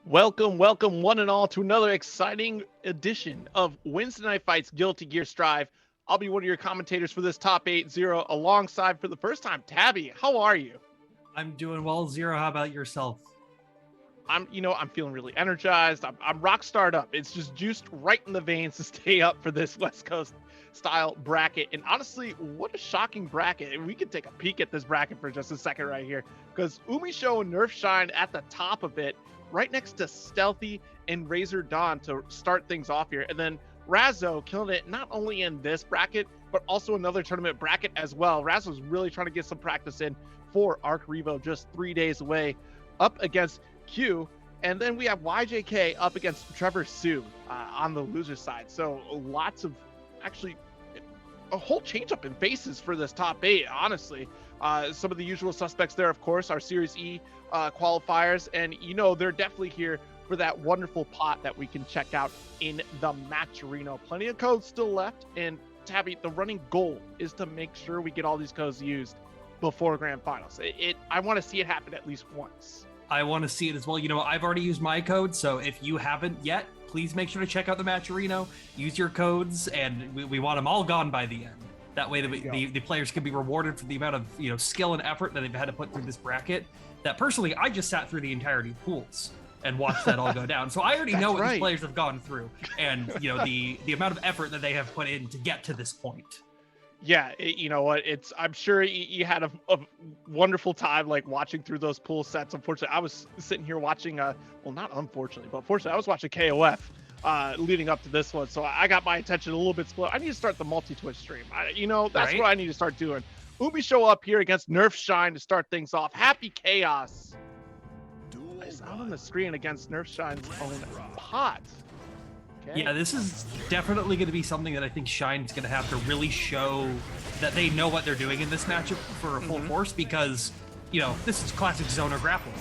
Welcome, welcome, one and all, to another exciting edition of Weds Night Fights Guilty Gear Strive. I'll be one of your commentators for this top 8-0 alongside, for the first time, Tabby. How are you? I'm doing well, Zero. How about yourself? I'm feeling really energized. I'm rock starred up. It's just juiced right in the veins to stay up for this West Coast style bracket. And honestly, what a shocking bracket. And we can take a peek at this bracket for just a second right here, because Umisho and Nerf Shine at the top of it, right next to Stealthy and D.O.N to start things off here. And then Razzo killing it not only in this bracket, but also another tournament bracket as well. Razzo's really trying to get some practice in for Arc Revo just 3 days away, up against Q. And then we have YJK up against Trevor Sue on the loser side. So lots of, actually, a whole change up in faces for this top 8, honestly. Some of the usual suspects there, of course, are Series E qualifiers, and they're definitely here for that wonderful pot that we can check out in the Matcherino. Plenty of codes still left, and Tabby, the running goal is to make sure we get all these codes used before Grand Finals. I want to see it happen at least once. I want to see it as well. I've already used my code, so if you haven't yet, please make sure to check out the Matcherino, use your codes, and we want them all gone by the end. That way the players can be rewarded for the amount of skill and effort that they've had to put through this bracket. That personally, I just sat through the entirety of pools and watched that all go down. So I already know what these players have gone through, and the amount of effort that they have put in to get to this point. Yeah, you know what? I'm sure you had a wonderful time like watching through those pool sets. Unfortunately, I was sitting here watching well, not unfortunately, but fortunately, I was watching KOF leading up to this one, so I got my attention a little bit split. I need to start the multi-Twitch stream. That's what I need to start doing. Umisho up here against Nerf Shine to start things off. Happy Chaos is out on the screen against Nerf Shine's own pot. Okay. Yeah, this is definitely going to be something that I think Shine's going to have to really show that they know what they're doing in this matchup for full force, because this is classic zoner grappling.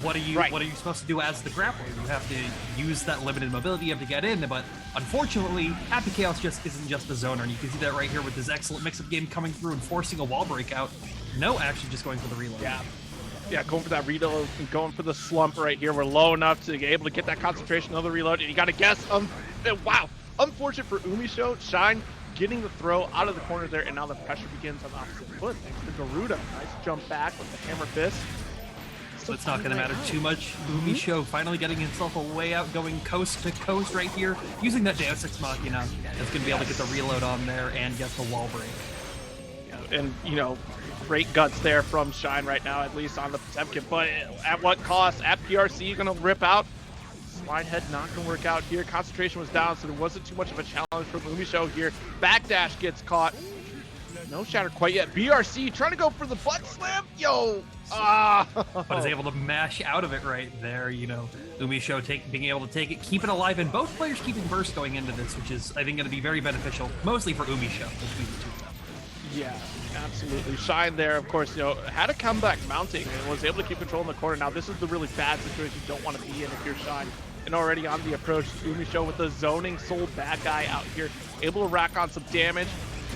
What are you supposed to do as the grappler? You have to use that limited mobility you have to get in, but unfortunately, Happy Chaos just isn't just a zoner, and you can see that right here with this excellent mix-up game coming through and forcing a wall breakout. No, actually just going for the reload. Yeah, going for that reload and going for the slump right here. We're low enough to be able to get that concentration of the reload, and you got to guess. Wow, unfortunate for Umisho. Shine getting the throw out of the corner there, and now the pressure begins on the opposite foot thanks to Garuda. Nice jump back with the hammer fist. So it's not going to matter too much. Umisho finally getting himself a way out, going coast to coast right here, using that Deus Ex Machina. That's going to be able to get the reload on there and get the wall break. Yeah, and great guts there from Shine right now, at least on the Potemkin, but at what cost? At PRC, going to rip out. Slide head not going to work out here. Concentration was down, so there wasn't too much of a challenge from Umisho here. Backdash gets caught. No shatter quite yet. BRC trying to go for the butt slam. But is able to mash out of it right there. Umisho being able to take it, keep it alive, and both players keeping burst going into this, which is, I think, going to be very beneficial, mostly for Umisho between the two of them. Yeah, absolutely. Shine there, of course, had a comeback mounting and was able to keep control in the corner. Now, this is the really bad situation you don't want to be in if you're Shine. And already on the approach, Umisho with the zoning soul bad guy out here, able to rack on some damage.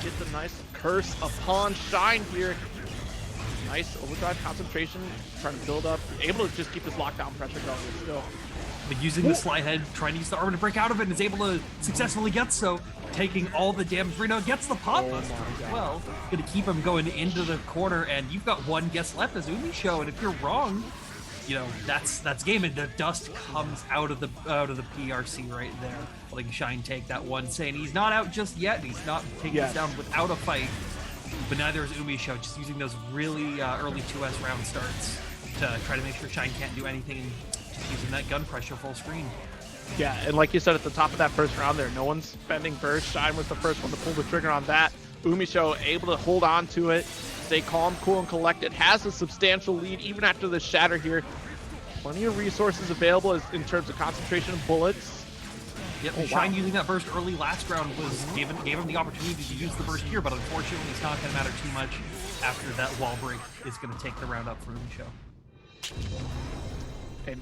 Get the nice curse upon Shine here. Nice overdrive concentration, trying to build up, able to just keep this lockdown pressure going still. But using the slide head, trying to use the armor to break out of it, and is able to successfully get so, taking all the damage. Reno gets the pot buster as well. Going to keep him going into the corner, and you've got one guess left as Umisho, and if you're wrong, that's game, and the dust comes out of the PRC right there. Letting Shine take that one, saying he's not out just yet. He's not taking this down without a fight. But neither is Umisho, just using those really early 2S round starts to try to make sure Shine can't do anything, and just using that gun pressure full screen. Yeah, and like you said at the top of that first round there, no one's spending burst. Shine was the first one to pull the trigger on that. Umisho able to hold on to it, stay calm, cool, and collected. Has a substantial lead even after the shatter here. Plenty of resources available in terms of concentration and bullets. Yep, Shine using that burst early last round gave him the opportunity to use the burst here, but unfortunately it's not going to matter too much after that wall break is going to take the round up for Umisho. And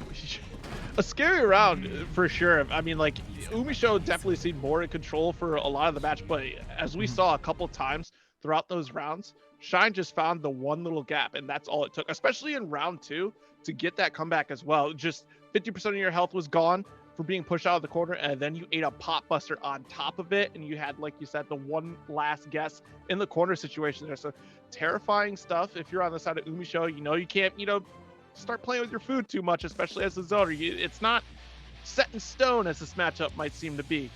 a scary round for sure. I mean, like, Umisho definitely seemed more in control for a lot of the match, but as we saw a couple times throughout those rounds, Shine just found the one little gap, and that's all it took, especially in round 2, to get that comeback as well. Just 50% of your health was gone for being pushed out of the corner, and then you ate a pot buster on top of it, and you had, like you said, the one last guess in the corner situation there. So terrifying stuff. If you're on the side of Umisho, you can't, start playing with your food too much, especially as a zoner. It's not set in stone as this matchup might seem to be.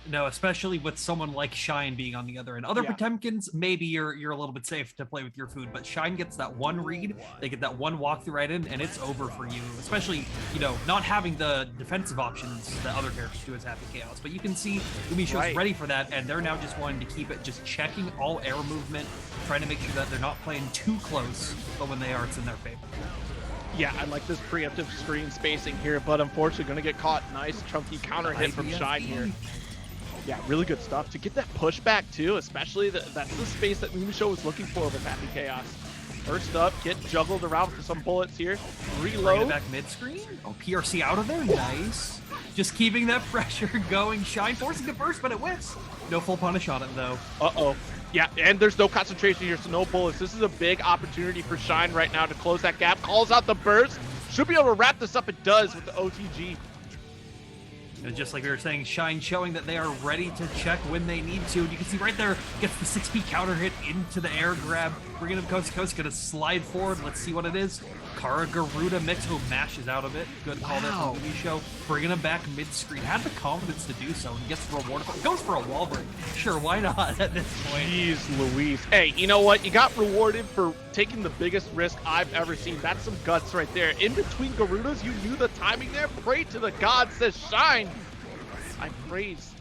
No, especially with someone like Shine being on the other end. Other Potemkins, maybe you're a little bit safe to play with your food, but Shine gets that one read, they get that one walkthrough right in, and it's over for you. Especially, not having the defensive options that other characters do as Happy Chaos. But you can see Umisho's ready for that, and they're now just wanting to keep it, just checking all air movement, trying to make sure that they're not playing too close, but when they are, it's in their favor. Yeah, I like this preemptive screen spacing here, but unfortunately going to get caught. Nice chunky counter hit from Shine here. Yeah, really good stuff. To get that pushback too, especially that's the space that Umisho was looking for with Happy Chaos. First up, get juggled around for some bullets here. Reload. Bring it back mid-screen. Oh, PRC out of there. Nice. Just keeping that pressure going. Shine forcing the burst, but it whiffs. No full punish on it though. Uh-oh. Yeah, and there's no concentration here, so no bullets. This is a big opportunity for Shine right now to close that gap. Calls out the burst. Should be able to wrap this up. It does with the OTG. Just like we were saying, Shine showing that they are ready to check when they need to. And you can see right there, gets the 6P counter hit into the air grab, bringing him coast to coast, gonna slide forward. Let's see what it is. Kara Garuda mix, who mashes out of it. Good call there from Umisho, bringing him back mid-screen. Had the confidence to do so, and gets rewarded. Goes for a wall break. Sure, why not at this point? Jeez Louise. Hey, you know what? You got rewarded for taking the biggest risk I've ever seen. That's some guts right there. In between Garudas, you knew the timing there. Pray to the gods, says Shine. I praise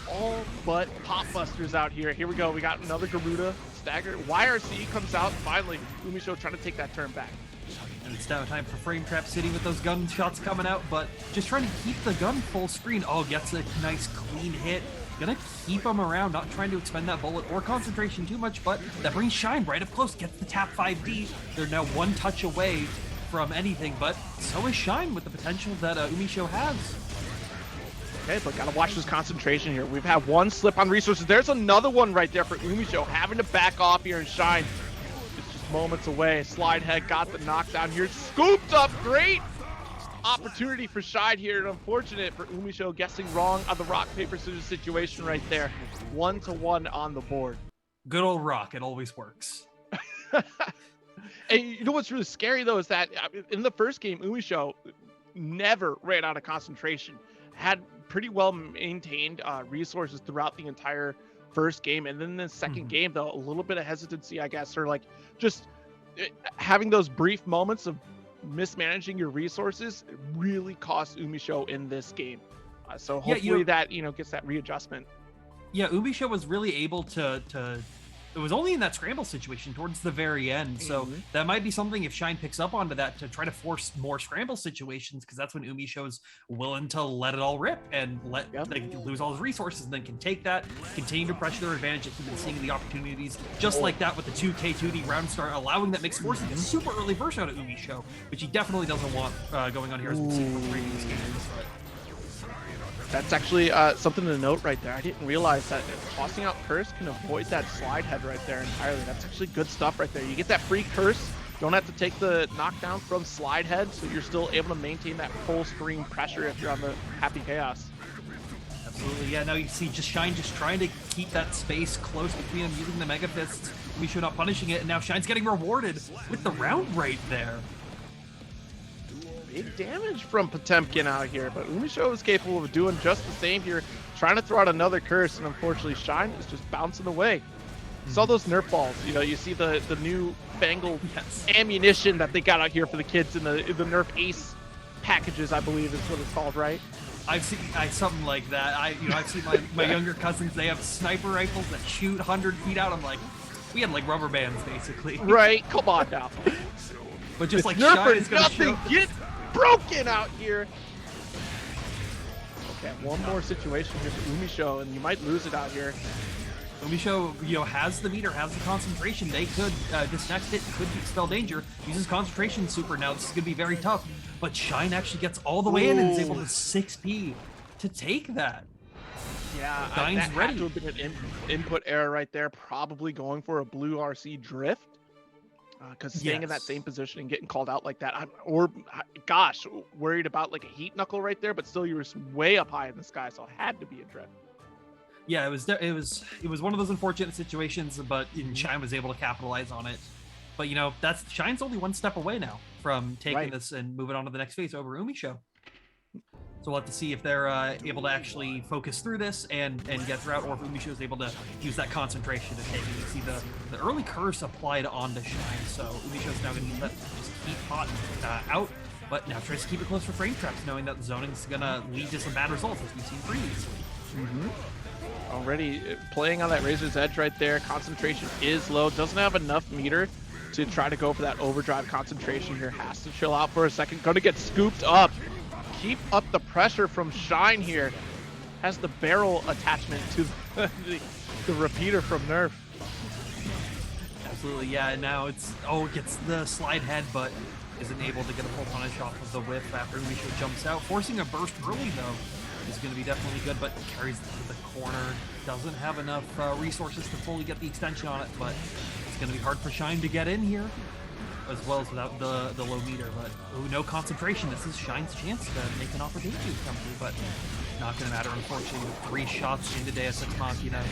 all but pop busters out here. Here we go. We got another Garuda stagger. YRC comes out. Finally, Umisho trying to take that turn back. And it's now time for Frame Trap City with those gunshots coming out, but just trying to keep the gun full screen. Oh, gets a nice clean hit. Gonna keep him around, not trying to expend that bullet or concentration too much, but that brings Shine right up close. Gets the tap 5D. They're now one touch away from anything, but so is Shine with the potential that Umisho has. Okay, but gotta watch this concentration here. We've had one slip on resources. There's another one right there for Umisho, having to back off here and Shine. It's just moments away. Slide head got the knockdown here. Scooped up, great opportunity for Shine here. And unfortunate for Umisho guessing wrong on the rock, paper, scissors situation right there. 1-1 on the board. Good old rock, it always works. And you know what's really scary though is that in the first game, Umisho never ran out of concentration. Had pretty well maintained resources throughout the entire first game, and then the second game though, a little bit of hesitancy, I guess, or like just having those brief moments of mismanaging your resources really cost Umisho in this game. So hopefully that gets that readjustment. Yeah, Umisho was really able to it was only in that scramble situation towards the very end, so that might be something if Shine picks up onto that to try to force more scramble situations, because that's when Umisho's willing to let it all rip and let lose all his resources, and then can take that, continue to pressure their advantage if they've been seeing the opportunities, just like that with the 2K2D round start, allowing that mixed forcing a super early burst out of Umisho, which he definitely doesn't want going on here as we've seen from previous games. That's actually something to note right there. I didn't realize that tossing out Curse can avoid that slide head right there entirely. That's actually good stuff right there. You get that free Curse, don't have to take the knockdown from slide head, so you're still able to maintain that full screen pressure if you're on the Happy Chaos. Absolutely, yeah. Now you see just Shine just trying to keep that space close between them, using the Mega Fists. Umisho not punishing it, and now Shine's getting rewarded with the round right there. Big damage from Potemkin out here, but Umisho is capable of doing just the same here, trying to throw out another curse, and unfortunately Shine is just bouncing away. Saw those Nerf balls, you see the new fangled ammunition that they got out here for the kids in the Nerf Ace packages, I believe is what it's called, right? I've seen something like that. I've seen my younger cousins, they have sniper rifles that shoot 100 feet out. I'm like, we had like rubber bands basically. Right, come on now. But just like Nerf Shine is gonna nothing get broken out here. Okay, one more situation here for Umisho, and you might lose it out here. Umisho, has the meter, has the concentration. They could disconnect it, could expel danger. Uses concentration super now. This is going to be very tough. But Shine actually gets all the way in and is able to 6P to take that. Yeah, Shine's that ready. had to have been an input error right there. Probably going for a blue RC drift. Because staying in that same position and getting called out like that, gosh, worried about like a heat knuckle right there, but still you were way up high in the sky, so it had to be a drift. Yeah, it was one of those unfortunate situations, but Shine was able to capitalize on it. But you know, Shine's only one step away now from taking this and moving on to the next phase over Umisho. So we'll have to see if they're able to actually focus through this and get through, or if Umisho is able to use that concentration to take it. You see the early curse applied onto Shine, so Umisho's now going to use that to just keep Pot out, but now tries to keep it close for frame traps, knowing that zoning's going to lead to some bad results, as we've seen previously. Already playing on that razor's edge right there. Concentration is low, doesn't have enough meter to try to go for that overdrive concentration here. Has to chill out for a second. Going to get scooped up. Keep up the pressure from Shine here. Has the barrel attachment to the repeater from Nerf. Absolutely, yeah. Now it gets the slide head, but isn't able to get a full punish off of the whiff after Umisho jumps out. Forcing a burst early though is going to be definitely good, but carries it to the corner. Doesn't have enough resources to fully get the extension on it, but it's going to be hard for Shine to get in here, as well as without the low meter. But no concentration. This is Shine's chance to make an opportunity to come through, but not going to matter, unfortunately, with 3 shots into Deus Ex Machina.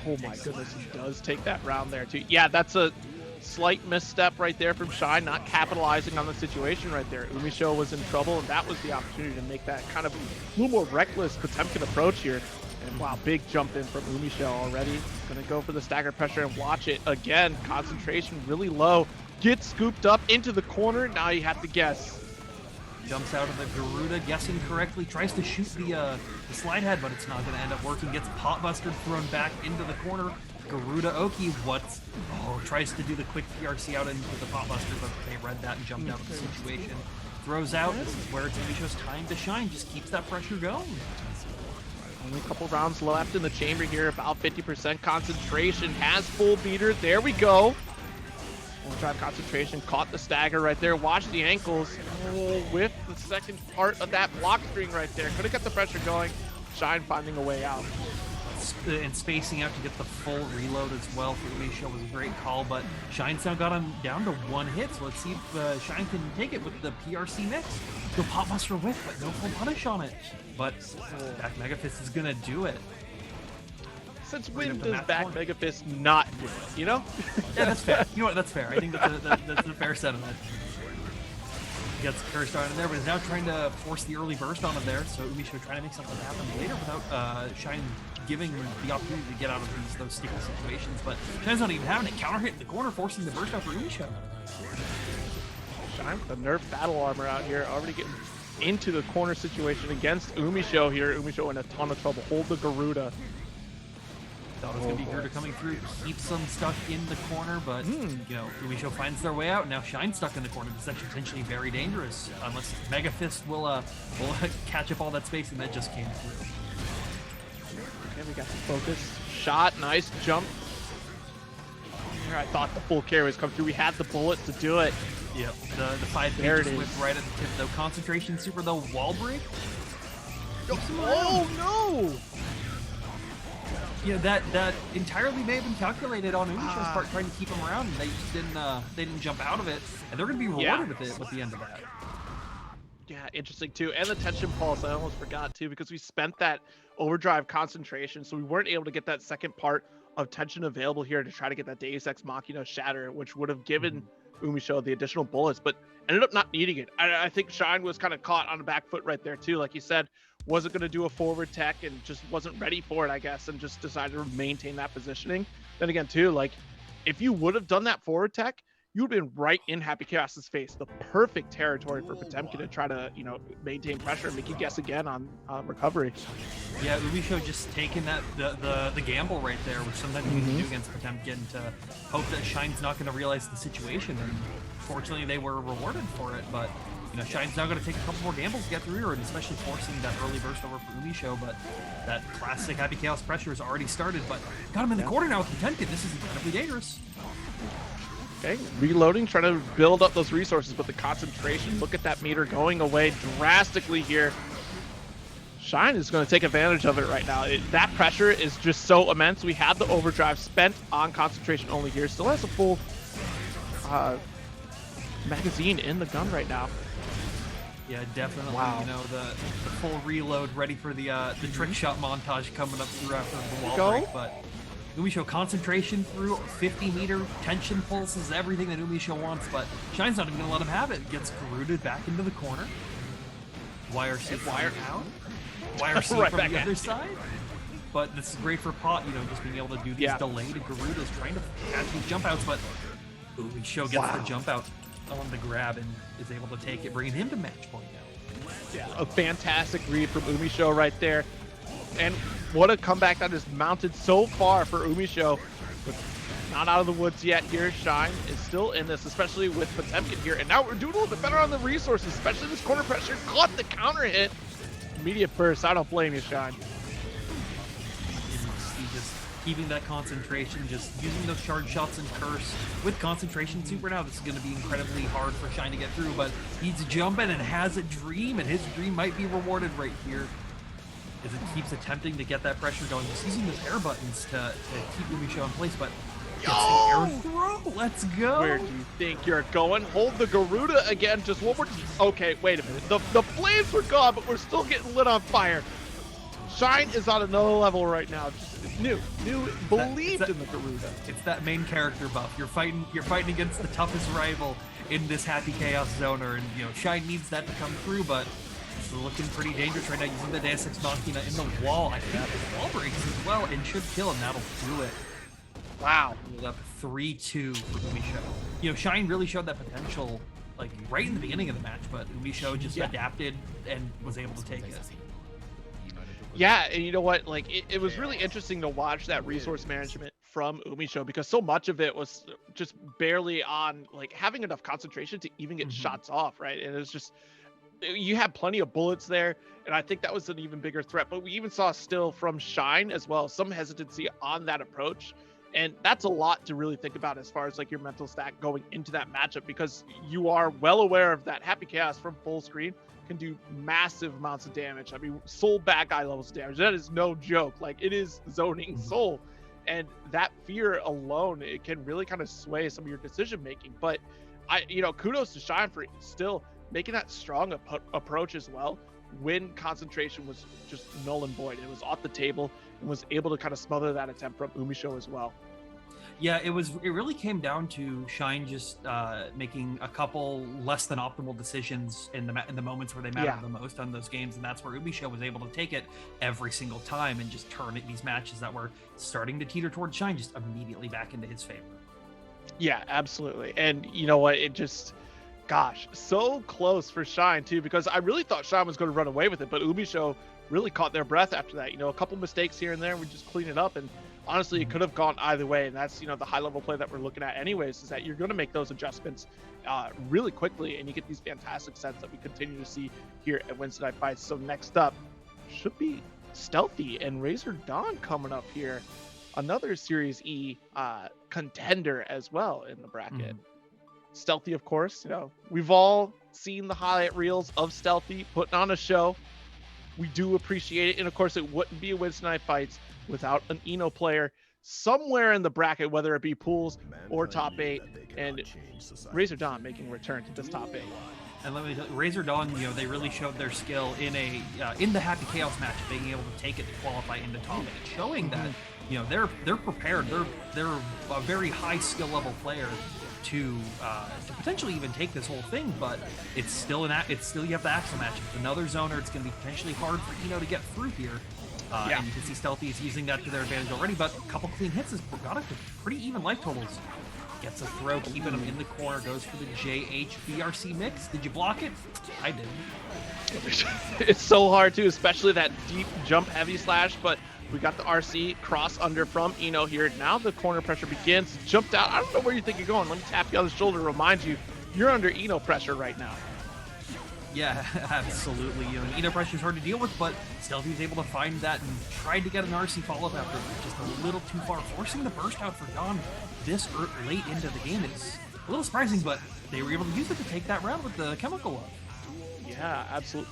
Oh my goodness, he does take that round there too. Yeah, that's a slight misstep right there from Shine, not capitalizing on the situation right there. Umisho was in trouble, and that was the opportunity to make that kind of a little more reckless Potemkin approach here. And wow, big jump in from Umisho already. Gonna go for the stagger pressure and watch it again. Concentration really low. Gets scooped up into the corner. Now you have to guess. Jumps out of the Garuda, guessing correctly. Tries to shoot the slide head, but it's not going to end up working. Gets pot bustered, thrown back into the corner. Garuda Oki, tries to do the quick PRC out into the pot buster, but they read that and jumped out of the situation. Throws out. This is where Umisho's time to shine. Just keeps that pressure going. Only a couple rounds left in the chamber here. About 50% concentration. Has full beater. There we go. Overdrive concentration. Caught the stagger right there. Watch the ankles. With the second part of that block string right there. Could have got the pressure going. Shine finding a way out. And spacing out to get the full reload as well for Umisho was a great call, but Shine's now got him down to 1 hit, so let's see if Shine can take it with the PRC mix. The Pop Buster whiff, but no full punish on it. But back Mega Fist is gonna do it. Since when does back Mega Fist not do it, you know? Yeah, that's fair. You know what, that's fair. I think that's a fair sentiment. Gets cursed on in there, but is now trying to force the early burst on him there, so Umisho trying to make something happen later without Shine giving the opportunity to get out of those sticky situations, but Shine's not even having it. Counter hit in the corner, forcing the burst out for Umisho. Shine with the Nerf battle armor out here, already getting into the corner situation against Umisho here. Umisho in a ton of trouble. Hold the Garuda. Thought it was going to be Garuda coming through, keeps them stuck in the corner, but you know, Umisho finds their way out. Now Shine's stuck in the corner. This is actually potentially very dangerous, unless Mega Fist will catch up all that space, and that just came through. Okay, we got the focus shot. Nice jump. Here I thought the full carry was coming through. We had the bullet to do it. Yep, the 5 pages whipped right at the tip though. Concentration super though, wall break. Oh no! Yeah, that entirely may have been calculated on Umisho's part, trying to keep him around, and they didn't jump out of it, and they're going to be rewarded with it with the end of that. Yeah, interesting too. And the tension pulse, I almost forgot too, because we spent that overdrive concentration, so we weren't able to get that second part of tension available here to try to get that Deus Ex Machina shatter, which would have given Umisho the additional bullets, but ended up not needing it. I think Shine was kind of caught on the back foot right there too, like you said. Wasn't going to do a forward tech and just wasn't ready for it, I guess, and just decided to maintain that positioning. Then again too, like if you would have done that forward tech, you would have been right in Happy Chaos's face. The perfect territory for Potemkin to try to, you know, maintain pressure and make you guess again on recovery. Yeah, Umisho just taking that the gamble right there, which sometimes you can do against Potemkin, to hope that Shine's not going to realize the situation. And fortunately, they were rewarded for it. But you know, Shine's now going to take a couple more gambles to get through here, and especially forcing that early burst over for Umisho. But that classic Happy Chaos pressure has already started. But got him in the corner now with Potemkin. This is incredibly dangerous. Okay, reloading, trying to build up those resources, but the concentration, look at that meter going away drastically here. Shine is going to take advantage of it right now. That pressure is just so immense. We have the overdrive spent on concentration only here. Still has a full magazine in the gun right now. Yeah, definitely. Wow. You know, the full reload ready for the trick shot montage coming up through after the wall Go. break. But Umisho concentration through 50-meter tension pulses, everything that Umisho wants, but Shine's not even going to let him have it. Gets garroted back into the corner. YRC out. YRC Right from back the at other you. side. But this is great for Pot, you know, just being able to do these delayed Garudas, trying to catch these jump outs, but Umisho gets the jump out on the grab and is able to take it, bringing him to match point now. Yeah, a fantastic read from Umisho right there. And what a comeback that is mounted so far for Umisho. But not out of the woods yet here. Shine is still in this, especially with Potemkin here. And now we're doing a little bit better on the resources, especially this corner pressure. Caught the counter hit. Immediate burst. I don't blame you, Shine. Just keeping that concentration, just using those charge shots and curse with concentration super now. This is going to be incredibly hard for Shine to get through, but he's jumping and has a dream, and his dream might be rewarded right here as it keeps attempting to get that pressure going. Just using those air buttons to keep Umisho in place, but gets the air throw. Let's go. Where do you think you're going? Hold the Garuda again. Just one more. Okay, wait a minute. The flames were gone, but we're still getting lit on fire. Shine is on another level right now. Just new, believed in the Garuda. It's that main character buff. You're fighting against the toughest rival in this Happy Chaos Zoner, and you know Shine needs that to come through, but it's looking pretty dangerous right now. Using the Deus Ex Machina in the wall. I think the wall breaks as well and should kill him. That'll do it. Wow. Up 3-2 for Umisho. You know, Shine really showed that potential like right in the beginning of the match, but Umisho just adapted and was able to take it. Yeah, and you know what? Like, it was really interesting to watch that resource management from Umisho, because so much of it was just barely on, like, having enough concentration to even get shots off, right? And it was just, you had plenty of bullets there, and I think that was an even bigger threat. But we even saw still from Shine as well, some hesitancy on that approach. And that's a lot to really think about as far as, like, your mental stack going into that matchup, because you are well aware of that Happy Chaos from full screen can do massive amounts of damage. I mean, soul bad guy levels of damage. That is no joke. Like, it is zoning soul. And that fear alone, it can really kind of sway some of your decision making. But kudos to Shine for still making that strong approach as well when concentration was just null and void. It was off the table and was able to kind of smother that attempt from Umisho as well. Yeah, it really came down to Shine just making a couple less than optimal decisions in the moments where they mattered the most on those games, and that's where Umisho was able to take it every single time and just turn these matches that were starting to teeter towards Shine just immediately back into his favor. Yeah, absolutely. And you know what? It just, gosh, so close for Shine too, because I really thought Shine was going to run away with it, but Umisho really caught their breath after that. You know, a couple mistakes here and there, we just clean it up, and honestly, it could have gone either way, and that's, the high level play that we're looking at anyways, is that you're going to make those adjustments really quickly, and you get these fantastic sets that we continue to see here at Weds Night Fights. So next up should be Stealthy and Razor D.O.N coming up here, another Series E contender as well in the bracket. Stealthy, of course, we've all seen the highlight reels of Stealthy putting on a show. We do appreciate it, and of course, it wouldn't be a Weds Night Fights without an Eno player somewhere in the bracket, whether it be pools or top 8, and Razor D.O.N making a return to this top 8. And let me tell you, Razor D.O.N, they really showed their skill in the Happy Chaos match, being able to take it to qualify into top 8, showing that they're prepared. They're a very high skill level player to potentially even take this whole thing, but it's still you have the Axel match. It's another zoner. It's going to be potentially hard for Eno to get through here. And you can see Stealthy is using that to their advantage already, but a couple clean hits has got it to pretty even life totals. Gets a throw, keeping him in the corner, goes for the JH-BRC mix. Did you block it? I didn't. It's so hard too, especially that deep jump heavy slash, but we got the RC cross under from Eno here. Now the corner pressure begins. Jumped out. I don't know where you think you're going. Let me tap you on the shoulder to remind you, you're under Eno pressure right now. Yeah, absolutely. Eno pressure is hard to deal with, but Stealthy was able to find that and tried to get an RC follow-up after just a little too far. Forcing the burst out for D.O.N this late into the game is a little surprising, but they were able to use it to take that round with the chemical up. Yeah, absolutely.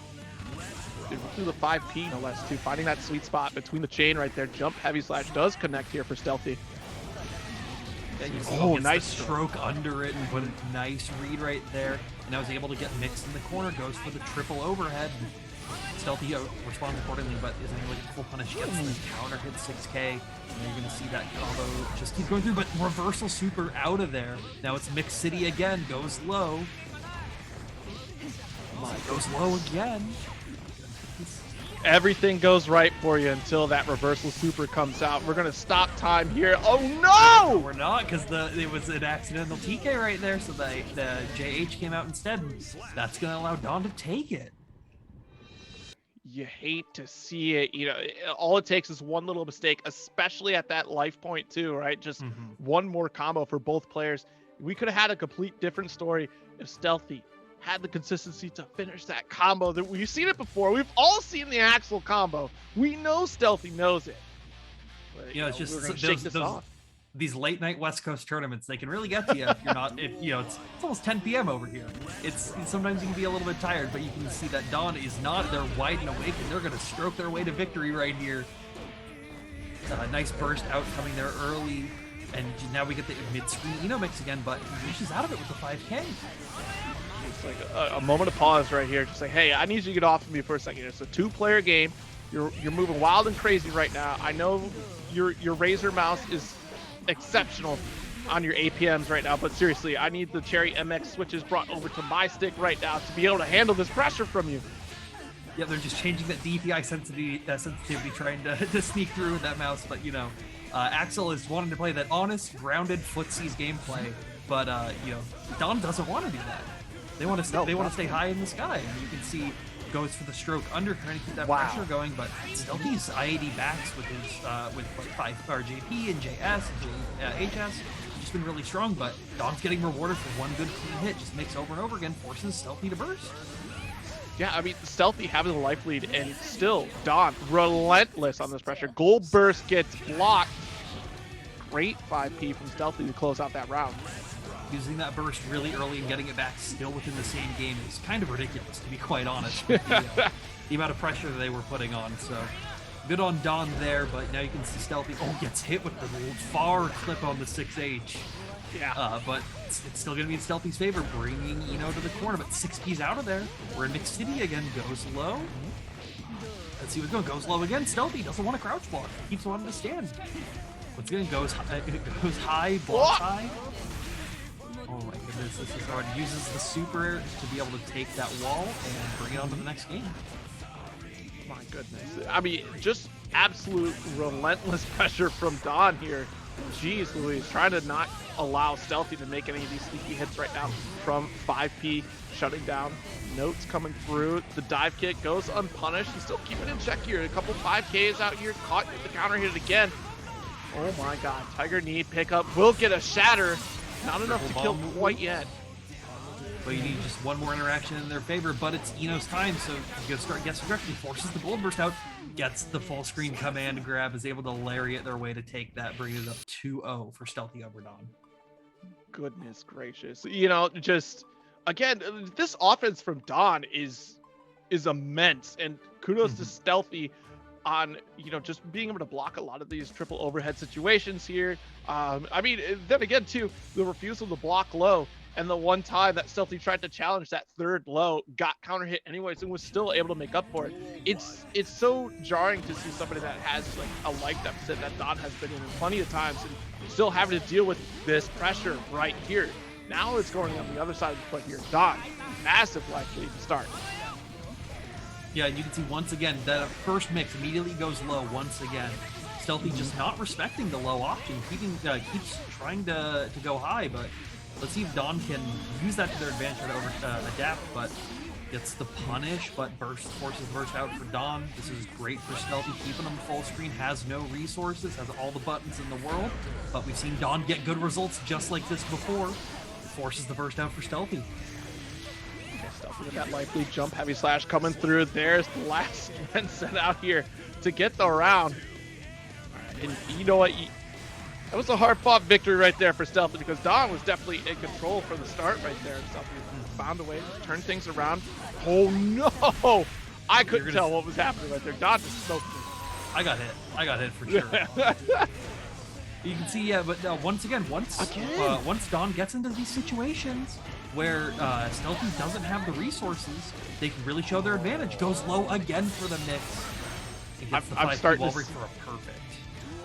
through the 5P no less too, finding that sweet spot between the chain right there. Jump heavy slash does connect here for Stealthy. Yeah, you see Oh, gets nice the stroke under it and put a nice read right there. And I was able to get mixed in the corner, goes for the triple overhead. Stealthy responds accordingly, but isn't able to get full punish. Gets the counter hit 6K, and you're going to see that combo just keep going through, but reversal super out of there. Now it's Mix City again, goes low. Goes low again. Everything goes right for you until that reversal super comes out. We're gonna stop time here. Oh no! We're not, because it was an accidental TK right there, so the JH came out instead. And that's gonna allow D.O.N to take it. You hate to see it. You know, all it takes is one little mistake, especially at that life point too, right? Just one more combo for both players. We could have had a complete different story if Stealthy had the consistency to finish that combo. That we've seen it before. We've all seen the Axel combo. We know Stealthy knows it. But, you know, it's just we're gonna shake this off. These late night West Coast tournaments, they can really get to you if you're not. If you know, it's almost 10 p.m. over here. It's sometimes you can be a little bit tired, but you can see that D.O.N is not. They're wide and awake, and they're gonna stroke their way to victory right here. Nice burst out coming there early, and now we get the mid-screen Eno mix again, but he reaches out of it with the 5K. It's like a moment of pause right here. Just like, hey, I need you to get off of me for a second. It's a two-player game. You're moving wild and crazy right now. I know your Razer mouse is exceptional on your APMs right now, but seriously, I need the Cherry MX switches brought over to my stick right now to be able to handle this pressure from you. Yeah, they're just changing that DPI sensitivity trying to sneak through with that mouse, but you know, Axel is wanting to play that honest, grounded footsies gameplay, but you know, D.O.N doesn't want to do that. They want to stay high in the sky, and you can see goes for the stroke under, trying to keep that pressure going. But Stealthy's IAD backs with his with like 5 JP and JS and HS just been really strong. But D.O.N's getting rewarded for one good clean hit, just makes over and over again, forces Stealthy to burst. Yeah, I mean, Stealthy having the life lead, and still D.O.N relentless on this pressure. Gold burst gets blocked. Great 5P from Stealthy to close out that round. Using that burst really early and getting it back still within the same game is kind of ridiculous, to be quite honest, with the amount of pressure that they were putting on. So good on D.O.N there, but now you can see Stealthy gets hit with the far clip on the 6H. Yeah. But it's still going to be in Stealthy's favor, bringing Eno to the corner, but 6P's out of there. We're in Mixed City again, goes low. Let's see what's going. Goes low again. Stealthy doesn't want to crouch block. Keeps wanting to stand. Once again, goes high, blocks high. Oh my goodness, this is hard. Uses the super to be able to take that wall and bring it on to the next game. My goodness. I mean, just absolute relentless pressure from D.O.N here. Jeez Louise, trying to not allow Stealthy to make any of these sneaky hits right now from 5P, shutting down. Notes coming through. The dive kick goes unpunished. He's still keeping in check here. A couple 5Ks out here, caught with the counter hit again. Oh my god, Tiger Knee pickup will get a shatter. Not enough to kill quite yet. But you need just one more interaction in their favor, but it's Eno's time, so he's going to start guessing correctly. Forces the gold burst out, gets the full screen command grab, is able to lariat their way to take that, bringing it up 2-0 for Stealthy over D.O.N. Goodness gracious. You know, just, again, this offense from D.O.N is immense, and kudos to Stealthy on, you know, just being able to block a lot of these triple overhead situations here. I mean, then again, too, the refusal to block low, and the one time that Stealthy tried to challenge that third low, got counter hit anyways, and was still able to make up for it. It's so jarring to see somebody that has like a life deficit that D.O.N has been in plenty of times, and still having to deal with this pressure right here. Now it's going on the other side of the foot here. D.O.N, massive life lead to start. Yeah, you can see once again that first mix immediately goes low once again. Stealthy just not respecting the low option, keeps trying to go high, but let's see if D.O.N can use that to their advantage to adapt, but gets the punish, but forces burst out for D.O.N. This is great for Stealthy, keeping them full screen, has no resources, has all the buttons in the world, but we've seen D.O.N get good results just like this before. Forces the burst out for Stealthy. Stealthy with that life lead jump, heavy slash coming through. There's the last one sent out here to get the round. And you know what? That was a hard-fought victory right there for Stealthy, because D.O.N was definitely in control for the start right there. And Stealthy found a way to turn things around. Oh no! I couldn't tell what was happening right there. Don just smoked me. I got hit for sure. You can see, yeah, but once again, once Dawn gets into these situations where Stealthy doesn't have the resources, they can really show their advantage. Goes low again for the mix. I'm starting to for a perfect.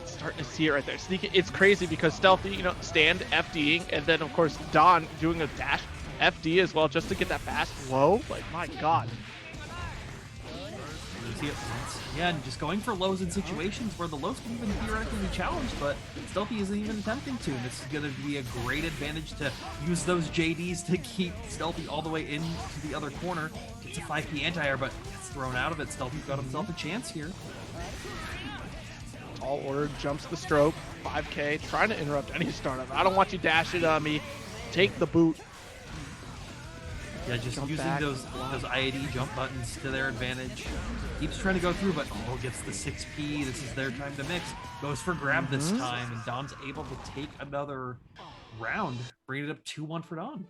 Starting to see it right there. Sneaking. It's crazy because Stealthy, you know, stand FDing, and then of course Dawn doing a dash FD as well just to get that fast low. Like, my God. See it once again, just going for lows in situations where the lows can even theoretically be challenged, but Stealthy isn't even attempting to. And this is going to be a great advantage to use those JDs to keep Stealthy all the way into the other corner. Gets a 5P anti-air, but gets thrown out of it. Stealthy's got himself a chance here. All order, jumps the stroke, 5K, trying to interrupt any startup. I don't want you dash it on me. Take the boot. Yeah, just using those IAD jump buttons to their advantage. Keeps trying to go through, but gets the 6P. This is their time to mix. Goes for grab this time, and Dawn's able to take another round, bring it up 2-1 for Dawn.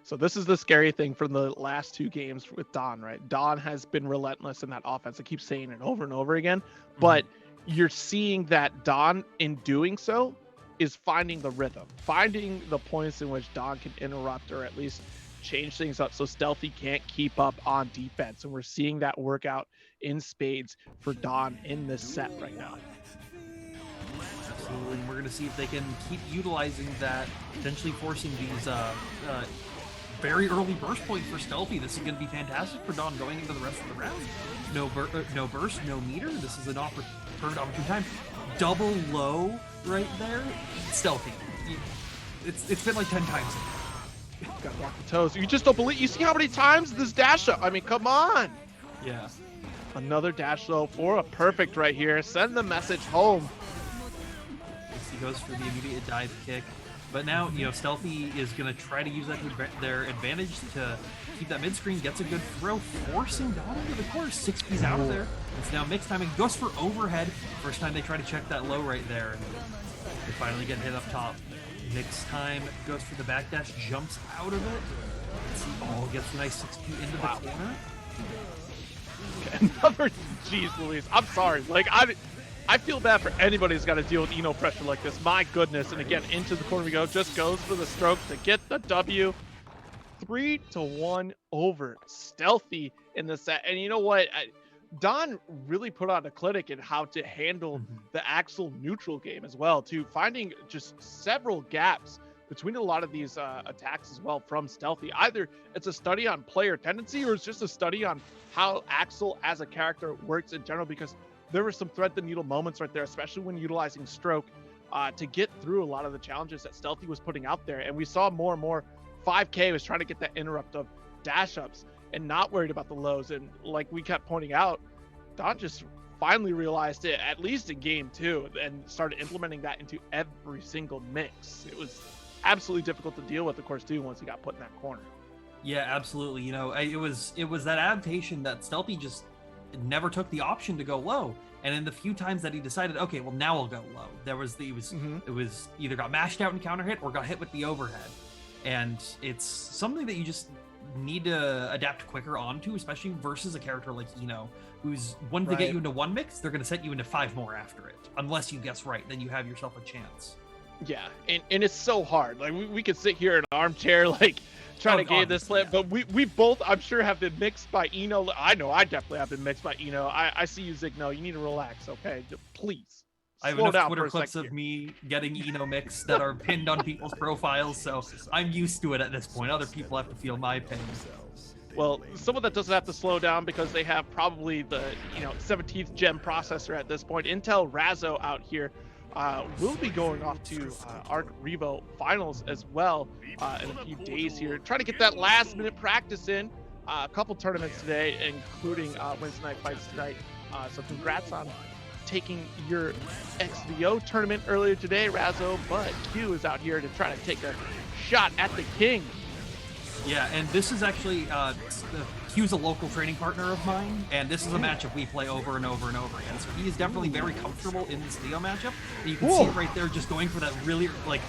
So this is the scary thing from the last two games with Dawn, right? Dawn has been relentless in that offense. I keep saying it over and over again, but you're seeing that Dawn, in doing so, is finding the rhythm, finding the points in which Dawn can interrupt or at least change things up so Stealthy can't keep up on defense. And we're seeing that work out in spades for Dawn in this set right now. Absolutely. And we're going to see if they can keep utilizing that, potentially forcing these very early burst points for Stealthy. This is going to be fantastic for Dawn going into the rest of the round. No burst, no meter. This is an opportune time. Double low right there. Stealthy. It's been like 10 times. Gotta block the toes. You just don't believe. You see how many times this dash up? I mean, come on. Yeah. Another dash low for a perfect right here. Send the message home. He goes for the immediate dive kick. But now, you know, Stealthy is going to try to use that to their advantage to keep that mid screen. Gets a good throw, forcing Dawn into the corner. 6P's out of there. It's now mix timing. Goes for overhead. First time they try to check that low right there. And they finally get hit up top. Next time goes for the backdash, jumps out of it. Let's see, gets a nice 6P into the corner. Okay, another, jeez Louise, I'm sorry. Like, I feel bad for anybody who's got to deal with Eno pressure like this. My goodness. And again, into the corner we go. Just goes for the stroke to get the W. 3-1 over Stealthy in the set. And you know what? Dawn really put on a clinic in how to handle the Axel neutral game as well, too. Finding just several gaps between a lot of these attacks as well from Stealthy. Either it's a study on player tendency or it's just a study on how Axel as a character works in general, because there were some thread the needle moments right there, especially when utilizing stroke to get through a lot of the challenges that Stealthy was putting out there. And we saw more and more 5K was trying to get that interrupt of dash ups and not worried about the lows. And like we kept pointing out, Dawn just finally realized it, at least in game 2, and started implementing that into every single mix. It was absolutely difficult to deal with, of course, too, once he got put in that corner. Yeah, absolutely. You know, it was that adaptation that Stealthy just never took the option to go low. And in the few times that he decided, okay, well, now I'll go low, it was either got mashed out and counter hit or got hit with the overhead. And it's something that you just need to adapt quicker onto, especially versus a character like Eno, who's one to get you into one mix, they're going to set you into 5 more after it. Unless you guess right, then you have yourself a chance. Yeah, and it's so hard. Like we could sit here in an armchair, like trying to game this flip, but we both, I'm sure, have been mixed by Eno. I know I definitely have been mixed by Eno. I see you, Zigno. You need to relax, okay? Please. I have enough Twitter clips of me getting Eno mix that are pinned on people's profiles, so I'm used to it at this point. Other people have to feel my pain. Well, someone that doesn't have to slow down because they have probably the 17th gen processor at this point. Intel Razzo out here will be going off to Arc Revo finals as well in a few days here. Trying to get that last minute practice in. A couple tournaments today, including Weds Night Fights tonight. So congrats on taking your XVO tournament earlier today, Razzo, but Q is out here to try to take a shot at the king. Yeah, and this is actually Q's a local training partner of mine, and this is a matchup we play over and over and over again. So he is definitely very comfortable in this Leo matchup. And you can see it right there, just going for that really like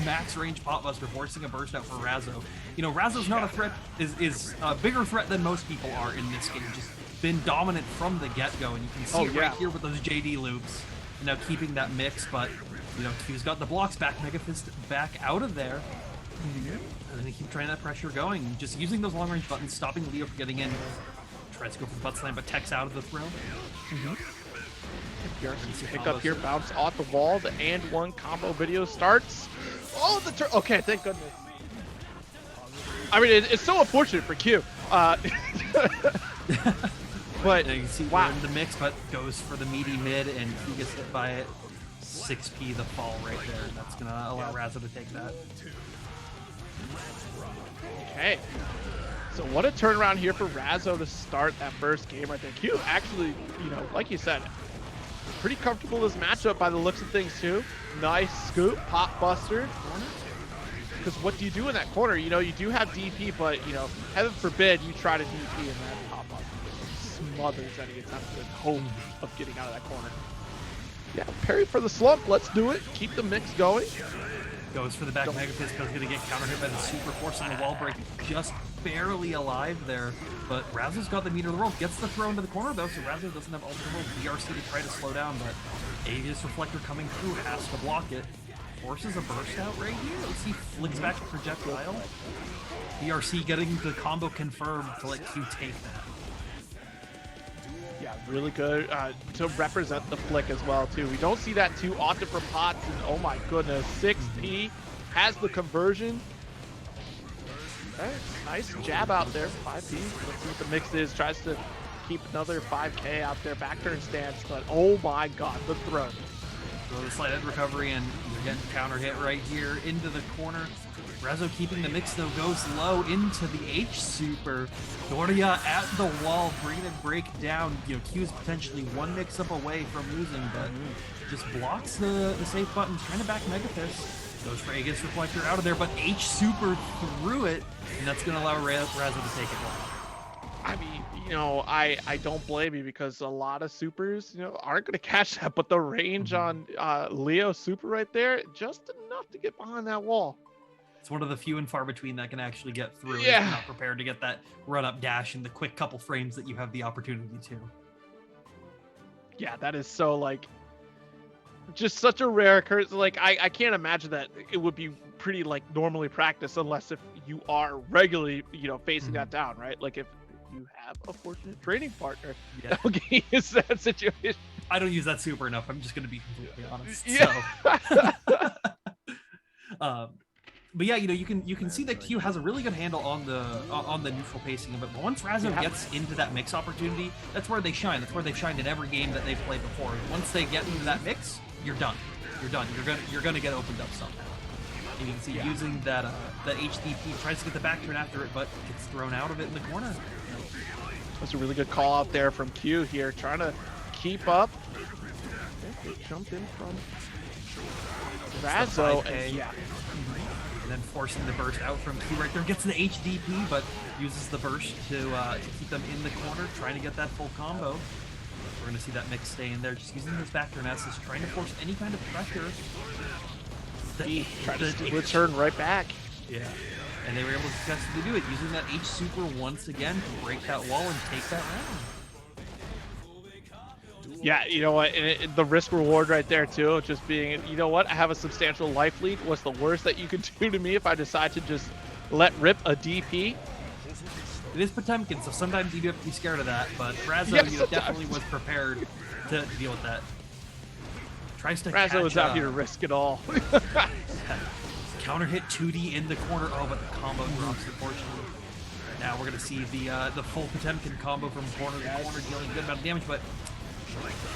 max range pot buster, forcing a burst out for Razzo. You know, Razzo's not a threat, is a bigger threat than most people are in this game. Just been dominant from the get-go, and you can see it right here with those JD loops. You know, keeping that mix, but you know, Q's got the blocks back, Mega Fist back out of there. And then they keep trying that pressure going, just using those long-range buttons, stopping Leo from getting in. Tries to go for the butt slam, but tech's out of the throw. Pick up here, bounce off the wall. The and one combo video starts. Oh, the turn. Okay, thank goodness. I mean, it's so unfortunate for Q. But you can see we're in the mix, but goes for the meaty mid, and Q gets hit by it. 6P the fall right there, and that's gonna allow Razzo to take that. Okay, so what a turnaround here for Razzo to start that first game right there. Q actually, you know, like you said, pretty comfortable in this matchup by the looks of things too. Nice scoop, pop buster. Because what do you do in that corner? You know, you do have DP, but you know, heaven forbid you try to DP and that pop buster smothers that he gets out of the hope of getting out of that corner. Yeah, parry for the slump. Let's do it. Keep the mix going. Goes for the back Mega Fist, but is going to get counter hit by the super, forcing the wall break. Just barely alive there, but Razzo's got the meter of the world. Gets the throw into the corner though, so Razzo doesn't have ultimate world. BRC to try to slow down, but Aegis Reflector coming through has to block it. Forces a burst out right here. Let's see, flicks back a projectile. BRC getting the combo confirmed to let Q take that. Yeah, really good to represent the flick as well too. We don't see that too often from Pots, and oh my goodness, 6P has the conversion. Okay, nice jab out there, 5P. Let's see what the mix is. Tries to keep another 5K out there, back turn stance, but oh my god, the throw. So the slight head recovery, and you're getting counter hit right here into the corner. Razzo keeping the mix though, goes low into the H super. Doria at the wall, bringing it break down. You know, Q's potentially one mix up away from losing, but just blocks the safe buttons, trying to back Mega Fist. Goes for Aegis Reflector out of there, but H super through it, and that's going to allow Razzo to take it long. I mean, you know, I don't blame you, because a lot of supers, you know, aren't going to catch that, but the range on Leo super right there, just enough to get behind that wall. It's one of the few and far between that can actually get through. Yeah. If you're not prepared to get that run-up dash in the quick couple frames that you have the opportunity to. Yeah, that is so, like, just such a rare occurrence. Like, I can't imagine that it would be pretty, like, normally practiced, unless if you are regularly, you know, facing that down, right? Like, if you have a fortunate training partner that will get you that situation. I don't use that super enough. I'm just going to be completely honest. Yeah. So. But yeah, you know, you can see that Q has a really good handle on the neutral pacing of it. But once Razzo gets into that mix opportunity, that's where they shine. That's where they've shined in every game that they've played before. Once they get into that mix, you're done. You're done. You're gonna get opened up somehow. And you can see using that HDP, tries to get the back turn after it, but gets thrown out of it in the corner. That's a really good call out there from Q here, trying to keep up. Jump in from Razzo, and and then forcing the burst out from Q right there. Gets the HDP, but uses the burst to keep them in the corner, trying to get that full combo. We're going to see that mix stay in there, just using those back turn S's, trying to force any kind of pressure. Try to return right back. Yeah, and they were able to successfully do it, using that H super once again to break that wall and take that round. Yeah, you know what, and the risk reward right there too, just being, you know what, I have a substantial life lead. What's the worst that you could do to me if I decide to just let rip a DP? It is Potemkin, so sometimes you do have to be scared of that, but Razzo definitely was prepared to deal with that. Tries to Razzo was out here to risk it all. Counter hit 2D in the corner. Oh, but the combo drops, unfortunately. Now we're going to see the full Potemkin combo from corner to corner, dealing a good amount of damage, but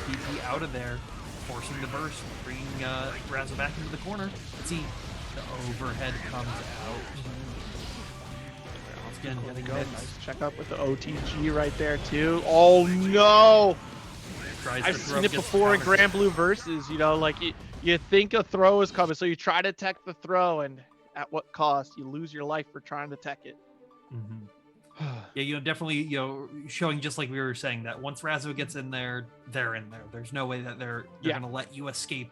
DP out of there, forcing the burst, bringing Razzo back into the corner. Let's see, the overhead comes out. Once again, getting hits. Nice check up with the OTG right there too. Oh no! I've seen it before in Grand Blue Versus, you know, like you think a throw is coming, so you try to tech the throw, and at what cost. You lose your life for trying to tech it. Yeah, definitely, showing, just like we were saying, that once Razzo gets in there, they're in there. There's no way that they're going to let you escape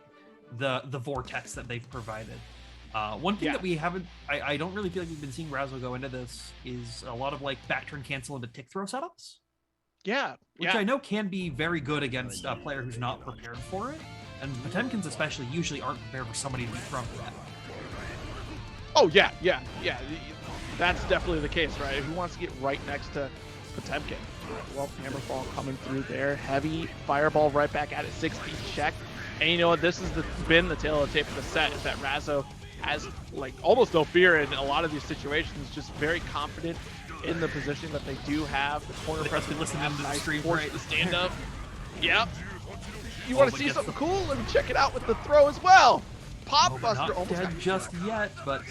the vortex that they've provided. One thing that we haven't, I don't really feel like we've been seeing Razzo go into this is a lot of like back turn cancel into tick throw setups. Which I know can be very good against a player who's not prepared for it. And Potemkins especially usually aren't prepared for somebody to be thrown for that. Oh, yeah. That's definitely the case, right? Who wants to get right next to Potemkin? Well, Hammerfall coming through there. Heavy fireball right back at it. 6-piece check. And you know what? This has been the tail of the tape of the set, is that Razzo has like almost no fear in a lot of these situations, just very confident in the position that they do have. The corner press can listen to the stream, right? The stand up. Yep. You want to see something cool? Let me check it out with the throw as well. Pop Buster not almost dead just yet, but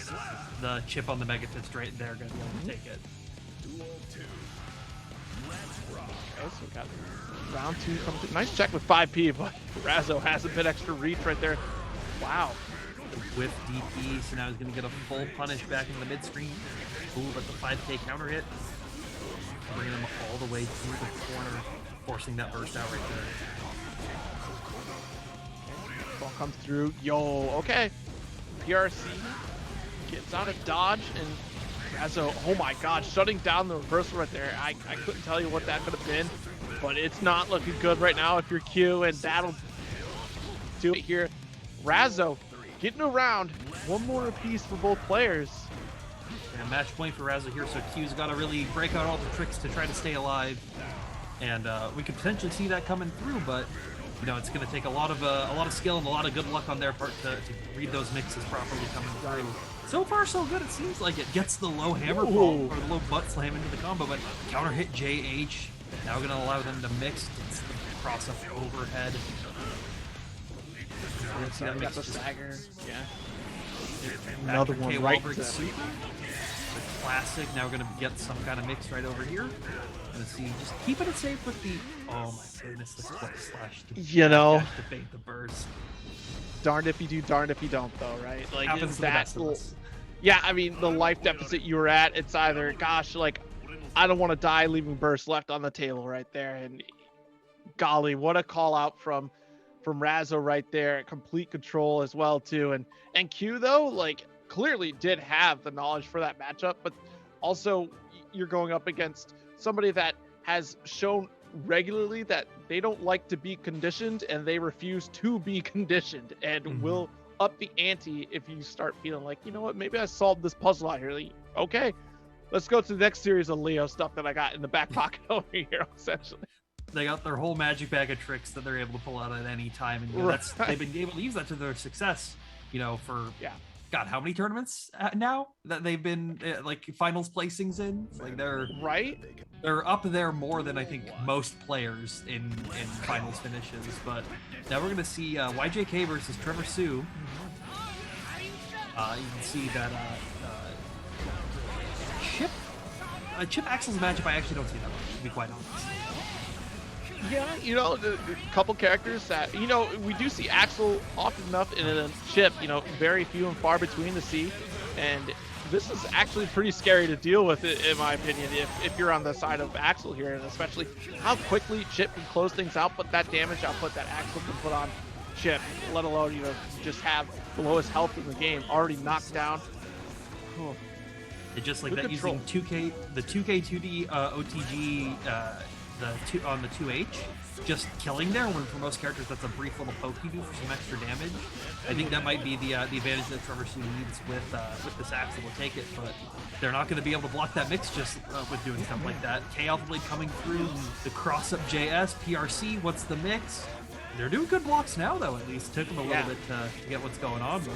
the chip on the Mega Fist right there going to be able to take it. Okay, so we got round 2 coming through. Nice check with 5P, but Razzo has a bit extra reach right there. Wow. With DP, so now he's going to get a full punish back in the mid-screen. Ooh, but the 5K counter hit, bringing him all the way through the corner, forcing that burst out right there. Ball comes through. Yo, okay. PRC gets out of dodge, and Razzo, oh my god, shutting down the reversal right there. I couldn't tell you what that could have been, but it's not looking good right now if you're Q, and that'll do it here. Razzo getting around. One more apiece for both players. And match point for Razzo here, so Q's got to really break out all the tricks to try to stay alive. And we could potentially see that coming through, but it's going to take a lot of skill and a lot of good luck on their part to read those mixes properly coming through. So far, so good. It seems like it gets the low hammer ball or the low butt slam into the combo, but counter hit JH. Now going to allow them to mix. It's the cross up overhead. See that got the stagger. Yeah. Another one right to the classic. Now we're going to get some kind of mix right over here. Gonna see, just keeping it safe with the, oh my goodness, the quick slash to bait the burst. Darned if you do, darned if you don't, though, right? Like, happens to the best of us. Yeah, I mean, the life deficit you were at, it's either, gosh, like, I don't want to die, leaving burst left on the table right there, and golly, what a call out from Razzo right there. Complete control as well too, and Q though, like, clearly did have the knowledge for that matchup, but also you're going up against somebody that has shown regularly that they don't like to be conditioned, and they refuse to be conditioned, and will up the ante if you start feeling like, you know what, maybe I solved this puzzle out here. Like, okay, let's go to the next series of Leo stuff that I got in the back pocket over here, essentially. They got their whole magic bag of tricks that they're able to pull out at any time, and they've been able to use that to their success. For God, how many tournaments now that they've been like finals placings in? Like they're up there more than I think most players in finals finishes. But now we're gonna see YJK versus Trevor Sue. You can see that Chip Axel's matchup. I actually don't see that much, to be quite honest. Yeah, a couple characters that, we do see Axel often enough in a Chip, very few and far between to see. And this is actually pretty scary to deal with, in my opinion, if you're on the side of Axel here, and especially how quickly Chip can close things out, but that damage output that Axel can put on Chip, let alone, just have the lowest health in the game already knocked down. Oh. It just like good that control. Using the 2K 2D OTG on the 2H, just killing there, when for most characters that's a brief little poke you do for some extra damage. I think that might be the advantage that Trevor Sue needs with this Axel to take it, but they're not going to be able to block that mix just with doing stuff like that. K Alpha Blade coming through, the cross up JS, PRC, what's the mix? They're doing good blocks now, though, at least. Took them a little bit to get what's going on, but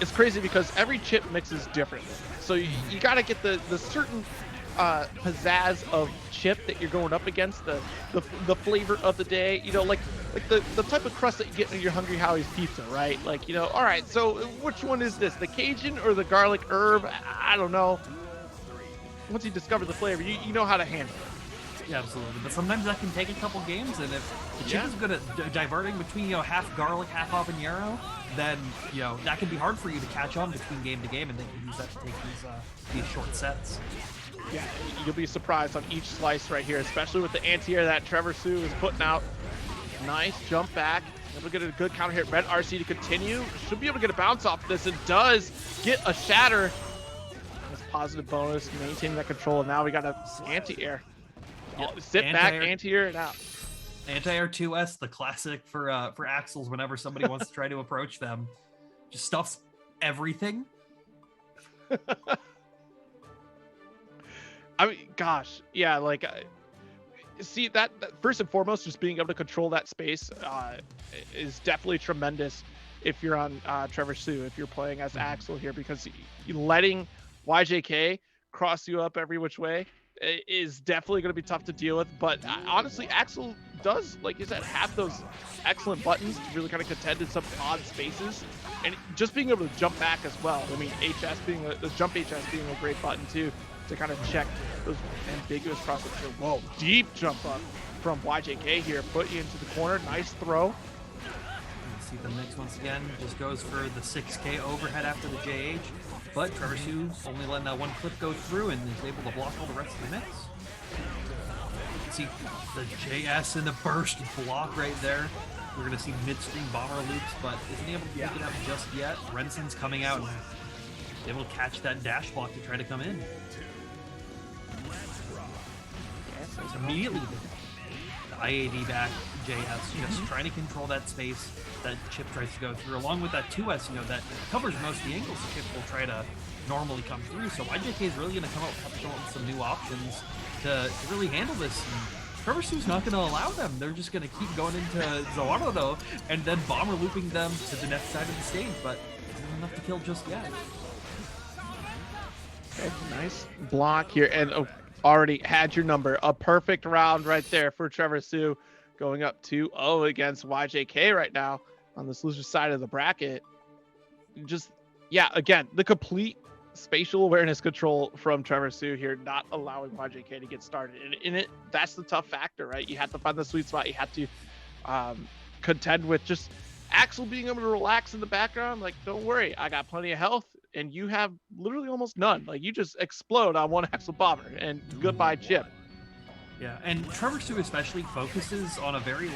it's crazy because every Chip mix is different. So you got to get the certain pizzazz of Chip that you're going up against, the flavor of the day, like the type of crust that you get in your Hungry Howie's pizza, right? Like, all right, so which one is this, the Cajun or the garlic herb? I don't know. Once you discover the flavor, you know how to handle it. Yeah, absolutely. But sometimes that can take a couple games, and if the chip is good at diverting between, half garlic, half habanero, then, that can be hard for you to catch on between game to game, and they can use that to take these short sets. Yeah, you'll be surprised on each slice right here, especially with the anti-air that Trevor Sue is putting out. Nice jump back. Able to get a good counter hit. Red RC to continue. Should be able to get a bounce off this. It does get a shatter. That's positive bonus, maintaining that control. And now we got a anti-air. Sit back, anti-air it out. Anti-air 2S, the classic for Axles whenever somebody wants to try to approach them. Just stuffs everything. I mean, gosh, yeah, like, see, that first and foremost, just being able to control that space is definitely tremendous if you're on Trevor Sue, if you're playing as Axel here, because letting YJK cross you up every which way is definitely going to be tough to deal with. But honestly, Axel does, like you said, have those excellent buttons to really kind of contend in some odd spaces, and just being able to jump back as well. I mean, HS being the jump HS being a great button too, to kind of check those ambiguous crosses. Whoa, deep jump up from YJK here, put you into the corner. Nice throw. You see the mix once again, just goes for the 6K overhead after the JH, but Trevor Sue only letting that one clip go through and is able to block all the rest of the mix. See the JS and the burst block right there. We're going to see midstream bomber loops, but isn't able to pick it up just yet. Renson's coming out and able to catch that dash block to try to come in. So immediately the IAD back JS just trying to control that space that chip tries to go through, along with that 2S, that covers most of the angles the chip will try to normally come through. So YJK is really going to come up with some new options to really handle this. And Trevor Sue's not going to allow them. They're just going to keep going into Zawano though, and then bomber looping them to the next side of the stage, but it's not enough to kill just yet. Okay, nice block here, and already had your number. A perfect round right there for Trevor Sue, going up 2-0 against YJK right now on this loser side of the bracket. Just, yeah, again, the complete spatial awareness control from Trevor Sue here, not allowing YJK to get started. And that's the tough factor, right? You have to find the sweet spot. You have to contend with just Axel being able to relax in the background. Like, don't worry, I got plenty of health, and you have literally almost none. Like, you just explode on one Axel bomber, and goodbye chip. Yeah, and Trevor Sue especially focuses on a very,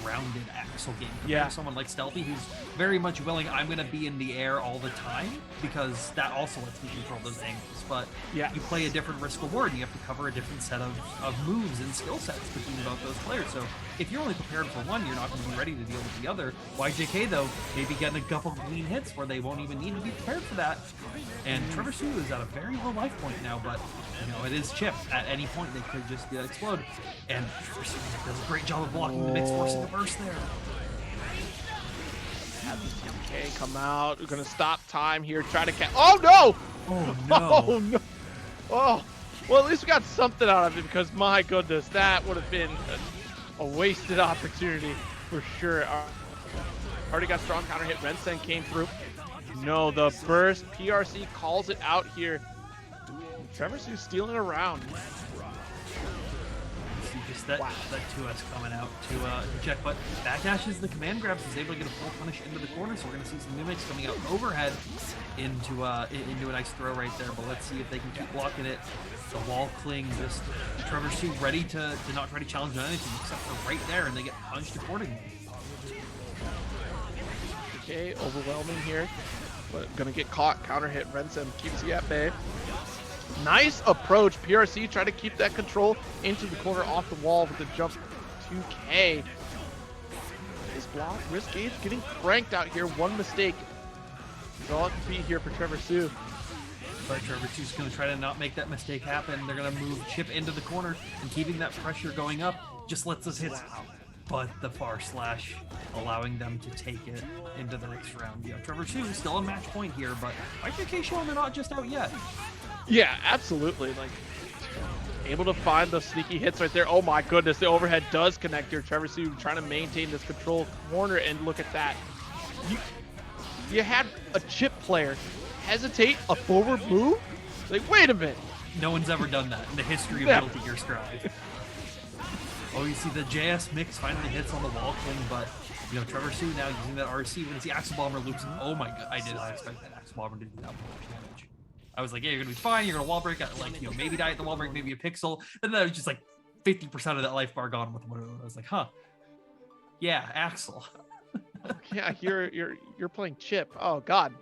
grounded Axel game compared to someone like Stealthy, who's very much willing, I'm going to be in the air all the time, because that also lets me control those angles. But you play a different risk-reward, and you have to cover a different set of moves and skill sets between both those players. So if you're only prepared for one, you're not going to be ready to deal with the other. YJK, though, maybe getting a couple clean hits where they won't even need to be prepared for that. And Trevor Sue is at a very low life point now, but it is chip. At any point, they could just explode. And Trevor Sue does a great job of blocking the mix, forcing the burst there. Have the 10K come out. We're going to stop time here. Try to catch. Oh, no! Oh, no. Oh, no. Oh, well, at least we got something out of it, because, my goodness, that would have been a wasted opportunity for sure. Already got strong counter hit. Rensen came through. No, the burst. PRC calls it out here. Trevor Sue stealing around. See just that 2S coming out to check, but backdashes the command grabs, is able to get a full punish into the corner, so we're going to see some mimics coming out overhead into a nice throw right there, but let's see if they can keep blocking it. The wall cling, just Trevor Sue ready to not try to challenge on anything except for right there, and they get punched accordingly. Okay, overwhelming here, but gonna get caught. Counter hit. Rensen keeps you at bay. Nice approach. PRC trying to keep that control into the corner off the wall with the jump 2K. This block, risk gauge getting cranked out here. One mistake is all it can be here for Trevor Sue. But Trevor Sue's going to try to not make that mistake happen. They're going to move chip into the corner, and keeping that pressure going up just lets us hit. But the far slash allowing them to take it into the next round. Trevor Sue still a match point here, but YJK showing they're not just out yet. Yeah, absolutely. Like, able to find the sneaky hits right there. Oh my goodness, the overhead does connect here. Trevor Sue trying to maintain this control corner, and look at that. You had a chip player hesitate a forward move? Like, wait a minute. No one's ever done that in the history of Metal Gear Strive. Oh, you see the JS mix finally hits on the wall king, but you know, Trevor Sue now using that RC. We're gonna see Axel Bomber loops. Oh my god, I did not expect that Axel Bomber to do that much damage. I was like, yeah, you're gonna be fine, you're gonna wall break at like, you know, maybe die at the wall break, maybe a pixel, and then it was just like 50% of that life bar gone with one. I was like, huh. Yeah, Axel. Yeah, you're playing Chip. Oh god.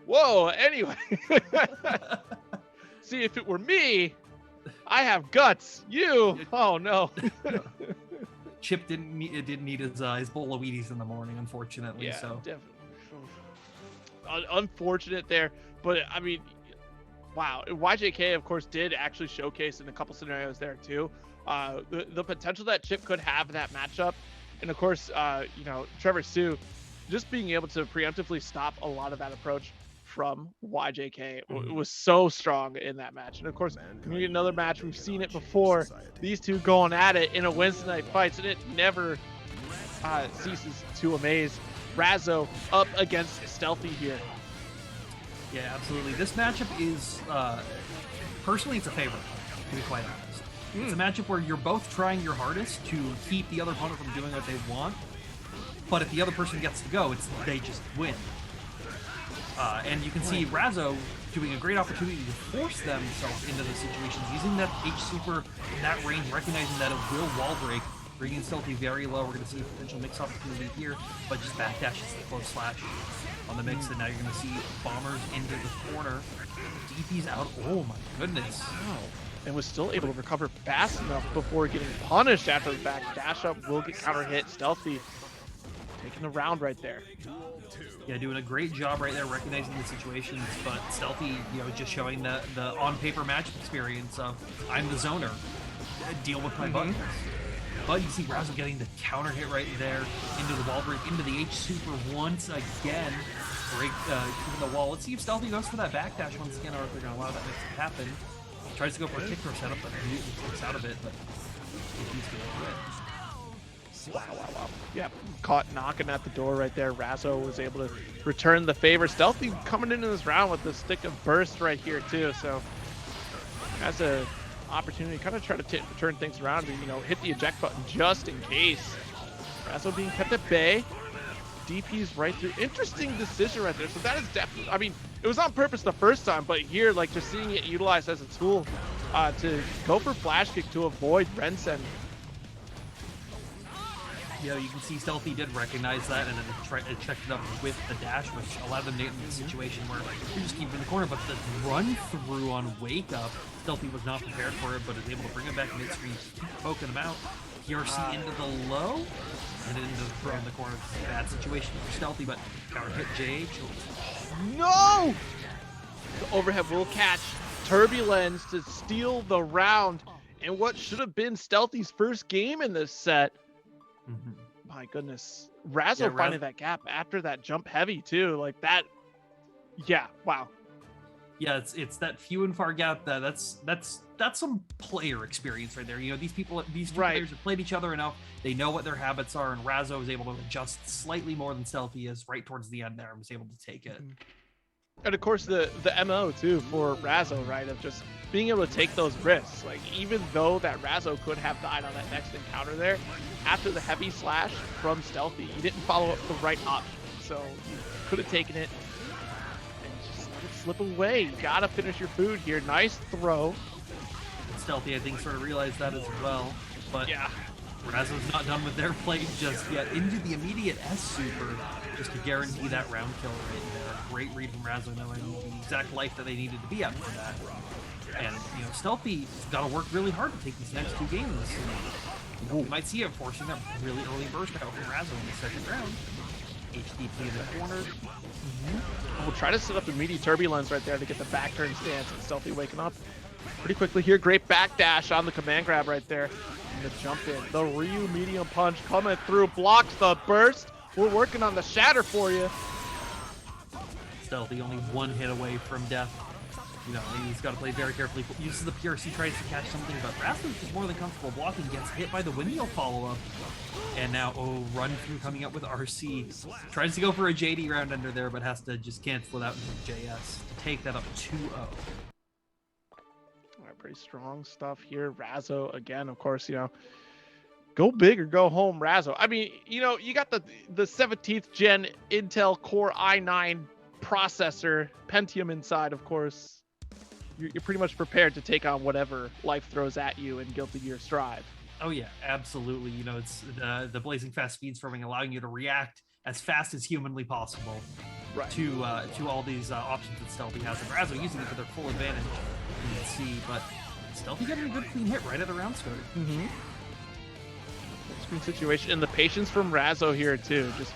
Whoa, anyway. See, if it were me, I have guts. You, oh no. Chip didn't need his bowl of Wheaties in the morning, unfortunately. Yeah, so definitely. Unfortunate there, but I mean, wow. YJK, of course, did actually showcase in a couple scenarios there too. The potential that Chip could have in that matchup, and of course, you know, Trevor Sue, just being able to preemptively stop a lot of that approach from YJK was so strong in that match. And of course, we get another match. We've seen it before. These two going at it in a Weds Night Fights, and it never ceases to amaze. Razzo up against Stealthy here. Yeah, absolutely. This matchup is, personally, it's a favorite, to be quite honest. It's a matchup where you're both trying your hardest to keep the other opponent from doing what they want, but if the other person gets to go, they just win. And you can see Razzo doing a great opportunity to force themselves into the situations, using that H super in that range, recognizing that it will wall break, bringing Stealthy very low. We're going to see a potential mix opportunity here, but just backdashes the close slash on the mix, and now you're going to see bombers into the corner. DP's out. Oh my goodness. Wow. And was still able to recover fast enough before getting punished after the back dash up. Will get counter hit. Stealthy taking the round right there. Yeah, doing a great job right there, recognizing the situations, but Stealthy, you know, just showing the on-paper matchup experience of, I'm the zoner, deal with my buttons. But you see Razzo getting the counter hit right there, into the wall break, into the H super once again, break the wall. Let's see if Stealthy goes for that backdash once again, or if they're going to allow that mix to happen. Tries to go for a kick throw setup, but kicks out of it, but he's going to do it. Wow. Yeah, caught knocking at the door right there. Razzo was able to return the favor. Stealthy coming into this round with the stick of burst right here too, so has a opportunity to kind of try to turn things around and, you know, hit the eject button just in case. Razzo being kept at bay. DP's right through. Interesting decision right there. So that is definitely, I mean, it was on purpose the first time, but here, like, just seeing it utilized as a tool to go for flash kick to avoid Rensen. You know, you can see Stealthy did recognize that, and then it checked it up with the dash, which allowed them to get in the situation where you're just keeping in the corner. But the run through on Wake Up, Stealthy was not prepared for it, but is able to bring it back midstream, keep poking him out. PRC into the low, and then into the throw in the corner. Bad situation for Stealthy, but counter hit JH. No! The overhead will catch Turbulence to steal the round in what should have been Stealthy's first game in this set. My goodness. Razzo finding that gap after that jump heavy too, like that. Yeah, wow. Yeah, it's that few and far gap. That's some player experience right there. You know, these two players have played each other enough. They know what their habits are, and Razzo was able to adjust slightly more than Stealthy is right towards the end there and was able to take it. And of course the MO too for Razzo, right, of just being able to take those risks. Like, even though that Razzo could have died on that next encounter there, after the heavy slash from Stealthy, he didn't follow up the right option. So you could have taken it and just let it slip away. You gotta finish your food here. Nice throw. Stealthy, I think, sort of realized that as well. But yeah, Razzo's not done with their play just yet. Into the immediate S super just to guarantee that round kill right there. Great read from Razzo, knowing the exact life that they needed to be at for that. And, you know, Stealthy's got to work really hard to take these next two games. You know, we might see it forcing that really early burst out from Razzo in the second round. HDP in the corner. We'll try to set up immediate Turbulence right there to get the back turn stance, and Stealthy waking up pretty quickly here. Great backdash on the command grab right there. And the jump in. The Ryu medium punch coming through, blocks the burst. We're working on the shatter for you. Stealthy only one hit away from death. You know, he's got to play very carefully. Uses the PRC, tries to catch something, but Rasmus is more than comfortable blocking, gets hit by the windmill follow-up. And now, run through coming up with RC. Tries to go for a JD round under there, but has to just cancel it out into JS to take that up 2-0. All right, pretty strong stuff here. Razzo, again, of course, you know, Go big or go home, Razzo. I mean, you know, you got the 17th gen Intel Core i9 processor, Pentium inside, of course. You're pretty much prepared to take on whatever life throws at you in Guilty Gear Strive. Oh yeah, absolutely. You know, it's the blazing fast speed storming, allowing you to react as fast as humanly possible to all these options that Stealthy has. And Razzo using it to their full advantage, you can see. But Stealthy getting a good clean hit right at the round start. Screen situation, and the patience from Razzo here too, just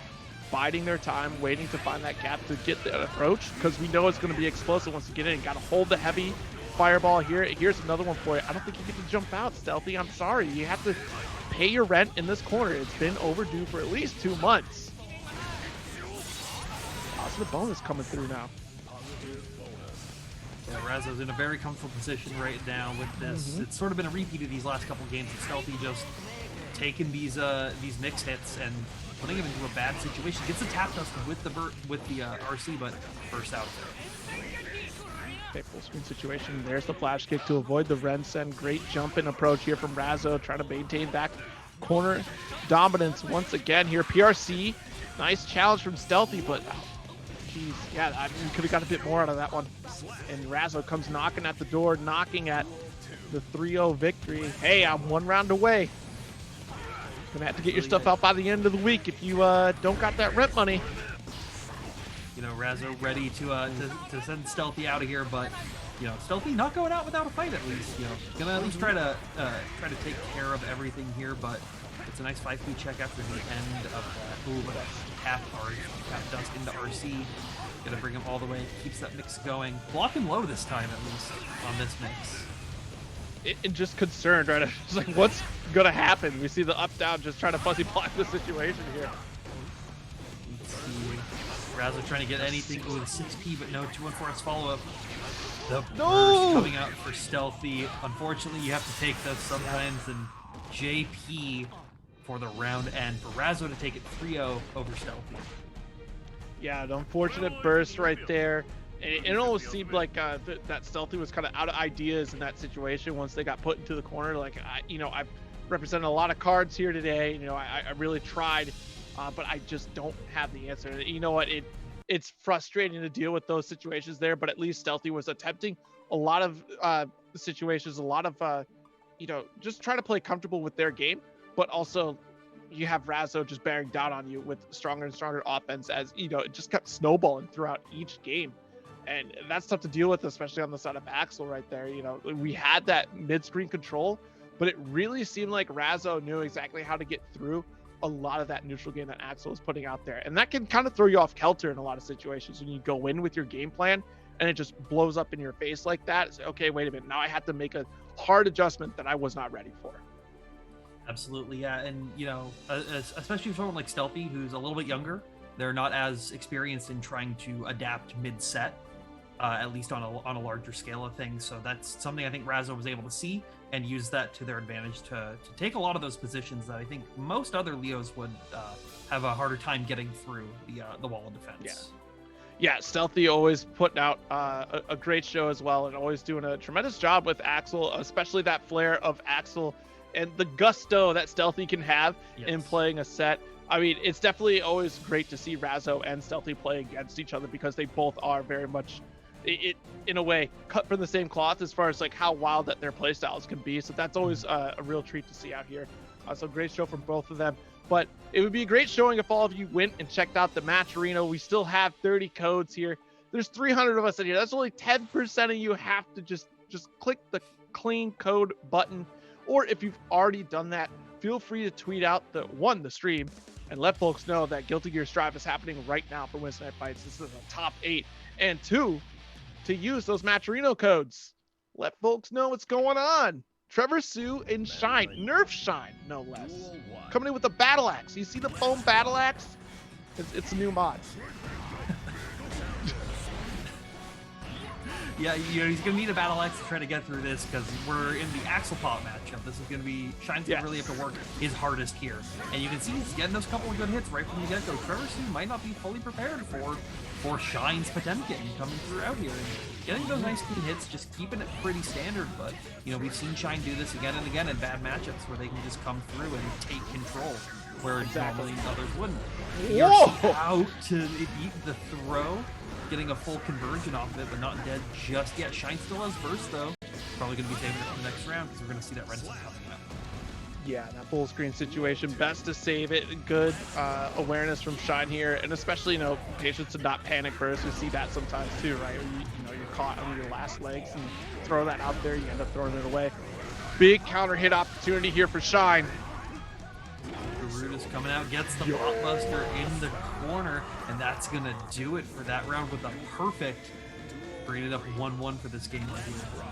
biding their time, waiting to find that gap to get the approach, because we know it's going to be explosive once you get in. Got to hold the heavy fireball here. Here's another one for you. I don't think you get to jump out, Stealthy. I'm sorry. You have to pay your rent in this corner. It's been overdue for at least 2 months. Positive bonus coming through now. Yeah, Razzo's in a very comfortable position right now with this. It's sort of been a repeat of these last couple games. With Stealthy just taking these mix hits and putting him into a bad situation. Gets a tap dust with the RC, but bursts out of there. Okay, full screen situation. There's the flash kick to avoid the Ren Send. Great jump in approach here from Razzo, trying to maintain back corner dominance once again here. PRC, nice challenge from Stealthy, but geez, yeah, I mean, we could have got a bit more out of that one. And Razzo comes knocking at the door, knocking at the 3-0 victory. Hey, I'm 1 round away. Gonna have to get your stuff out by the end of the week if you don't got that rent money. You know, Razzo ready to send Stealthy out of here, but you know, Stealthy not going out without a fight at least. You know, gonna at least try to take care of everything here, but it's a nice 5-2 check after the end of that. Ooh, tap dust into RC. Gonna bring him all the way. Keeps that mix going. Block him low this time at least on this mix. And just concerned, right? Just like, what's gonna happen? We see the up down just trying to fuzzy block the situation here. Let's see. Razzo trying to get anything with 6P, but no 214's follow up. The burst coming out for Stealthy. Unfortunately, you have to take those sometimes, and JP for the round end for Razzo to take it 3-0 over Stealthy. Yeah, the unfortunate burst right there. It almost seemed like that Stealthy was kind of out of ideas in that situation once they got put into the corner. Like, I've represented a lot of cards here today. You know, I really tried, but I just don't have the answer. You know what? It's frustrating to deal with those situations there, but at least Stealthy was attempting a lot of situations, a lot of, just trying to play comfortable with their game, but also you have Razzo just bearing down on you with stronger and stronger offense as, you know, it just kept snowballing throughout each game. And that's tough to deal with, especially on the side of Axel right there. You know, we had that mid-screen control, but it really seemed like Razzo knew exactly how to get through a lot of that neutral game that Axel was putting out there. And that can kind of throw you off kilter in a lot of situations when you go in with your game plan and it just blows up in your face like that. It's, okay, wait a minute. Now I have to make a hard adjustment that I was not ready for. Absolutely, yeah. And, you know, especially for someone like Stealthy, who's a little bit younger, they're not as experienced in trying to adapt mid-set. At least on a larger scale of things. So that's something I think Razzo was able to see and use that to their advantage to take a lot of those positions that I think most other Leos would have a harder time getting through the wall of defense. Yeah, Stealthy always putting out a great show as well, and always doing a tremendous job with Axel, especially that flair of Axel and the gusto that Stealthy can have in playing a set. I mean, it's definitely always great to see Razzo and Stealthy play against each other because they both are very much in a way cut from the same cloth as far as like how wild that their play styles can be. So that's always a real treat to see out here. So great show from both of them, but it would be a great showing if all of you went and checked out the match arena. We still have 30 codes here. There's 300 of us in here. That's only 10% of you have to just click the clean code button. Or if you've already done that, feel free to tweet out the stream and let folks know that Guilty Gear Strive is happening right now for Weds Night Fights. This is a top 8, and 2, to use those Matcherino codes. Let folks know what's going on. Trevor Sue and Shine, Nerf Shine, no less. Coming in with a battle axe. You see the foam battle axe? It's a new mod. Yeah, he's going to need a battle axe to try to get through this because we're in the Axel Pop matchup. This is going to be Shine's going to really have to work his hardest here. And you can see he's getting those couple of good hits right from the get-go. Trevor Sue might not be fully prepared for Shine's Potemkin coming through out here. And getting those nice clean hits, just keeping it pretty standard. But, we've seen Shine do this again and again in bad matchups where they can just come through and take control, where normally others wouldn't. You're out to eat the throw. Getting a full conversion off of it, but not dead just yet. Shine still has burst, though. Probably going to be saving it for the next round because we're going to see that Renzo coming up. Yeah, that full screen situation, best to save it. Good awareness from Shine here, and especially, patience to not panic burst. We see that sometimes too, right? You're caught on your last legs and throw that out there, you end up throwing it away. Big counter hit opportunity here for Shine. Garuda's coming out, gets the blockbuster in the corner, and that's gonna do it for that round with a perfect, bringing it up 1-1 for this game right here.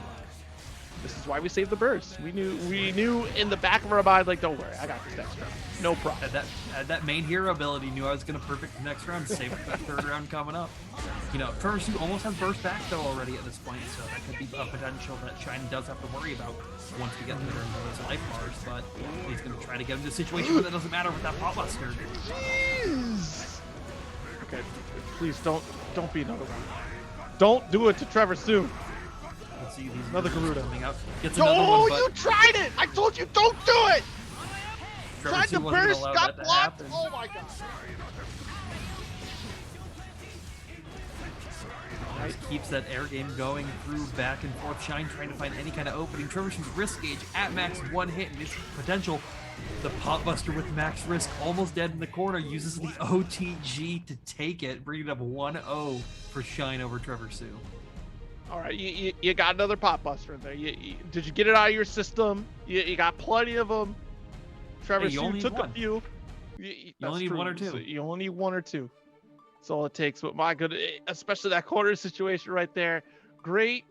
This is why we saved the burst. We knew in the back of our mind, like, don't worry, I got this next round. No problem. Had that main hero ability, knew I was gonna perfect the next round, save it for that third round coming up. Trevor Sue almost has burst back though already at this point, so that could be a potential that Shine does have to worry about once we get into those life bars, but he's gonna try to get into a situation where that doesn't matter with that pop buster. Jeez. Okay, please don't be another one. Don't do it to Trevor Sue. Let's see these another Garuda coming out. Gets another one, but you tried it! I told you don't do it! Trevor Tried Sue to wasn't burst, allowed got that to blocked. happen. Oh my god. Just keeps that air game going through back and forth. Shine trying to find any kind of opening. Trevor Sue's risk gauge at max, one hit, and his potential. The pop buster with max risk, almost dead in the corner, uses the OTG to take it, bringing it up 1-0 for Shine over Trevor Sue. All right, you got another pop buster in there. Did you get it out of your system? You got plenty of them. Trevor Sue took a few. You only need one or two. So you only need one or two. That's all it takes. But my good, especially that corner situation right there. Great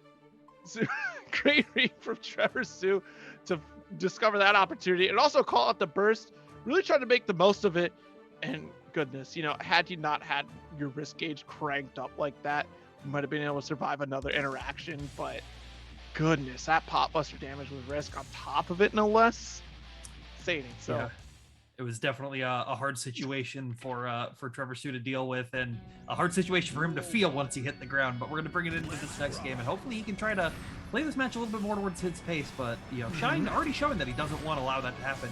read from Trevor Sue to discover that opportunity and also call out the burst. Really trying to make the most of it. And goodness, had you not had your risk gauge cranked up like that, you might have been able to survive another interaction. But goodness, that pop buster damage with risk on top of it, no less. Sading. So. Yeah. It was definitely a hard situation for Trevor Sue to deal with, and a hard situation for him to feel once he hit the ground. But we're going to bring it into this next game, and hopefully he can try to play this match a little bit more towards his pace. But Shine already showing that he doesn't want to allow that to happen.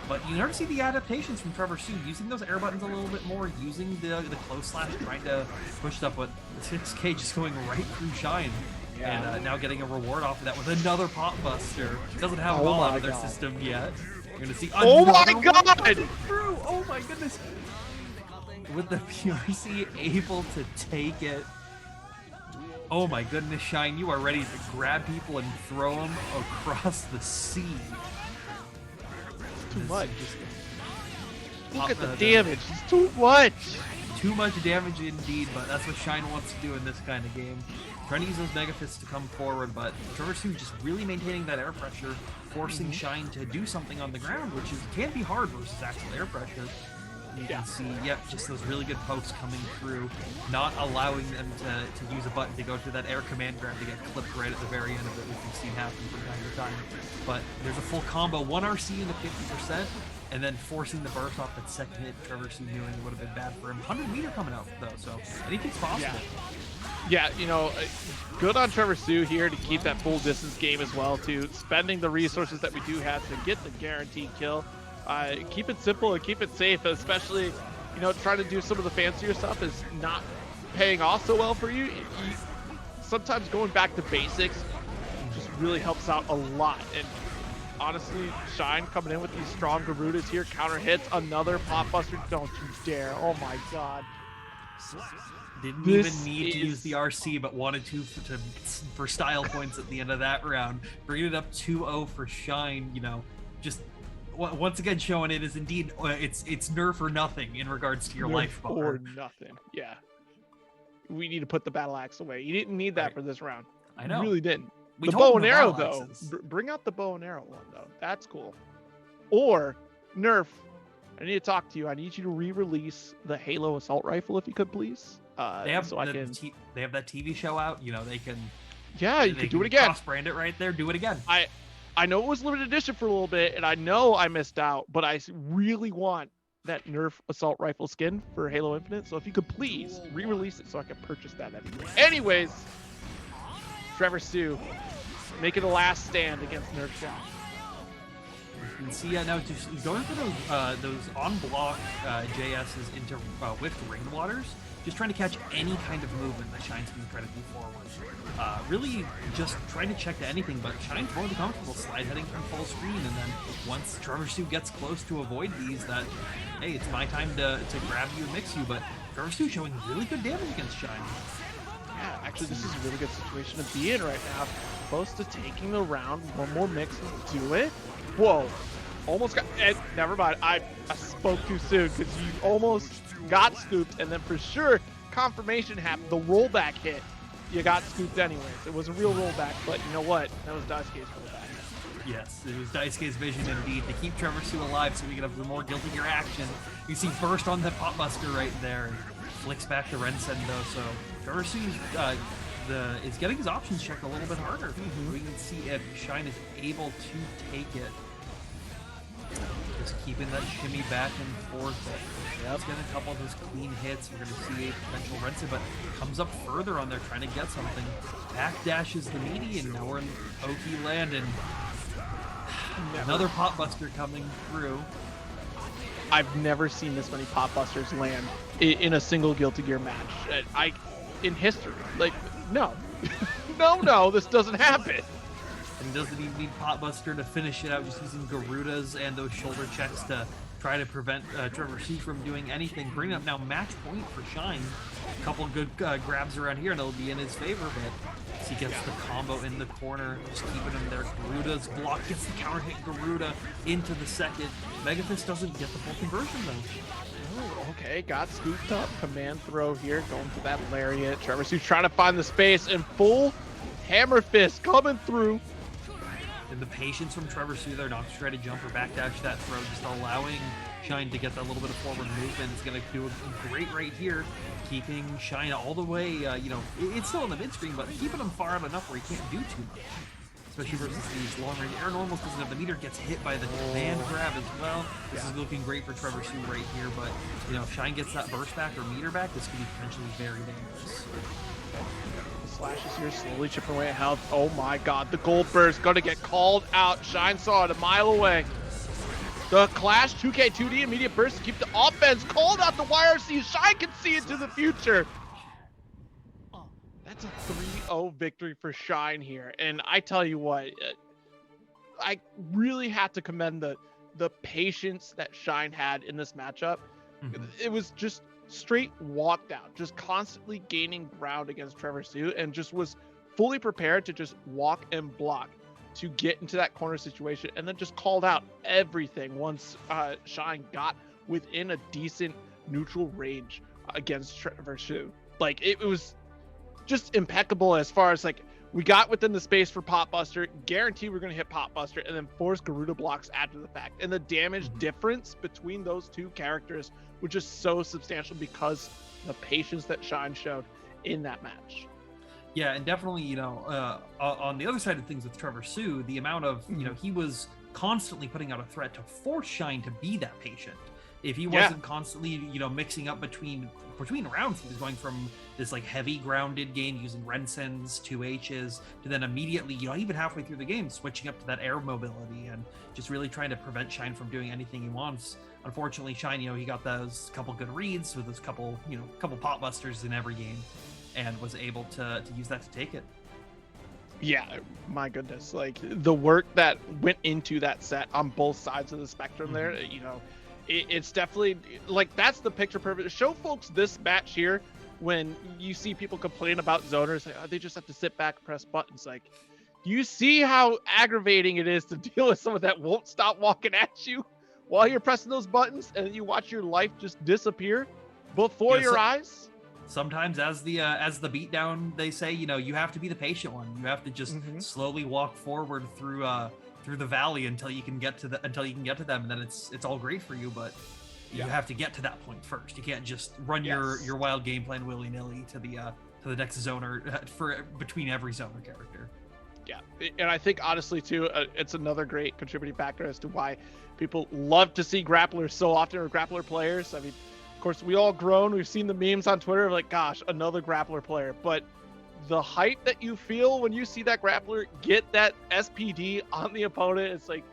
But you never see the adaptations from Trevor Sue, using those air buttons a little bit more, using the close slash, trying to push stuff. But 6K just going right through Shine. Yeah. And now getting a reward off of that with another pop buster. Doesn't have them all out of their system yet. You're gonna see. Oh my god! Through. Oh my goodness! With the PRC able to take it. Oh my goodness, Shine! You are ready to grab people and throw them across the sea. Too much. Look at the damage. It's too much. Too much damage indeed, but that's what Shine wants to do in this kind of game. Trying to use those Mega Fists to come forward, but Trevor Sue just really maintaining that air pressure, forcing Shine to do something on the ground, which can be hard versus actual air pressure. You can see, just those really good pokes coming through, not allowing them to use a button to go to that air command grab to get clipped right at the very end of it, which we've seen happen from time to time. But there's a full combo, 1 RC into 50%, and then forcing the burst off that second hit. Trevor Sue knew it would have been bad for him. 100 meter coming out though, so anything's possible. Yeah, good on Trevor Sue here to keep that full distance game as well, too. Spending the resources that we do have to get the guaranteed kill. Keep it simple and keep it safe, especially, trying to do some of the fancier stuff is not paying off so well for you. Sometimes going back to basics just really helps out a lot. And honestly, Shine coming in with these strong Garudas here, counter hits, another pop buster. Don't you dare. Oh my god. Didn't even need to use the RC, but wanted to for style points at the end of that round. Bringing it up 2-0 for Shine, just once again showing it is indeed, it's Nerf or nothing in regards to your life bar. Or nothing, yeah. We need to put the battle axe away. You didn't need that for this round. I know. You really didn't. The bow and arrow, though. Bring out the bow and arrow one, though. That's cool. Or, Nerf, I need to talk to you. I need you to re-release the Halo assault rifle, if you could, please. They have so I can. They have that TV show out. You know, they can. Yeah, you could do it again. Cross-brand it right there. Do it again. I know it was limited edition for a little bit, and I know I missed out, but I really want that Nerf assault rifle skin for Halo Infinite. So if you could please re-release it so I can purchase that anyway. Anyways, Trevor Sue making a last stand against Nerf Shine. You can see now just going for those on block JSs into whiffed ring waters, just trying to catch any kind of movement that Shine's going to try to do forward. Really just trying to check to anything, but Shine's more than comfortable slide heading from full screen, and then once Trevor Sue gets close to avoid these, that, hey, it's my time to grab you and mix you, but Trevor Sue showing really good damage against Shine. Yeah, actually, this is a really good situation to be in right now. Close to taking the round. One more mix to do it. Whoa. Almost got... never mind. I spoke too soon because you almost got scooped, and then for sure, confirmation happened. The rollback hit. You got scooped anyways. It was a real rollback, but you know what? That was Daisuke's rollback. Yes, it was Daisuke's vision indeed to keep Trevor Sue alive so we could have some more Guilty Gear action. You see burst on the Pop Buster right there, and flicks back to Rensendo, so Trevor Sue is getting his options checked a little bit harder. We can see if Shine is able to take it. Just keeping that shimmy back and forth. He's getting a couple of those clean hits. We're going to see a potential Rensen, but comes up further on there trying to get something. Backdashes the median. Now we're in Oki land, and another Pop Buster coming through. I've never seen this many Pop Busters land in a single Guilty Gear match. In history. Like, no. no, this doesn't happen. And doesn't even need Pop Buster to finish it out, just using Garudas and those shoulder checks to try to prevent Trevor Sue from doing anything. Bring up now match point for Shine. A couple good grabs around here, and it'll be in his favor, but as he gets the combo in the corner, just keeping him there. Garuda's block, gets the counter hit Garuda into the second. Megafist doesn't get the full conversion, though. Oh, okay, got scooped up. Command throw here, going for that lariat. Trevor Sue trying to find the space, and full hammer fist coming through. And the patience from Trevor Sue there, not to try to jump or backdash that throw, just allowing Shine to get that little bit of forward movement is going to do a great right here, keeping Shine all the way, it's still in the mid-screen, but keeping him far out enough where he can't do too much. Especially versus these long-range air normals, because if the meter gets hit by the command grab as well, this is looking great for Trevor Sue right here, but, if Shine gets that burst back or meter back, this could be potentially very dangerous. Slashes here, slowly chipping away at health. Oh my god, the gold burst gonna get called out. Shine saw it a mile away. The Clash 2K 2D immediate burst to keep the offense called out. The YRC. Shine can see into the future. That's a 3-0 victory for Shine here. And I tell you what, I really have to commend the patience that Shine had in this matchup. It was just straight walked out, just constantly gaining ground against Trevor Sue, and just was fully prepared to just walk and block to get into that corner situation, and then just called out everything once Shine got within a decent neutral range against Trevor Sue. Like, it was just impeccable as far as, like, we got within the space for Pop Buster, guarantee we're going to hit Pop Buster, and then force Garuda blocks after the fact. And the damage difference between those two characters was just so substantial because the patience that Shine showed in that match. Yeah, and definitely, on the other side of things with Trevor Sue, the amount of, he was constantly putting out a threat to force Shine to be that patient. If he wasn't constantly, mixing up between rounds, he was going from this like heavy grounded game using Rensens, 2Hs, to then immediately, even halfway through the game, switching up to that air mobility and just really trying to prevent Shine from doing anything he wants. Unfortunately, Shine, he got those couple good reads with those couple Pop Busters in every game, and was able to use that to take it. Yeah, my goodness, like the work that went into that set on both sides of the spectrum there, it's definitely like that's the picture perfect. Show folks this match here when you see people complain about zoners, like, oh, they just have to sit back and press buttons. Like, you see how aggravating it is to deal with someone that won't stop walking at you while you're pressing those buttons, and you watch your life just disappear before your eyes. Sometimes, as the beatdown, they say, you have to be the patient one. You have to just slowly walk forward through the valley until you can get to them, and then it's all great for you. But You have to get to that point first. You can't just run your wild game plan willy-nilly to the next zoner for between every zoner character. Yeah, and I think honestly too, it's another great contributing factor as to why people love to see grapplers so often, or grappler players. I mean, of course, we all grown. We've seen the memes on Twitter of like, gosh, another grappler player. But the hype that you feel when you see that grappler get that SPD on the opponent, it's like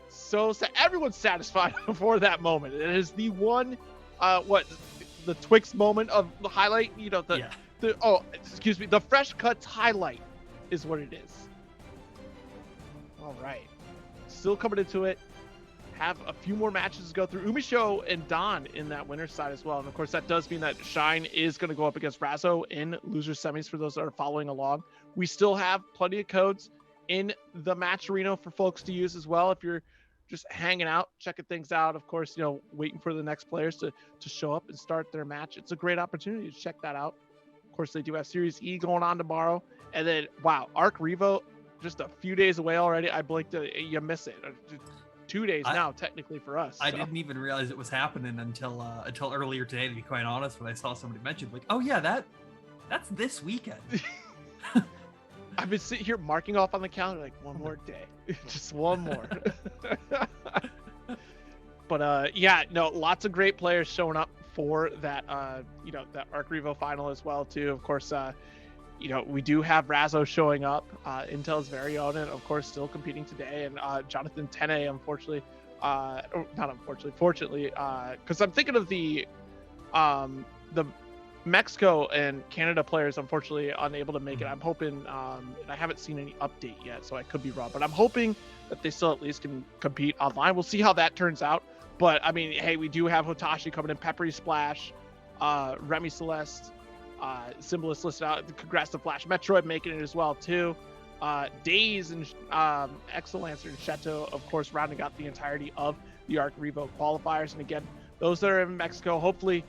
so sad. Everyone's satisfied for that moment. It is the one, the Twix moment of the highlight. You know, the fresh cuts highlight is what it is. All right, still coming into it. Have a few more matches to go through. Umisho and D.O.N in that winner's side as well. And of course, that does mean that Shine is going to go up against Razzo in loser semis for those that are following along. We still have plenty of codes in the match arena for folks to use as well. If you're just hanging out, checking things out, of course, you know, waiting for the next players to show up and start their match. It's a great opportunity to check that out. Of course, they do have Series E going on tomorrow. And then, wow, Arc Revo, just a few days away already. I blinked, you miss it. 2 days now, technically, for us. I didn't even realize it was happening until earlier today, to be quite honest, when I saw somebody mention, like, oh yeah, that's this weekend. I've been sitting here marking off on the calendar like one more day, just one more. But yeah, no, lots of great players showing up for that, that Arc Revo final as well too. Of course, we do have Razzo showing up, Intel's very own, and of course still competing today. And Jonathan Tene, unfortunately, fortunately, because I'm thinking of the Mexico and Canada players, unfortunately unable to make it. I'm hoping, and I haven't seen any update yet, so I could be wrong, but I'm hoping that they still at least can compete online. We'll see how that turns out. But I mean, hey, we do have Hotashi coming in, Peppery Splash, Remy Celeste, Symbolist listed out. Congrats to Flash Metroid making it as well too. Days and Exolancer and Chateau, of course, rounding out the entirety of the Arc Revo qualifiers. And again, those that are in Mexico, hopefully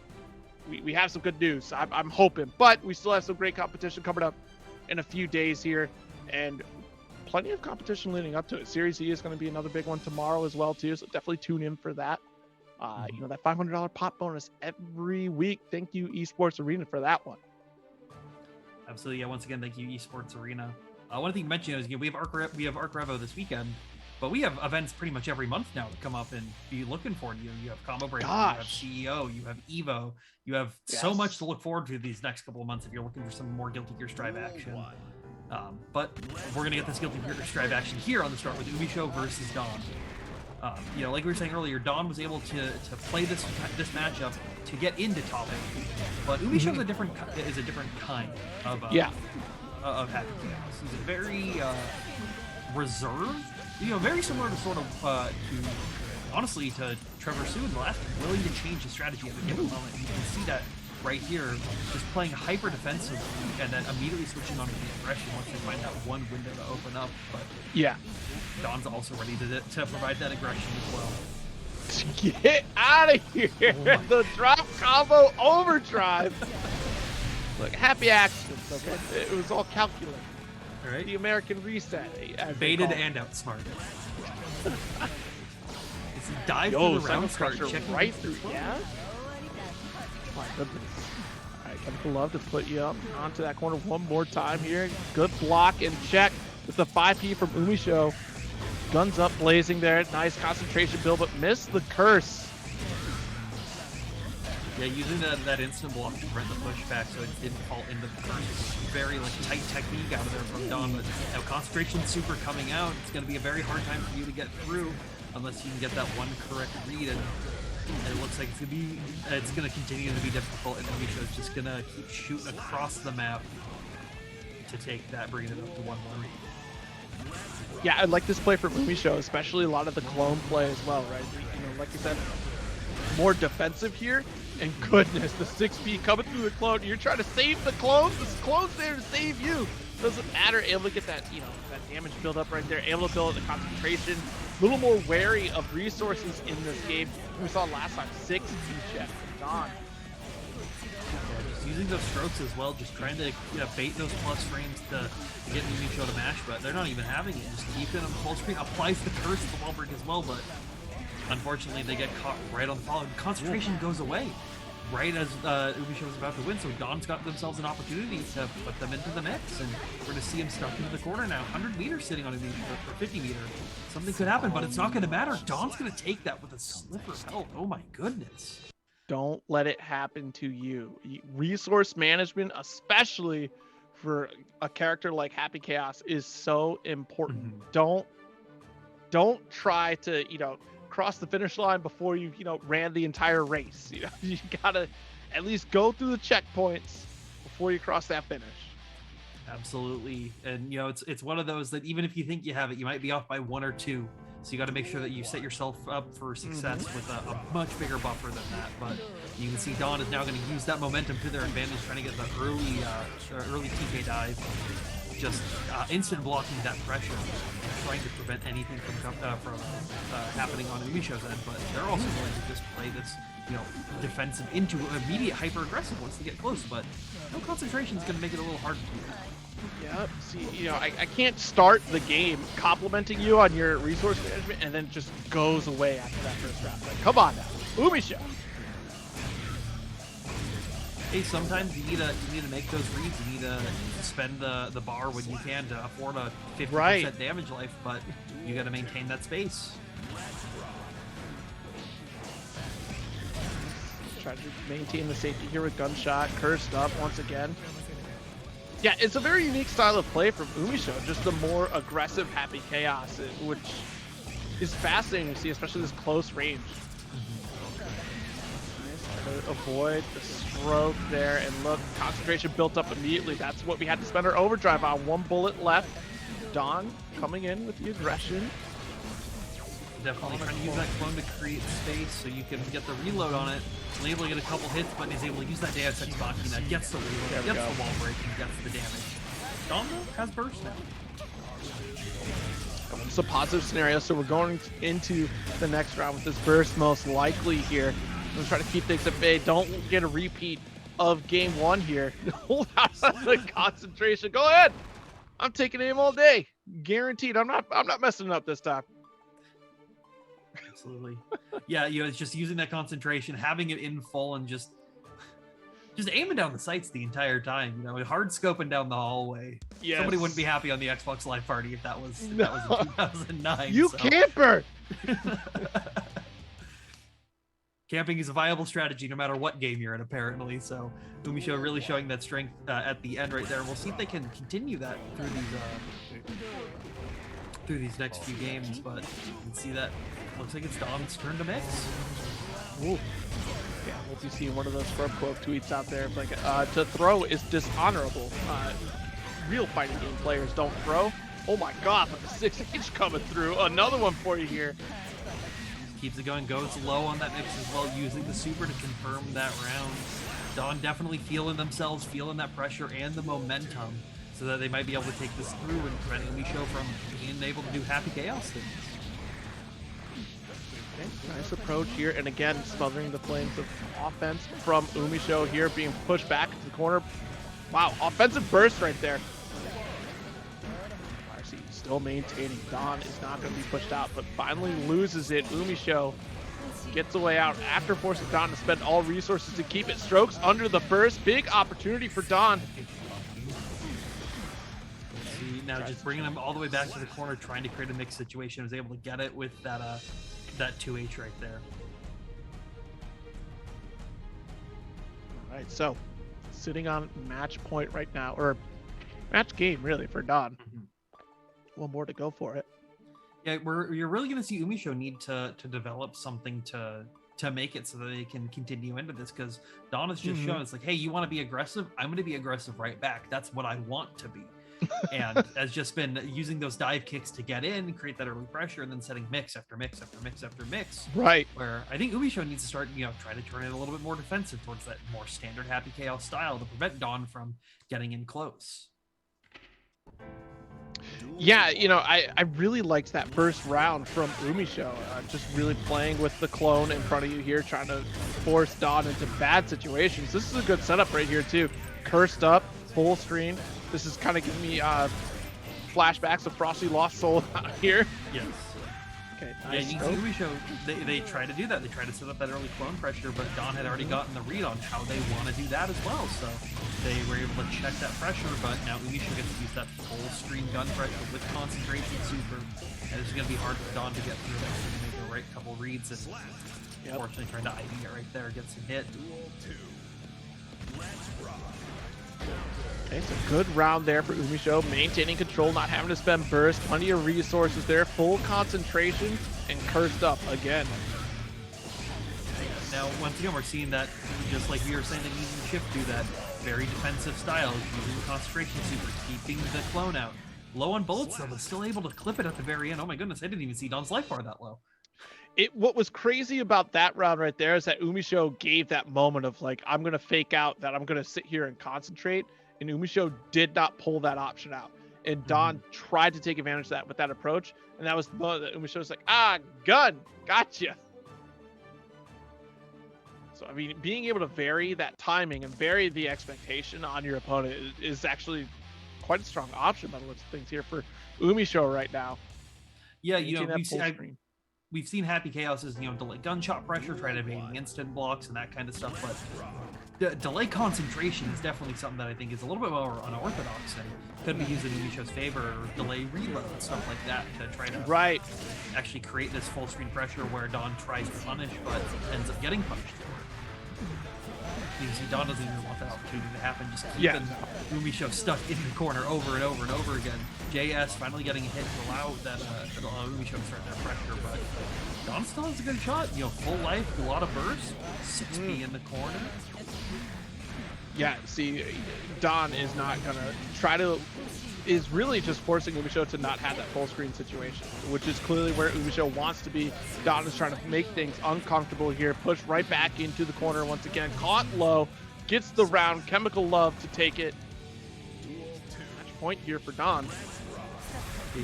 we have some good news. I'm hoping, but we still have some great competition coming up in a few days here, and plenty of competition leading up to it. Series E is going to be another big one tomorrow as well too, so definitely tune in for that. That $500 pop bonus every week. Thank you, Esports Arena, for that one. Absolutely. Yeah. Once again, thank you, Esports Arena. One thing you mentioned is we have Arc Revo this weekend, but we have events pretty much every month now to come up and be looking forward to. You have Combo Breaker, you have CEO, you have Evo, you have so much to look forward to these next couple of months if you're looking for some more Guilty Gear Strive action. But we're gonna get this Guilty Gear Strive action here on the start with Umisho versus D.O.N. Like we were saying earlier, D.O.N was able to play this matchup to get into top 8, but Umisho is a different kind of hacker. He's very reserved, very similar to honestly to Trevor Sue in the last game, willing to change his strategy at a given moment. You can see that right here, just playing hyper defensive and then immediately switching on to the aggression once they find that one window to open up. But yeah, D.O.N's also ready to provide that aggression as well. Get out of here! The drop combo overdrive. Look, happy accidents, okay? It was all calculated. All right. The American reset. Baited and outsmarted. It's a dive through the round start, checking right through. Yeah. My goodness. All right, I'd love to put you up onto that corner one more time here. Good block and check with the 5P from Umisho. Guns up blazing there. Nice concentration build, but missed the curse. Yeah, using that instant block to prevent the pushback so it didn't fall into the curse. Very tight technique out of there from D.O.N. But now concentration super coming out. It's going to be a very hard time for you to get through unless you can get that one correct read. And it looks like it's going to continue to be difficult, and Umisho is just going to keep shooting across the map to take that, bringing it up to 1-1. Yeah, I like this play from Umisho, especially a lot of the clone play as well, right? Like you said, more defensive here, and goodness, the 6P coming through the clone. You're trying to save the clones. The clone's there to save you. Doesn't matter. Able to get that, that damage build up right there. Able to build up the concentration. A little more wary of resources in this game. We saw last time 6P check from D.O.N. Just using those strokes as well, just trying to bait those plus frames to get Umisho to mash, but they're not even having it. Just keeping them full screen. Applies the curse to the wall break as well, but unfortunately, they get caught right on the follow. Concentration goes away right as Umisho was about to win, so D.O.N's got themselves an opportunity to put them into the mix, and we're going to see him stuck into the corner now. 100 meters sitting on Umisho, or 50 meter. Something could happen, but it's not going to matter. D.O.N's going to take that with a sliver of health. Oh my goodness. Don't let it happen to you. Resource management, especially for a character like Happy Chaos, is so important. Don't try to, cross the finish line before you, ran the entire race. You gotta at least go through the checkpoints before you cross that finish. Absolutely. And it's one of those that even if you think you have it, you might be off by 1 or 2. So you got to make sure that you set yourself up for success with a much bigger buffer than that. But you can see D.O.N is now going to use that momentum to their advantage, trying to get the early TK dive, just instant blocking that pressure, trying to prevent anything from happening on Umisho's end. But they're also going to just play this, defensive into immediate hyper aggressive once they get close. But no concentration is going to make it a little hard to do that. Yeah, see, I can't start the game complimenting you on your resource management and then just goes away after that first round. Like, come on now, Umisho. Hey, sometimes you need to make those reads. You need to spend the bar when you can to afford a 50% damage life, but you got to maintain that space. Try to maintain the safety here with Gunshot, cursed up once again. Yeah, it's a very unique style of play from Umisho, just the more aggressive Happy Chaos, which is fascinating to see, especially this close range. Nice, try to avoid the stroke there, and look, concentration built up immediately. That's what we had to spend our overdrive on. 1 bullet left. D.O.N coming in with the aggression. Definitely trying to use that clone to create space so you can get the reload on it. He's able to get a couple hits, but he's able to use that Deus Ex Machina, gets the reload, gets the wall breaking, gets the damage. D.O.N has burst now. It's a positive scenario, so we're going into the next round with this burst most likely here. I'm going to try to keep things at bay. Don't get a repeat of game 1 here. Hold out the concentration. Go ahead. I'm taking aim all day. Guaranteed. I'm not messing it up this time. Absolutely. Yeah, it's just using that concentration, having it in full, and just aiming down the sights the entire time. Hard scoping down the hallway. Yes. Somebody wouldn't be happy on the Xbox Live Party if that was in 2009. You camper. Camping is a viable strategy no matter what game you're in, apparently. So Umisho really showing that strength at the end right there. We'll see if they can continue that through these next few games, but you can see that looks like it's D.O.N's turn to mix. Ooh. Yeah, we'll be seeing one of those Scrub Quote tweets out there. Like, to throw is dishonorable. Real fighting game players don't throw. Oh my god, but the 6H coming through. Another one for you here. Keeps it going, goes low on that mix as well, using the super to confirm that round. D.O.N definitely feeling themselves, feeling that pressure and the momentum, so that they might be able to take this through and prevent Umisho from being able to do Happy Chaos things. Okay, nice approach here, and again, smothering the flames of offense from Umisho here, being pushed back into the corner. Wow, offensive burst right there. RC still maintaining. D.O.N is not going to be pushed out, but finally loses it. Umisho gets away out after forcing D.O.N to spend all resources to keep it. Strokes under the burst. Big opportunity for D.O.N. Now just bringing them all the way back to the corner, trying to create a mixed situation. Was able to get it with that 2H right there. All right, so sitting on match point right now, or match game really for D.O.N. One more to go for it. Yeah, you're really going to see Umisho need to develop something to make it so that they can continue into this, because D.O.N has just shown it's like, hey, you want to be aggressive? I'm going to be aggressive right back. That's what I want to be. And has just been using those dive kicks to get in, create that early pressure, and then setting mix after mix after mix after mix. Right. Where I think Umisho needs to start, try to turn it a little bit more defensive towards that more standard Happy Chaos style to prevent D.O.N from getting in close. Yeah, I really liked that first round from Umisho. Just really playing with the clone in front of you here, trying to force D.O.N into bad situations. This is a good setup right here too. Cursed up, full screen. This is kind of giving me flashbacks of Frosty Lost Soul out here. Yes. Okay, Yeah, nice. you can see Umisho, they try to do that. They try to set up that early clone pressure, but D.O.N had already gotten the read on how they want to do that as well. So they were able to check that pressure, but now Umisho gets to use that full stream gun pressure with concentration super. And it's going to be hard for D.O.N to get through that to make the right couple reads. And unfortunately, trying to ID it right there, gets him hit. Okay, it's a good round there for Umisho, maintaining control, not having to spend burst, plenty of resources there, full concentration, and cursed up again. Now, once again, we're seeing that, just like we were saying, that using Shift do that very defensive style, using concentration super, keeping the clone out. Low on bullets, though, but still able to clip it at the very end. Oh my goodness, I didn't even see D.O.N's life bar that low. What was crazy about that round right there is that Umisho gave that moment of like, I'm going to fake out that I'm going to sit here and concentrate. And Umisho did not pull that option out. And D.O.N tried to take advantage of that with that approach. And that was the moment that Umisho was like, gun, gotcha. So, I mean, being able to vary that timing and vary the expectation on your opponent is actually quite a strong option by the looks of things here for Umisho right now. Yeah, you know, we've seen Happy Chaos's, you know, delay gunshot pressure, try to make instant blocks and that kind of stuff, but delay concentration is definitely something that I think is a little bit more unorthodox and could be used in Umisho's favor, or delay reload, stuff like that, to try to actually create this full screen pressure where D.O.N tries to punish but ends up getting punished. You see, D.O.N doesn't even want that opportunity to happen, just keeping Umisho stuck in the corner over and over and over again. JS finally getting a hit to allow that Umisho to start that pressure, but D.O.N still has a good shot. You know, full life, a lot of burst, 6P in the corner. Yeah, see, D.O.N is not gonna try to, is really just forcing Umisho to not have that full screen situation, which is clearly where Umisho wants to be. D.O.N is trying to make things uncomfortable here, push right back into the corner once again, caught low, gets the round, Chemical Love to take it. Match point here for D.O.N.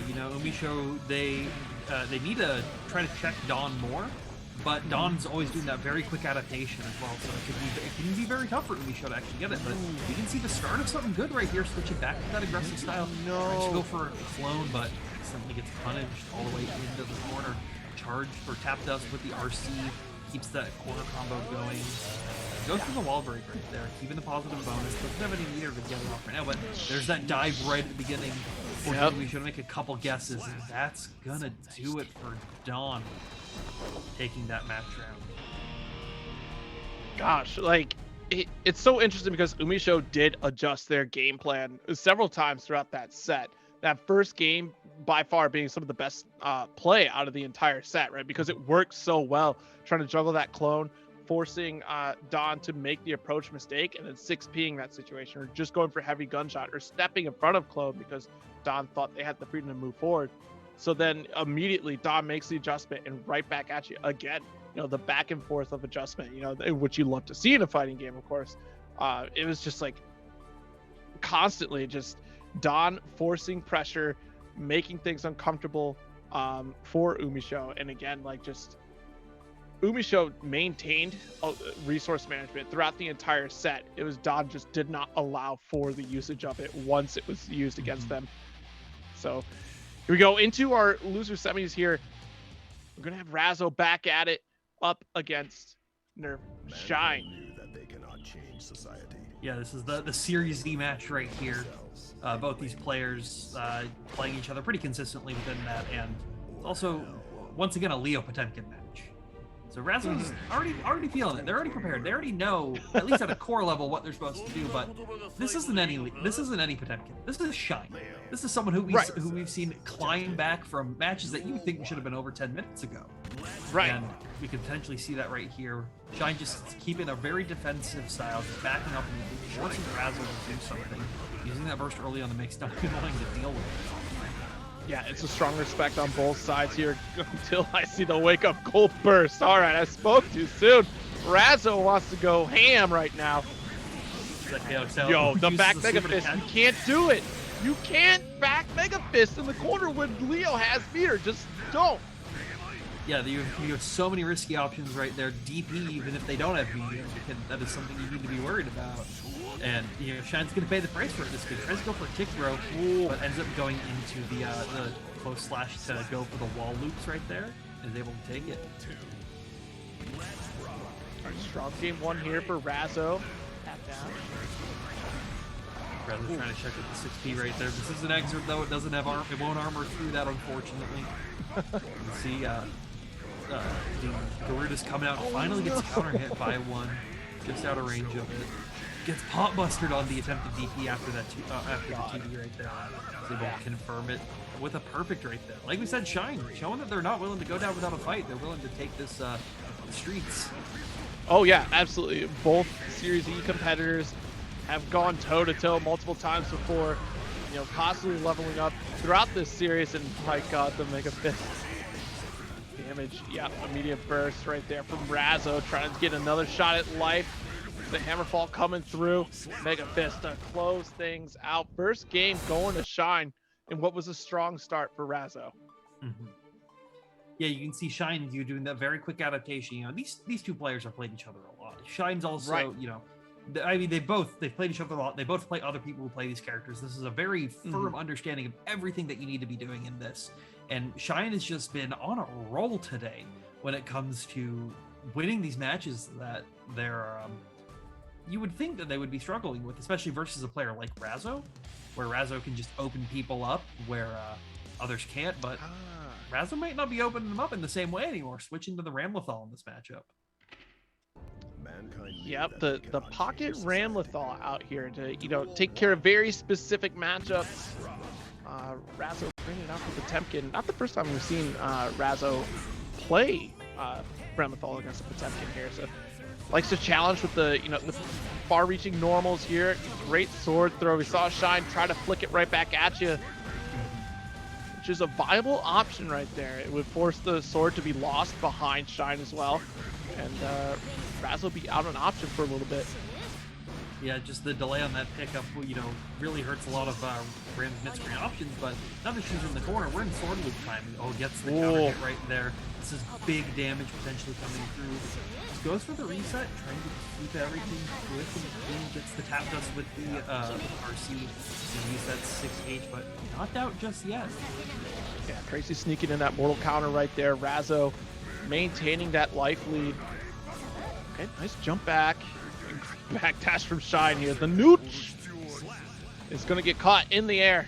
You know, Umisho, they need to try to check D.O.N more, but D.O.N's always doing that very quick adaptation as well, so it can be very tough for Umisho to actually get it, but you can see the start of something good right here, switching back to that aggressive style. Tries to go for a clone, but simply gets punished all the way into the corner. Charge or tap dust with the RC, keeps that corner combo going. Goes for the wall break right there, keeping the positive bonus. Doesn't have any meter to get it off right now, but there's that dive right at the beginning. We should make a couple guesses, and that's gonna do it for D.O.N taking that match round. Gosh, like, it's so interesting because Umisho did adjust their game plan several times throughout that set. That first game, by far, being some of the best play out of the entire set, right? Because it worked so well, trying to juggle that clone, forcing D.O.N to make the approach mistake, and then 6P'ing that situation, or just going for heavy gunshot, or stepping in front of clone because D.O.N thought they had the freedom to move forward. So then immediately D.O.N makes the adjustment and right back at you again. You know, the back and forth of adjustment, you know, which you love to see in a fighting game, of course. It was just like constantly just D.O.N forcing pressure, making things uncomfortable for Umisho. And again, like, just Umisho maintained resource management throughout the entire set. It was D.O.N just did not allow for the usage of it once it was used against them. So here we go into our loser semis here. We're going to have Razzo back at it up against Nerf Shine. Yeah, this is the Series D match right here. Both these players playing each other pretty consistently within that, and also, once again, a Leo Potemkin match. So Razzo's already feeling it. They're already prepared. They already know, at least at a core level, what they're supposed to do. But this isn't any Potemkin. This is Shine. This is someone who we've seen climb back from matches that you think should have been over 10 minutes ago. Right. And we could potentially see that right here. Shine just keeping a very defensive style, just backing up and forcing Razzo to do something. Using that burst early on the mix, not even wanting to deal with it. Yeah, it's a strong respect on both sides here until I see the wake-up goal burst. All right, I spoke too soon. Razzo wants to go ham right now. Yo, the back Mega Fist, you can't do it. You can't back Mega Fist in the corner when Leo has meter. Just don't. Yeah, you have so many risky options right there. DP, even if they don't have meter, that is something you need to be worried about. And you know, Shine's gonna pay the price for it. This kid tries to go for a kick throw, but ends up going into the close slash to go for the wall loops right there. Is able to take it. All right, strong game one here for Razzo. Tap down. Razzo trying to check with the 6P right there. This is an excerpt though. It doesn't have armor. It won't armor through that, unfortunately. You can see the Garuda's coming out. Finally gets counter hit by one, just out of range of it. Gets pot bustered on the attempted DP after that after the TD right there. So they won't confirm it with a perfect right there. Like we said, Shine showing that they're not willing to go down without a fight. They're willing to take this the streets. Oh yeah, absolutely. Both Series E competitors have gone toe-to-toe multiple times before, you know, constantly leveling up throughout this series, and my god, the Mega Fist damage. Yeah, immediate burst right there from Razzo, trying to get another shot at life. The Hammerfall coming through. Mega Fist to close things out. First game going to Shine in what was a strong start for Razzo. Mm-hmm. Yeah, you can see Shine you doing that very quick adaptation. You know, these two players have played each other a lot. Shine's also, you know, I mean, they've played each other a lot. They both play other people who play these characters. This is a very firm understanding of everything that you need to be doing in this. And Shine has just been on a roll today when it comes to winning these matches that they're, you would think that they would be struggling with, especially versus a player like Razzo, where Razzo can just open people up where others can't. But Razzo might not be opening them up in the same way anymore, switching to the Ramlethal in this matchup. Yep, the pocket Ramlethal out here to, you know, take care of very specific matchups. Razzo bringing it out for Potemkin. Not the first time we've seen Razzo play Ramlethal against a Potemkin here. So likes to challenge with the, you know, the far-reaching normals here. Great sword throw. We saw Shine try to flick it right back at you, which is a viable option right there. It would force the sword to be lost behind Shine as well, and Razzo be out an option for a little bit. Yeah, just the delay on that pickup, you know, really hurts a lot of Ram's mid-screen options, but now that she's in the corner, we're in sword loop time. Oh, gets the counter hit right there. This is big damage potentially coming through. Just goes for the reset, trying to keep everything quick and clean. Gets the tap dust with the RC. And use that 6H, but not out just yet. Yeah, Tracy sneaking in that mortal counter right there. Razzo maintaining that life lead. Okay, nice jump back. Back dash from Shine here. The nooch is going to get caught in the air.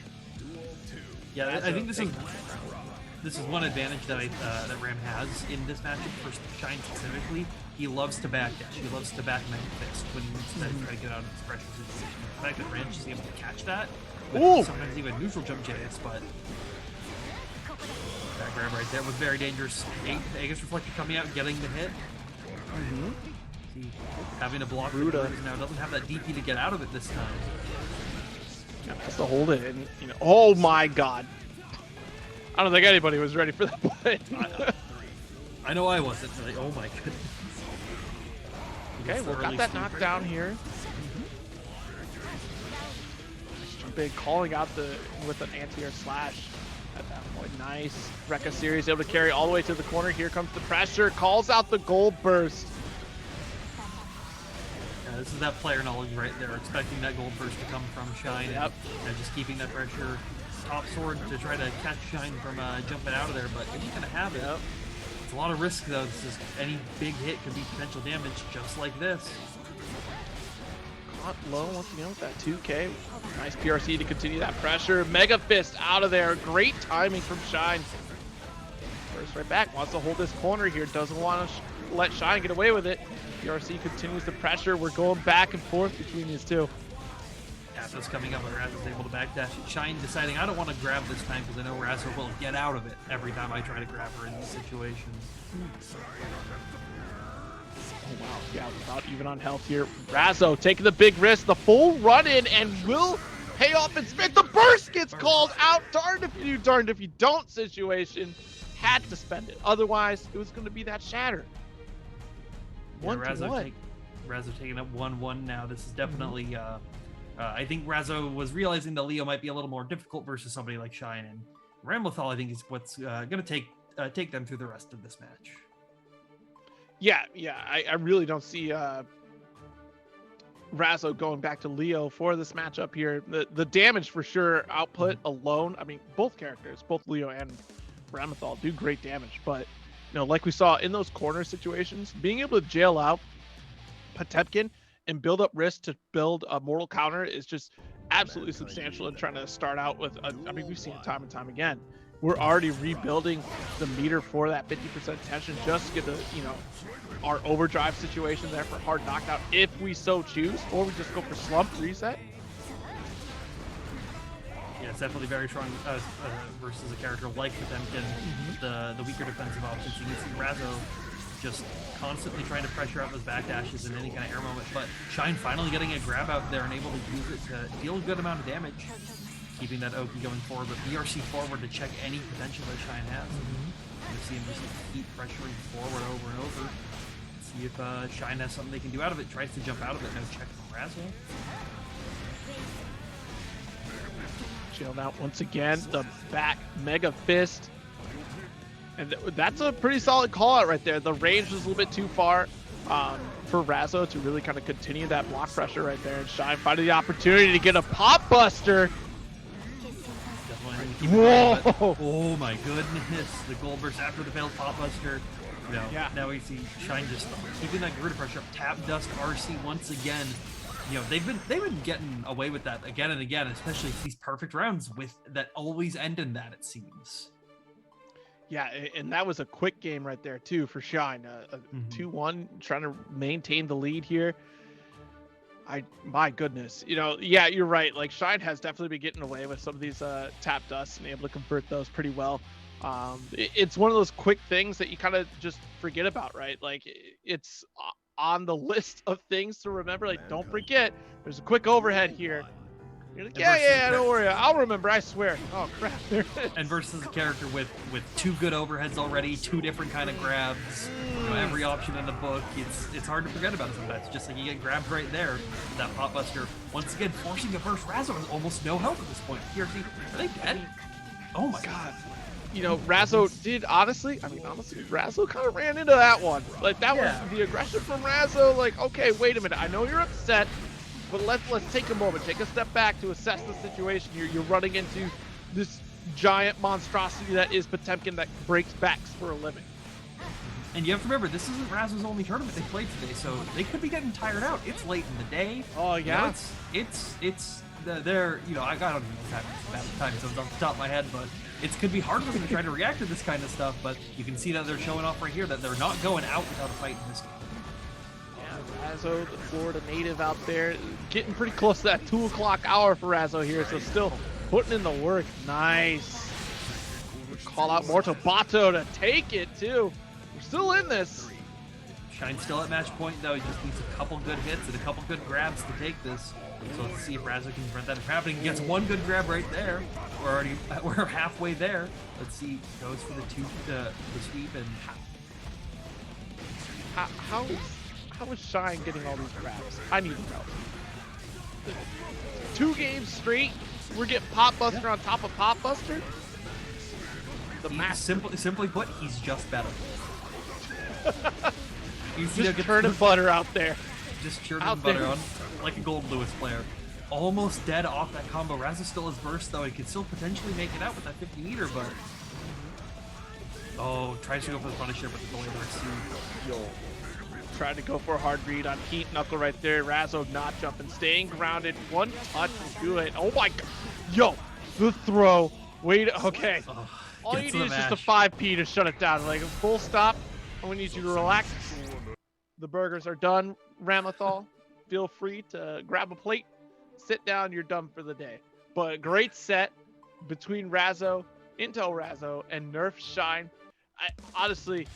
Yeah, I think this is one advantage that that Ram has in this matchup for Shine specifically. He loves to back dash. He loves to back Mega Fist when he needs to try to get out of his pressure situation. The fact that Ram's just able to catch that, with sometimes even neutral jump JS, but that grab right there was very dangerous. Aegis Reflector coming out, getting the hit. See, having a block now doesn't have that DP to get out of it this time. Yeah, has to hold it, and you know, oh my god, I don't think anybody was ready for that play. I know I wasn't. Like, oh my goodness. Okay, we got that knockdown here. Big calling out with an anti-air slash at that point. Nice. Rekka series able to carry all the way to the corner. Here comes the pressure. Calls out the gold burst. This is that player knowledge right there, expecting that gold burst to come from Shine, and just keeping that pressure. Top sword to try to catch Shine from jumping out of there, but he's going to have it. It's a lot of risk though. This is, any big hit could be potential damage, just like this. Caught low once again with that 2K. Nice PRC to continue that pressure. Mega Fist out of there. Great timing from Shine. Burst right back. Wants to hold this corner here. Doesn't want to let Shine get away with it. PRC continues the pressure. We're going back and forth between these two. Razzo's coming up, but Razzo's able to backdash. Shine deciding, I don't want to grab this time because I know Razzo will get out of it every time I try to grab her in these situations. Oh wow, yeah, without even on health here. Razzo taking the big risk, the full run in, and will pay off its spit. The burst gets called out. Darned if you do, darned if you don't situation. Had to spend it. Otherwise, it was going to be that shatter. Yeah, Razzo taking up 1-1 now. This is definitely, I think Razzo was realizing that Leo might be a little more difficult versus somebody like Shine, and Ramlethal, I think, is what's going to take them through the rest of this match. Yeah, I really don't see Razzo going back to Leo for this matchup here. The damage for sure output alone. I mean, both characters, both Leo and Ramethal, do great damage. But like we saw in those corner situations, being able to jail out Potemkin and build up risk to build a mortal counter is just absolutely substantial in trying to start out with. I mean, we've seen it time and time again. We're already rebuilding the meter for that 50% tension just to get the, our overdrive situation there for hard knockout if we so choose, or we just go for slump reset. Yeah, it's definitely very strong versus a character like Potemkin, the weaker defensive options. You can see Razzo just constantly trying to pressure out those backdashes in any kind of air moment, but Shine finally getting a grab out there and able to use it to deal a good amount of damage, keeping that Oki going forward, but BRC forward to check any potential that Shine has. You see him just keep pressuring forward over and over. See if Shine has something they can do out of it. Tries to jump out of it. No check from Razzo. Jailed out once again. The back mega fist. And that's a pretty solid call out right there. The range was a little bit too far for Razzo to really kind of continue that block pressure right there. And Shine finding the opportunity to get a pop buster. Whoa! Oh my goodness! The gold burst after the failed pop buster. Now we see Shine just keeping that grid pressure up. Tap dust RC once again. They've been getting away with that again and again, especially these perfect rounds with that always end in that, it seems. Yeah, and that was a quick game right there too for Shine. 2-1, trying to maintain the lead here. My goodness, yeah, you're right. Like, Shine has definitely been getting away with some of these tap dusts and able to convert those pretty well. It's one of those quick things that you kind of just forget about, right? Like, it's on the list of things to remember. Like, don't forget, there's a quick overhead here. You're like, yeah, don't worry, I'll remember, I swear. Oh crap, there it is. And versus a character with two good overheads already, two different kind of grabs, every option in the book, it's hard to forget about it sometimes. Just like you get grabbed right there, that pop buster, once again forcing the burst. Razzo has almost no health at this point. PRC, are they dead? Oh my god. Razzo did, honestly, Razzo kind of ran into that one. Like, that was the aggression from Razzo. Like, okay, wait a minute, I know you're upset, but let's take a moment, take a step back to assess the situation here. You're running into this giant monstrosity that is Potemkin that breaks backs for a living. And you have to remember, this isn't Razzo's only tournament they played today, so they could be getting tired out. It's late in the day. Oh yeah. They're I don't know the time zones off the top of my head, but it could be hard for them to try to react to this kind of stuff. But you can see that they're showing off right here that they're not going out without a fight in this game. Razzo, the Florida native out there, getting pretty close to that 2 o'clock hour for Razzo here, so still putting in the work. Nice. Call out more to Bato to take it too. We're still in this. Shine's still at match point though. He just needs a couple good hits and a couple good grabs to take this. So let's see if Razzo can prevent that from happening. He gets one good grab right there. We're halfway there. Let's see. Goes for the sweep and how is Shine getting all these grabs? I need to know. 2 games straight, we're getting Pop Buster on top of Pop Buster? Simply put, he's just better. He's just churning butter out there. Just churning butter on like a Gold Lewis player. Almost dead off that combo. Razzo still has burst though. He could still potentially make it out with that 50 meter, but tries to go for the Punisher, but the goalie Sue. Trying to go for a hard read on Heat Knuckle right there. Razzo not jumping, staying grounded. One touch will do it. Oh my god. Yo, the throw. Wait, okay. All you need is just a 5P to shut it down. Like a full stop. We need you to relax. The burgers are done. Ramethal, feel free to grab a plate, sit down, you're done for the day. But great set between Razzo, Intel Razzo, and Nerf Shine. Honestly,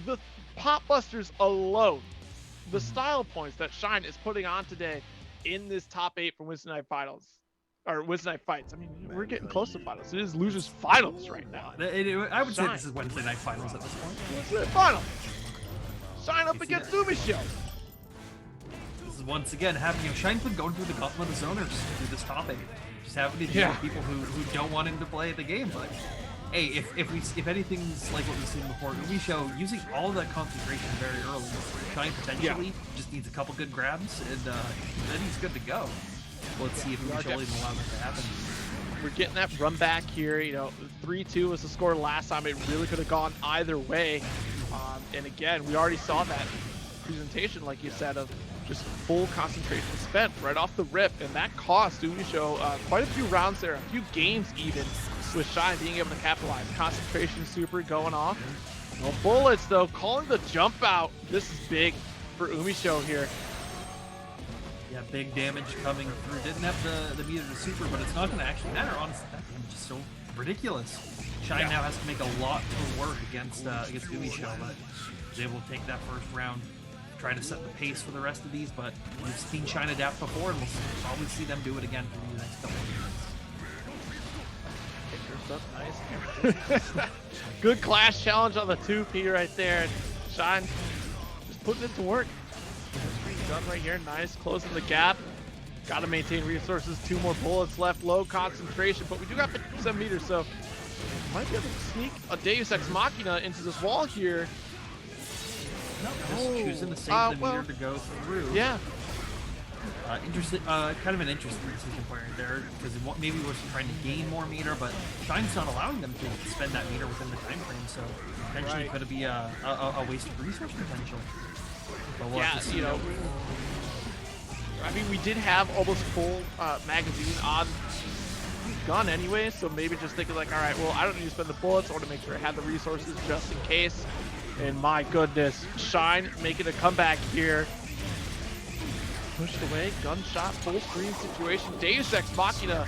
the Pop Busters alone, the style points that Shine is putting on today in this top 8 for Weds Night Finals, or Weds Night Fights. I mean, we're getting close to finals. It is losers finals right now. I would say this is Wednesday Night Finals at this point. Wednesday Night Finals. Shine up against Umisho. This is once again having Shine's been going through the gauntlet of zoners through this top 8. Just having to deal with people who don't want him to play the game, but hey, if anything's like what we've seen before, Umisho using all that concentration very early, Shine potentially just needs a couple good grabs, and then he's good to go. Let's see if Umisho will even allow that to happen. We're getting that run back here. 3-2 was the score last time. It really could have gone either way. And again, we already saw that presentation, like you said, of just full concentration spent right off the rip, and that cost Umisho quite a few rounds there, a few games even, with Shine being able to capitalize. Concentration super going off. No bullets though, calling the jump out. This is big for Umisho here. Yeah, big damage coming through. Didn't have the meter to super, but it's not going to actually matter. Honestly, that damage is so ridiculous. Shine now has to make a lot of work against Umisho, but was able to take that first round, try to set the pace for the rest of these. But we've seen Shine adapt before, and we'll probably see them do it again for the next couple of minutes. Nice. Good clash challenge on the 2P right there. And Shine just putting it to work. Gun right here, nice, closing the gap. Got to maintain resources. 2 more bullets left, low concentration, but we do got 50% meters, so might be able to sneak a Deus Ex Machina into this wall here. No, just choosing to save the meter to go through. Yeah. Interesting, kind of an interesting decision point right there, because maybe we're trying to gain more meter, but Shine's not allowing them to spend that meter within the time frame, so potentially could be a waste of resource potential. But we'll have to see. I mean, we did have almost full magazine on gun anyway, so maybe just thinking like, all right, well, I don't need to spend the bullets. I want to make sure I have the resources just in case. And my goodness, Shine making a comeback here. Pushed away, gunshot, full screen situation. Deus Ex Machina.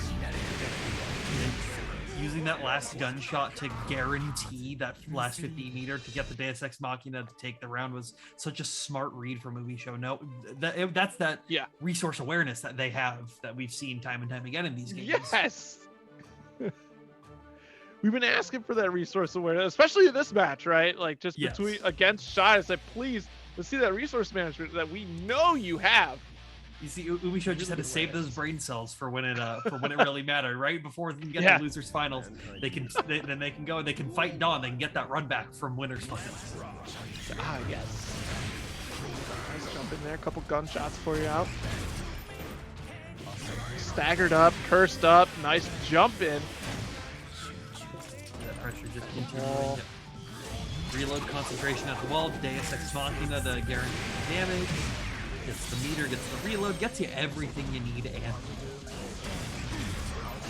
Using that last gunshot to guarantee that last 50 meter to get the Deus Ex Machina to take the round was such a smart read from Umisho. No, that's that resource awareness that they have that we've seen time and time again in these games. Yes. We've been asking for that resource awareness, especially in this match, right? Like just between against Shine, it's like, please, let's see that resource management that we know you have. You see, Umisho just had to save those brain cells for when it really mattered, right? Before they can get the losers finals, then they can go and they can fight D.O.N. They can get that run back from winners finals. Ah, yes. Nice jump in there, a couple gunshots for you out. Staggered up, cursed up, nice jump in. That pressure just continuing. Reload concentration at the wall, Deus Ex Machina to guarantee damage. Gets the meter, gets the reload, gets you everything you need, and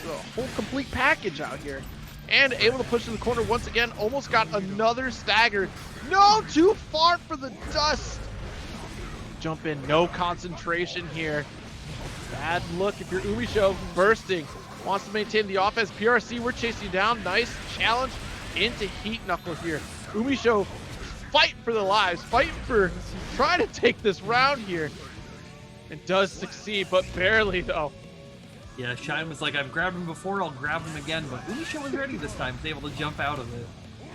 the whole complete package out here. And able to push to the corner once again, almost got another stagger. No, too far for the dust. Jump in, no concentration here. Bad look if you're Umisho, bursting. Wants to maintain the offense. PRC, we're chasing you down. Nice challenge into Heat Knuckle here. Umisho fight for their lives, fight for trying to take this round here, and does succeed, but barely though. Yeah, Shine was like, I've grabbed him before, I'll grab him again, but Umisho was ready this time, was able to jump out of it.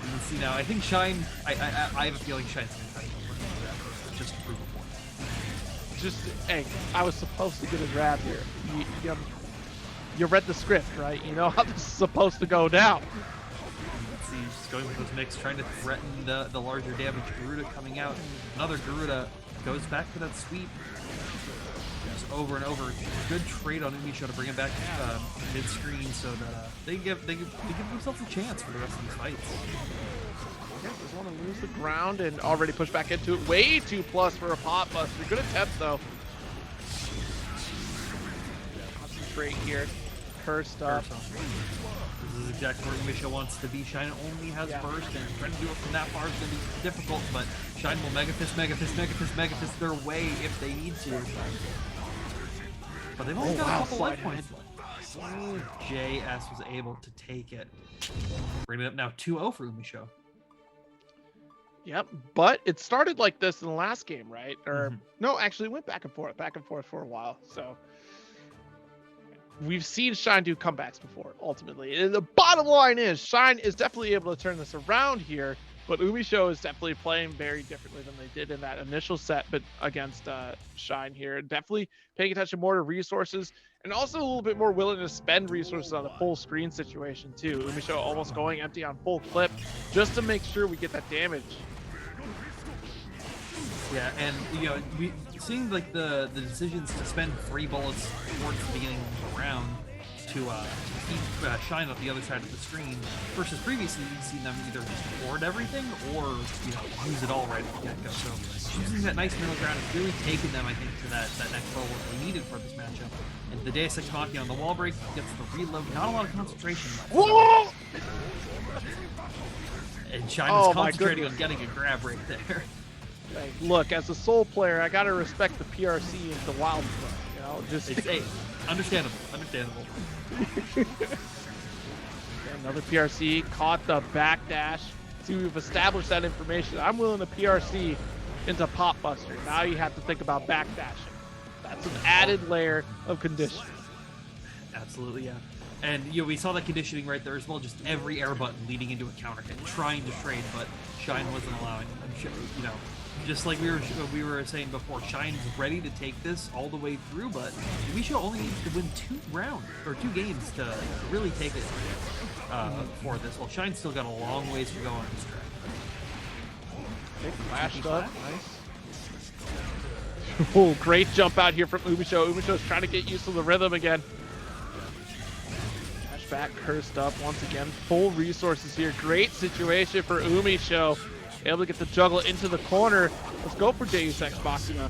And you see now, I think Shine, I have a feeling Shine's going to try to go for just to prove a point. Just, hey, I was supposed to get a grab here. You read the script, right? You know how this is supposed to go down. Just going with those mix, trying to threaten the larger damage. Garuda coming out. Another Garuda goes back to that sweep. Just over and over. Good trade on Umisho to bring him back mid-screen so that they give themselves a chance for the rest of these fights. Yeah, just want to lose the ground and already push back into it. Way too plus for a pot buster. Good attempt though. Concentrate here. Cursed up. This is exactly where Umisho wants to be. Shine only has burst, and trying to do it from that far is going to be difficult, but Shine will Megafist their way if they need to. But they've only got a couple life points. JS was able to take it. Bringing it up now 2-0 for Umisho. Yep, but it started like this in the last game, right? Or no, actually went back and forth for a while, so... We've seen Shine do comebacks before, ultimately. And the bottom line is, Shine is definitely able to turn this around here. But Umisho is definitely playing very differently than they did in that initial set, but against Shine here. Definitely paying attention more to resources, and also a little bit more willing to spend resources on a full screen situation too. Umisho almost going empty on full clip just to make sure we get that damage. Yeah, and we seeing like the decisions to spend 3 bullets towards the beginning of the round to keep Shine on the other side of the screen, versus previously you've seen them either just hoard everything or use it all right at the get-go. So choosing that nice middle ground has really taken them, I think, to that next level that they needed for this matchup. And the Deus Ex Machina on the wall break gets the reload, not a lot of concentration. Whoa! And Shine was concentrating on getting a grab right there. Like, look, as a Soul player, I gotta respect the PRC and the wild play. Just understandable. Another PRC caught the backdash. See, we've established that information. I'm willing to PRC into Pop Buster. Now you have to think about backdashing. That's an added layer of conditioning. Absolutely, yeah. And we saw that conditioning right there as well. Just every air button leading into a counter hit, trying to trade, but Shine wasn't allowing. Just like we were saying before, Shine's ready to take this all the way through, but Umisho only needs to win 2 games to really take it for this. Well, Shine's still got a long ways to go on this track. Flashed up, nice. Oh, great jump out here from Umisho. Umisho's trying to get used to the rhythm again. Dash back, cursed up once again. Full resources here. Great situation for Umisho. Able to get the juggle into the corner. Let's go for Deus Ex Machina.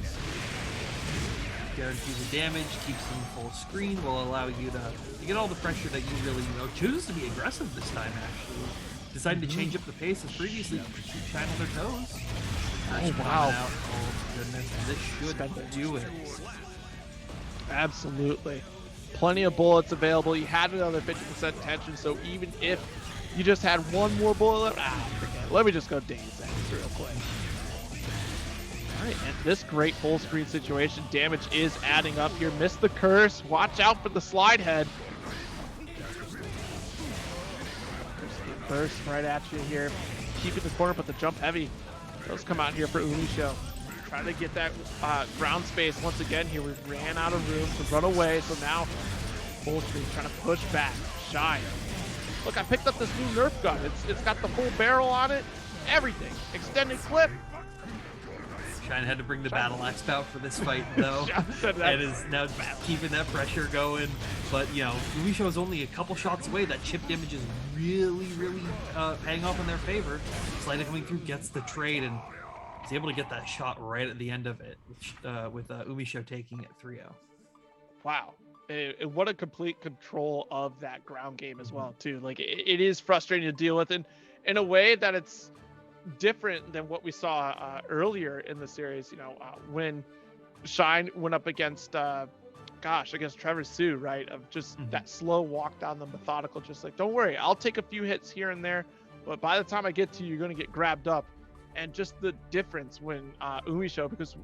Guarantees the damage, keeps them full screen, will allow you to get all the pressure that you really choose to be aggressive this time, actually. Decided to change up the pace as previously keep Shine on their toes. Oh, wow. Oh, goodness. This should do it. Absolutely. Plenty of bullets available. You had another 50% tension, so even if you just had one more bullet left, forget it. Let me just go Deus Ex real quick. All right, and this great full screen situation, damage is adding up here. Missed the curse. Watch out for the slide head. Burst right at you here. Keeping the corner, but the jump heavy. Those come out here for Umisho. Trying to get that ground space once again here. We ran out of room to run away, so now full screen trying to push back. Shine. Look, I picked up this new Nerf gun. It's got the full barrel on it. Everything. Extended clip. Shine had to bring the battle axe out for this fight, though, and is now keeping that pressure going. But, Umisho is only a couple shots away. That chip damage is really paying off in their favor. Slider coming through gets the trade, and is able to get that shot right at the end of it, with Umisho taking it 3-0. Wow. What a complete control of that ground game as well, too. Like, it is frustrating to deal with, and in a way that it's different than what we saw earlier in the series, when Shine went up against against Trevor Sue, right? Of just that slow walk down the methodical, just like, don't worry, I'll take a few hits here and there, but by the time I get to you, you're going to get grabbed up. And just the difference when Umisho, because,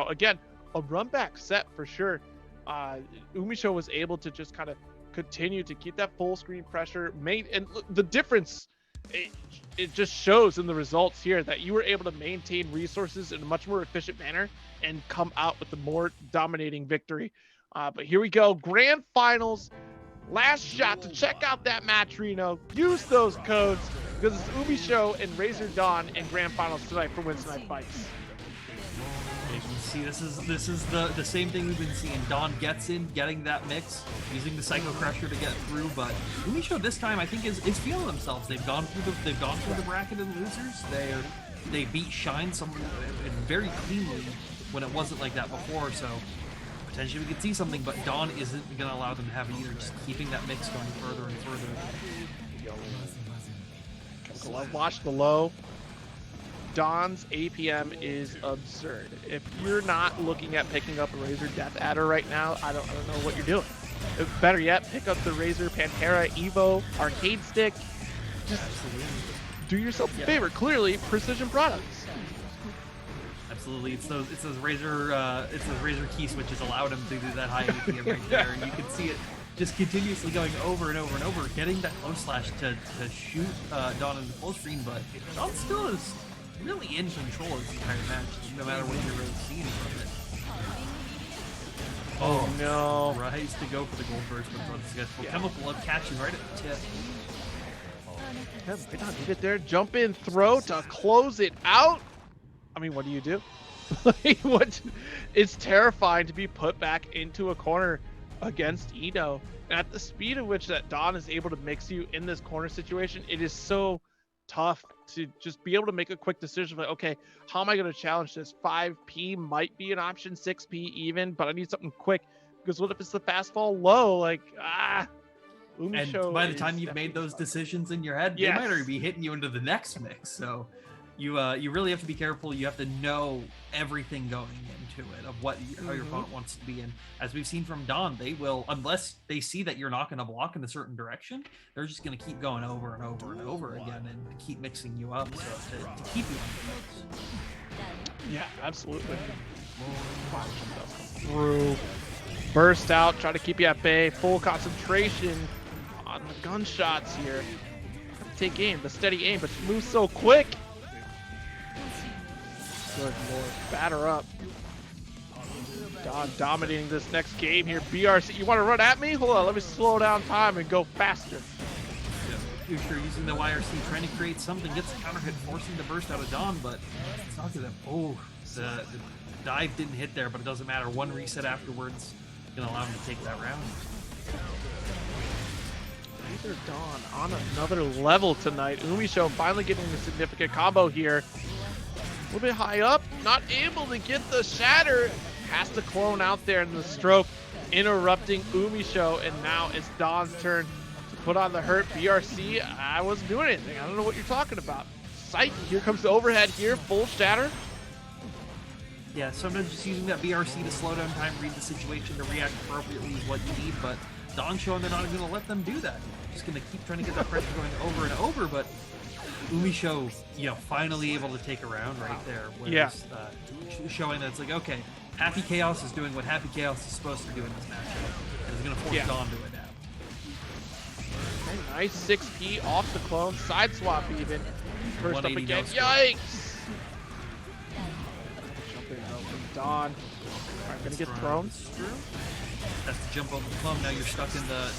again, a run back set for sure. Umisho was able to just kind of continue to keep that full screen pressure and the difference, it just shows in the results here that you were able to maintain resources in a much more efficient manner and come out with a more dominating victory. But here we go, grand finals, last shot to check out that match, Reno. Use those codes because it's Umisho and Razor D.O.N in grand finals tonight for Weds Night Fights. You can see this is the same thing we've been seeing. D.O.N gets in, getting that mix, using the Psycho Crusher to get through, but Umisho this time I think is feeling themselves. They've gone through the bracket of losers. They beat Shine very cleanly when it wasn't like that before, so potentially we could see something, but D.O.N isn't going to allow them to have it either, just keeping that mix going further and further. Glove watch below. D.O.N's APM is absurd. If you're not looking at picking up a Razor Death Adder right now, I don't know what you're doing. Better yet, pick up the Razor Pantera Evo arcade stick. Just do yourself a favor. Clearly, precision products. Absolutely, it's those Razor key switches allowed him to do that high APM right there. You can see it just continuously going over and over and over, getting that clone slash to shoot D.O.N in the full screen, but D.O.N still is really in control of this entire match, no matter what you're really seeing from it. Oh no. Tries to go for the gold burst, but unsuccessful. Chemical up catching right at the tip. Yeah, might not need it there. Jump in, throw to close it out. I mean, what do you do? It's terrifying to be put back into a corner against Edo. And at the speed at which that D.O.N is able to mix you in this corner situation, it is so tough to just be able to make a quick decision like, okay, how am I going to challenge this? 5p might be an option, 6p even, but I need something quick, because what if it's the fast fall low? Like, Umisho, and by the time you've made those decisions in your head, they might already be hitting you into the next mix. So you really have to be careful. You have to know everything going into it of what how your opponent wants to be in. As we've seen from D.O.N, they will, unless they see that you're not going to block in a certain direction, they're just going to keep going over and over and over again and keep mixing you up so to keep you on the mix. Yeah, absolutely. Through, burst out, try to keep you at bay, full concentration on the gunshots here. Take aim, the steady aim, but move so quick. Good lord, batter up. D.O.N dominating this next game here. BRC, you want to run at me? Hold on, let me slow down time and go faster. Yeah, Umisho using the YRC, trying to create something, gets a counter hit, forcing the burst out of D.O.N, but it's not gonna. Oh, the dive didn't hit there, but it doesn't matter. One reset afterwards gonna allow him to take that round. Either D.O.N on another level tonight. Umisho finally getting a significant combo here. A little bit high up, not able to get the shatter. Has to clone out there in the stroke, interrupting Umisho, and now it's D.O.N's turn to put on the hurt. BRC, I wasn't doing anything. I don't know what you're talking about. Psych, here comes the overhead here, full shatter. Yeah, sometimes just using that BRC to slow down time, read the situation, to react appropriately is what you need, but D.O.N showing they're not going to let them do that. Just going to keep trying to get that pressure going over and over, but Umisho, finally able to take a round right there. Showing that it's like, okay, Happy Chaos is doing what Happy Chaos is supposed to do in this matchup. And it's going to force D.O.N to adapt. Okay, nice 6p off the clone, side swap even. First up again, yikes! Jumping out from D.O.N. Alright, gonna get thrown. That's the jump over the clone. Now you're stuck in the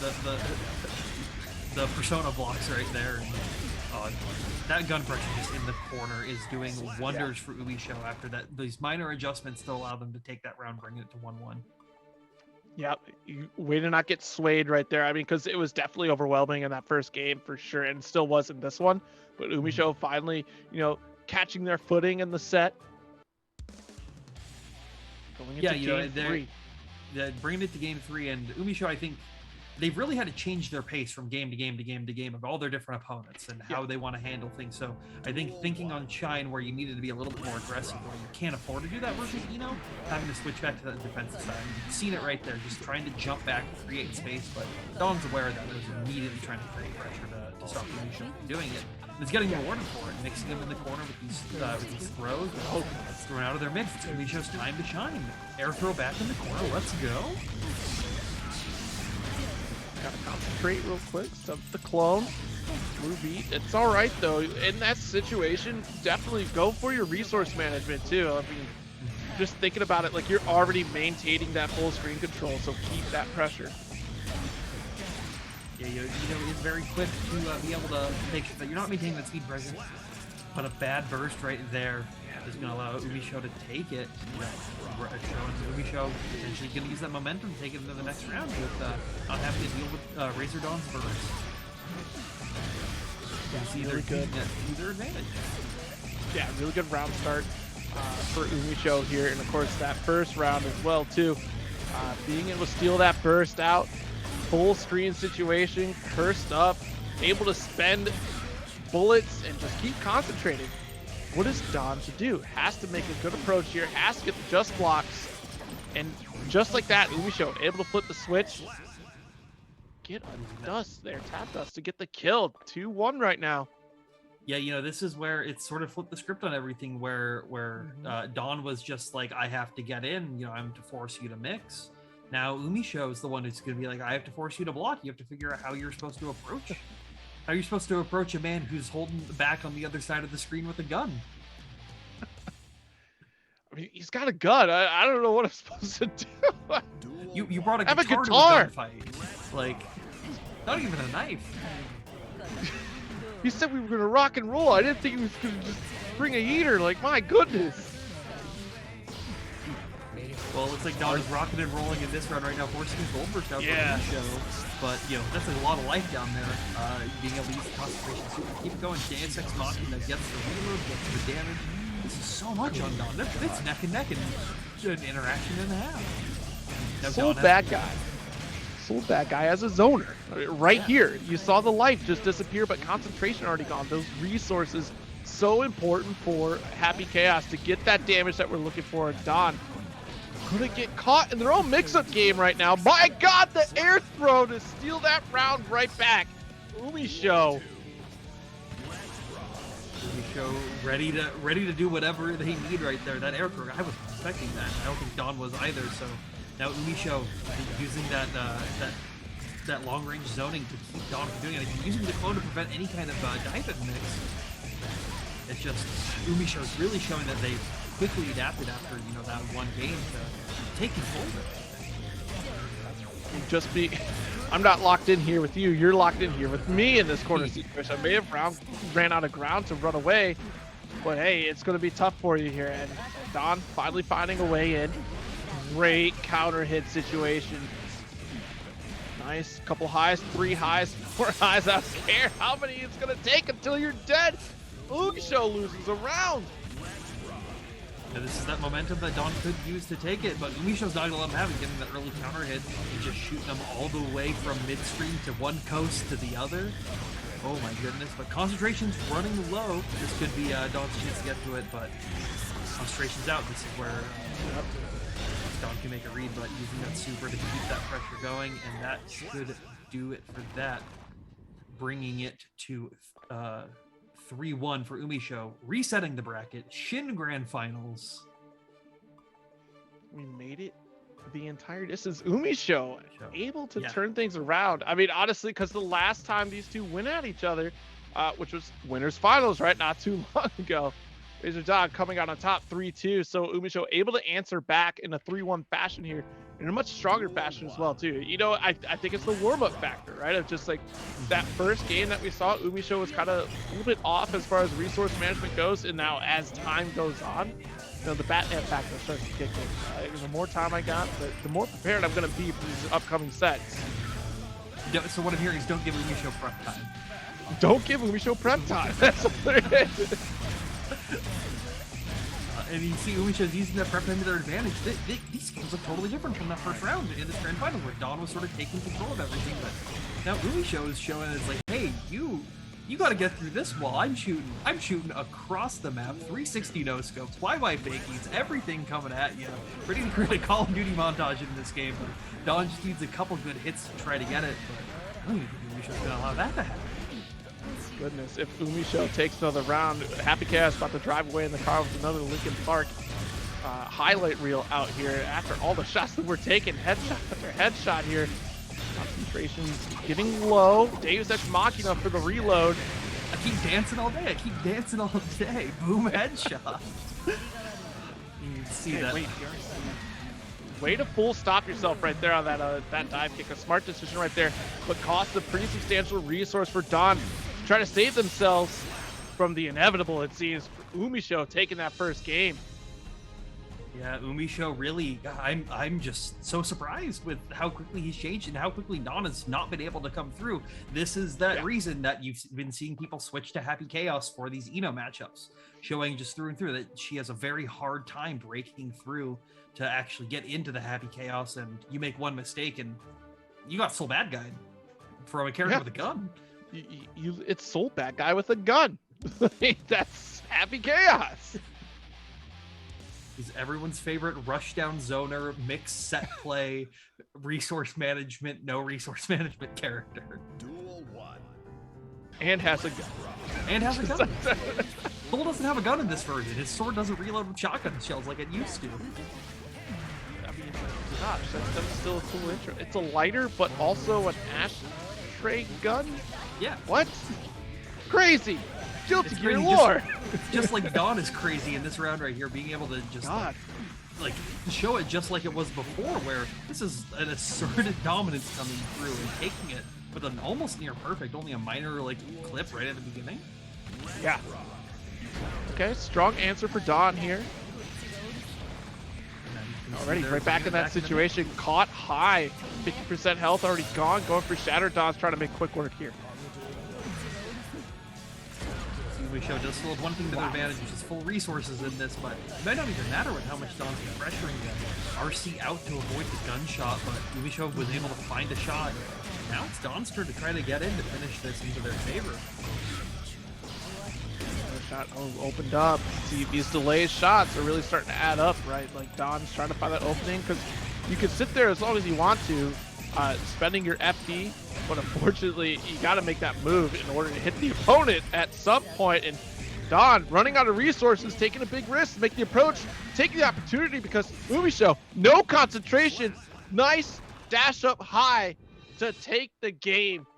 persona blocks right there. And, that gun pressure just in the corner is doing wonders for Umisho after that. These minor adjustments still allow them to take that round, bringing it to 1-1. Yeah, way to not get swayed right there. I mean, because it was definitely overwhelming in that first game for sure, and still was in this one. But Umisho finally, catching their footing in the set. Going into game 3. They're bringing it to game 3, and Umisho, I think, they've really had to change their pace from game to game to game to game of all their different opponents and how they want to handle things. So I think thinking on Shine, where you needed to be a little bit more aggressive, where you can't afford to do that versus Eno, having to switch back to that defensive side. You've seen it right there, just trying to jump back and create space, but D.O.N's aware of that. It was immediately trying to create pressure to stop Umisho from doing it. And it's getting rewarded for it, mixing them in the corner with these throws. It's thrown out of their mix. It's Umisho's time to shine. Air throw back in the corner. Let's go. Gotta concentrate real quick. Sub the clone. Blue beat. It's all right though. In that situation, definitely go for your resource management too. I mean, just thinking about it, like you're already maintaining that full screen control, so keep that pressure. Yeah, it's very quick to be able to make sure that you're not maintaining that speed pressure. But a bad burst right there is going to allow Umisho to take it. Showing Umisho potentially going to use that momentum to take it into the next round with not having to deal with Razor Dawn's burst. Yeah, really good. To their advantage. Yeah, really good round start for Umisho here, and of course that first round as well too. Being able to steal that burst out, full screen situation, cursed up, able to spend bullets and just keep concentrating. What is D.O.N to do? Has to make a good approach here, has to get the just blocks, and just like that, Umisho able to flip the switch. Get a dust there, tap dust to get the kill. 2-1 right now. Yeah, this is where it's sort of flipped the script on everything, where D.O.N was just like, I have to get in, I'm to force you to mix. Now Umisho is the one who's going to be like, I have to force you to block. You have to figure out how you're supposed to approach. How you're supposed to approach a man who's holding back on the other side of the screen with a gun. I mean, he's got a gun. I don't know what I'm supposed to do. You brought a have guitar a to guitar. a gunfight. Like, not even a knife. He said we were gonna rock and roll. I didn't think he was gonna just bring a heater. Like, my goodness. Well, it looks like Don is rocking and rolling in this run right now, forcing his gold burst out for the show. But, you know, that's a lot of life down there. Being able to use the concentration super, keep it going. Deus Ex Machina gets the reload, gets the damage. This is so much on Don. It's neck and neck and an interaction and a half. Now, Sold bad guy. Sold bad guy as a zoner. Right here. You saw the life just disappear, but concentration already gone. Those resources so important for Happy Chaos to get that damage that we're looking for. Don gonna get caught in their own mix-up game right now. My God, the air throw to steal that round right back. Umisho. Umisho ready to do whatever they need right there. That air throw, I was expecting that. I don't think Don was either. So now Umisho using that long range zoning to keep Don from doing anything, using the clone to prevent any kind of dive mix. It's just Umisho's really showing that they quickly adapted after, you know, that one game to take control of it. I'm not locked in here with you. You're locked in here with me in this corner situation. I may have ran out of ground to run away, but hey, it's going to be tough for you here. And Don finally finding a way in. Great counter hit situation. Nice. Couple highs, 3 highs, 4 highs. I don't care how many it's going to take until you're dead. Umisho loses a round. Yeah, this is that momentum that Don could use to take it, but Umisho's not going to let him have it, getting that early counter hit and just shooting them all the way from midstream to one coast to the other. Oh my goodness, but concentration's running low. This could be Don's chance to get to it, but concentration's out. This is where Don can make a read, but using that super to keep that pressure going, and that should do it for that. Bringing it to 3-1 for Umisho, resetting the bracket. Shin Grand Finals. We made it the entire distance. Umisho able to turn things around. I mean, honestly, because the last time these two went at each other, which was winners finals, right? Not too long ago. Razor Dog coming out on top 3-2. So Umisho able to answer back in a 3-1 fashion here, in a much stronger fashion as well, too. You know, I think it's the warm-up factor, right? Of just like that first game that we saw, Umisho was kind of a little bit off as far as resource management goes. And now as time goes on, you know, the Batman factor starts to kick in. The more time I got, the more prepared I'm going to be for these upcoming sets. So what I'm hearing is don't give Umisho prep time. Don't give Umisho prep time. That's what it is. And you see Umisho's using that prep time to their advantage. These games look totally different from that first round in this grand final where Don was sort of taking control of everything. But now Umisho is showing it's like, hey, you got to get through this wall. I'm shooting across the map, 360 no scopes, flyby fakies, everything coming at you. Ready to create a Call of Duty montage in this game. But Don just needs a couple good hits to try to get it. But I don't even think Umisho's gonna allow that to happen. Goodness, if Umisho takes another round, Happy Chaos about to drive away in the car with another Linkin Park highlight reel out here after all the shots that we're taking, headshot after headshot here. Concentration's getting low. Deus Ex Machina for the reload. I keep dancing all day. Boom, headshot. You can see that. Way to full stop yourself right there on that dive kick. A smart decision right there, but cost a pretty substantial resource for Don. Try to save themselves from the inevitable, it seems, for Umisho taking that first game. Yeah, Umisho really, I'm just so surprised with how quickly he's changed and how quickly Don has not been able to come through. This is that reason that you've been seeing people switch to Happy Chaos for these Eno matchups, showing just through and through that she has a very hard time breaking through to actually get into the Happy Chaos, and you make one mistake and you got Soul Bad Guy from a character with a gun. It's Soul Bad Guy with a gun. That's Happy Chaos. He's everyone's favorite rushdown zoner, mixed set play, resource management, no resource management character. Duel 1. And has a gun. Bull doesn't have a gun in this version. His sword doesn't reload with shotgun shells like it used to. I mean, Gosh, that's still a cool intro. It's a lighter, but also an ashtray gun? Yeah. What? Crazy! Guilty It's Gear crazy, lore! Just like D.O.N is crazy in this round right here, being able to just like show it just like it was before, where this is an asserted dominance coming through and taking it with an almost near perfect, only a minor like clip right at the beginning. Yeah. Okay, strong answer for D.O.N here. Already right back in that situation, caught high, 50% health already gone, going for Shatter. D.O.N's trying to make quick work here. Umisho does still have one thing to their advantage, which is full resources in this, but it might not even matter with how much D.O.N's pressuring them. RC out to avoid the gunshot, but Umisho was able to find a shot. Now it's D.O.N's turn to try to get in to finish this into their favor. Shot opened up. See, these delayed shots are really starting to add up, right? Like D.O.N's trying to find that opening, because you can sit there as long as you want to, spending your FP, but unfortunately you got to make that move in order to hit the opponent at some point. And D.O.N running out of resources, taking a big risk to make the approach, taking the opportunity because Umisho, no concentration, nice dash up high to take the game.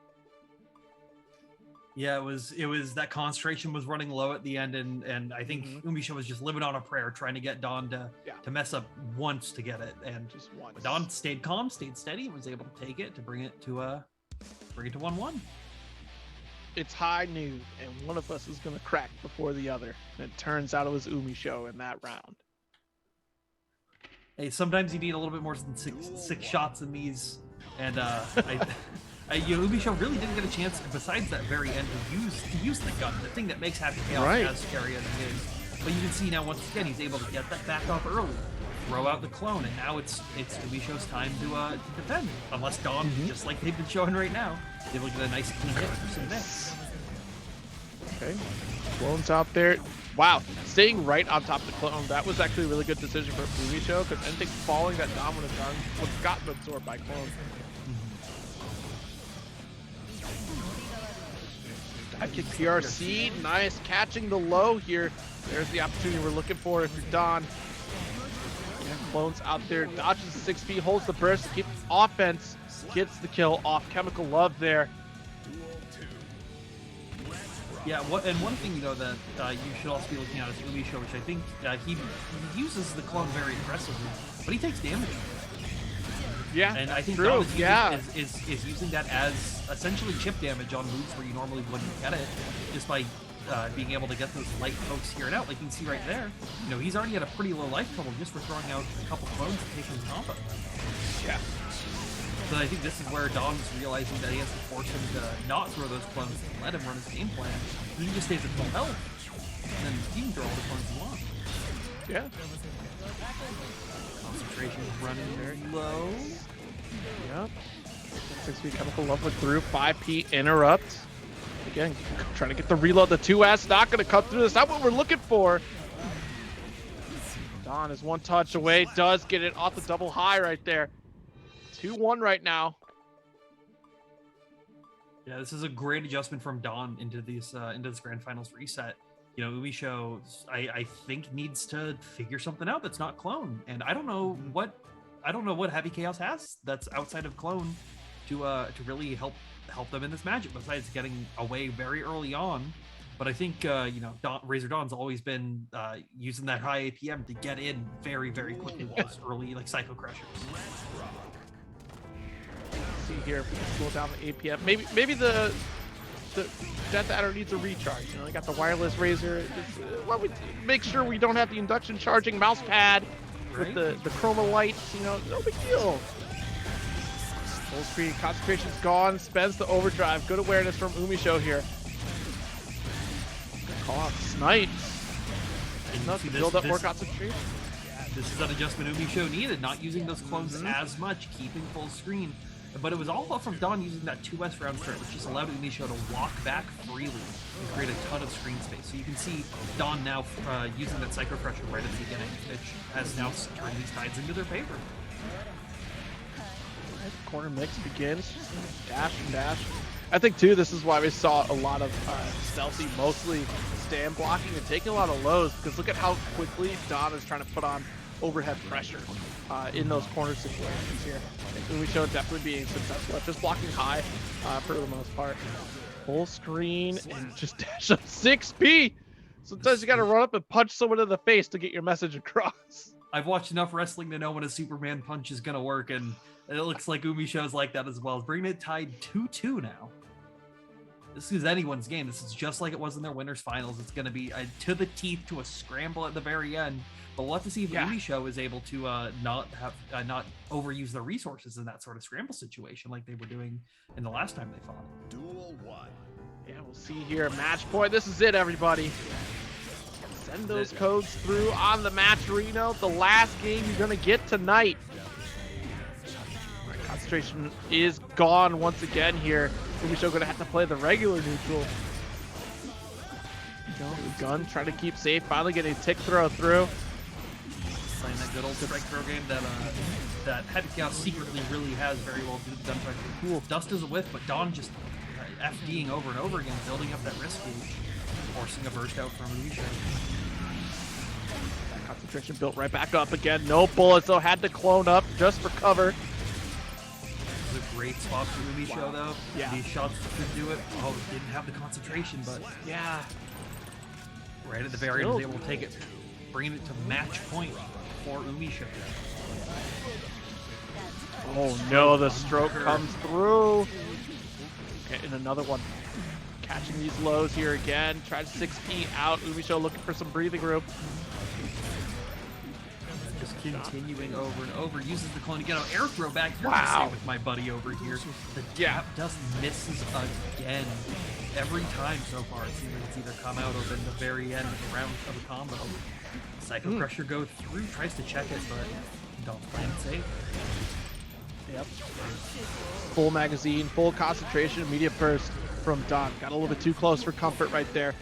Yeah, it was that concentration was running low at the end, and I think Umisho was just living on a prayer, trying to get D.O.N to mess up once to get it, and just once. D.O.N stayed calm, stayed steady, and was able to take it to bring it to 1-1. It's high noon, and one of us is gonna crack before the other. And it turns out it was Umisho in that round. Hey, sometimes you need a little bit more than six shots in these, and Umisho really didn't get a chance, besides that very end, to use the gun, the thing that makes Happy Chaos as scary as it is. But you can see now, once again, he's able to get that back off early, throw out the clone, and now it's Umisho's time to defend. Unless D.O.N, just like they've been showing right now, they will get a nice clean hit for some miss. Okay, clone's out there. Wow, staying right on top of the clone, that was actually a really good decision for Umisho, because anything falling that D.O.N would have done would have gotten absorbed by clone. Dive kick PRC, nice, catching the low here. There's the opportunity we're looking for if you're D.O.N. Yeah, clone's out there, dodges the 6 feet, holds the burst, keeps offense, gets the kill off Chemical Love there. Yeah, and one thing that you should also be looking at is Umisho, which I think he uses the clone very aggressively, but he takes damage. Yeah, and I think true. Is using that as essentially chip damage on moves where you normally wouldn't get it, just by being able to get those light pokes here and out. Like you can see right there, he's already at a pretty low life total just for throwing out a couple clones and taking the combo. Yeah. So I think this is where D.O.N's realizing that he has to force him to not throw those clones and let him run his game plan. He just stays at full health, and then he can throw all the clones he wants. Yeah. Concentration is running very low. Yep. 6 feet Chemical Love went through. 5P interrupt. Again, trying to get the reload. The 2S not going to cut through. That's not what we're looking for. D.O.N is one touch away. Does get it off the double high right there. 2-1 right now. Yeah, this is a great adjustment from D.O.N into this grand finals reset. Umisho, I think, needs to figure something out that's not clone, and I don't know what Happy Chaos has that's outside of clone to really help them in this matchup, besides getting away very early on. But I think Razor D.O.N's always been using that high APM to get in very, very quickly with those early Psycho Crushers. See here if we can slow down the APM. Maybe the Death Adder needs a recharge. They got the wireless Razor. Well, we make sure we don't have the induction charging mouse pad with the chroma lights. No big deal. Full screen concentration's gone. Spends the overdrive. Good awareness from Umisho here. Call out snipes. Enough to build up more concentration. This is an adjustment Umisho needed, not using those clones as much, keeping full screen. But it was all up from D.O.N using that 2S round start, which just allowed Umisho to walk back freely and create a ton of screen space. So you can see D.O.N now using that Psycho Crusher right at the beginning, which has now turned these tides into their favor. Corner mix begins. Dash and dash. I think, too, this is why we saw a lot of Stealthy mostly stand blocking and taking a lot of lows, because look at how quickly D.O.N is trying to put on overhead pressure in those corner situations here. And Umisho definitely being successful at just blocking high for the most part. Full screen and just dash up 6P. Sometimes you got to run up and punch someone in the face to get your message across. I've watched enough wrestling to know when a Superman punch is going to work, and it looks like Umisho's like that as well. Bringing it tied 2-2 now. This is anyone's game. This is just like it was in their winners finals. It's going to be to the teeth to a scramble at the very end. But we'll have to see if Umisho is able to not overuse their resources in that sort of scramble situation like they were doing in the last time they fought. Duel 1. Yeah, we'll see here. Match point. This is it, everybody. Send those codes through on the match, Reno. The last game you're going to get tonight. Right, concentration is gone once again here. Umisho going to have to play the regular neutral. Gun trying to keep safe. Finally getting a tick throw through. Playing that good old strike throw game that Hedgecow secretly really has very well due to the gunfight. Cool. Dust is a whiff, but D.O.N just FDing over and over again, building up that risk gauge, forcing a burst out from Umisho. That concentration built right back up again. No bullets, though. Had to clone up just for cover. It was a great spot for Umisho, though. Yeah. These shots could do it. Oh, didn't have the concentration, but yeah. Right at the very end, was able to take it, bringing it to match point for Umisho. Oh no, the stroke comes through. Getting another one. Catching these lows here again. Tries 6P out. Umisho looking for some breathing room. Just continuing over and over. Uses the clone to get an air throw back. You're wow. With my buddy over here. The tap dust misses again. Every time so far, it seems like it's either come out or been the very end of the round of a combo. Psycho Crusher goes through, tries to check it, but don't play it safe. Yep. Full magazine, full concentration, immediate burst from D.O.N. Got a little bit too close for comfort right there.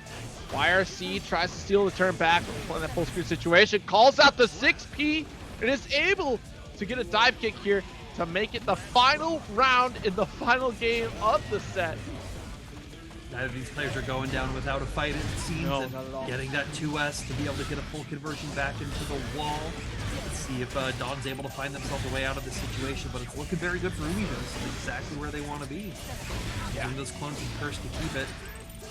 YRC tries to steal the turn back, playing that full screen situation, calls out the 6P, and is able to get a dive kick here to make it the final round in the final game of the set. Neither of these players are going down without a fight, it seems. No, and not at all. Getting that 2S to be able to get a full conversion back into the wall. Let's see if D.O.N's able to find themselves a way out of this situation, but it's looking very good for Umisho. This is exactly where they want to be. Getting those clones and curse to keep it.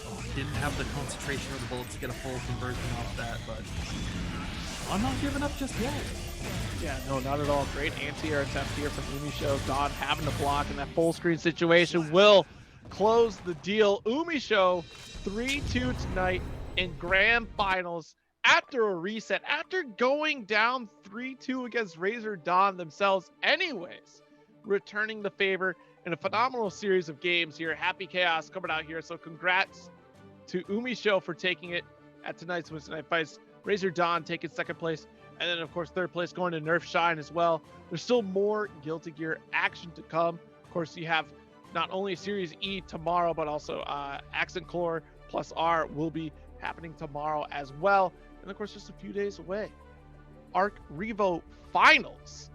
Oh, didn't have the concentration or the bullets to get a full conversion off that, but I'm not giving up just yet. Yeah, no, not at all. Great anti-air attempt here from Umisho. D.O.N having to block in that full screen situation will close the deal. Umisho 3-2 tonight in grand finals after a reset, after going down 3-2 against Razzo D.O.N themselves anyways, returning the favor in a phenomenal series of games here. Happy Chaos coming out here, so congrats to Umisho for taking it at tonight's Weds Night Fights. Razzo D.O.N taking second place, and then of course third place going to Nerf Shine as well. There's still more Guilty Gear action to come. Of course, you have not only Series E tomorrow, but also Accent Core plus R will be happening tomorrow as well. And of course, just a few days away, Arc Revo Finals.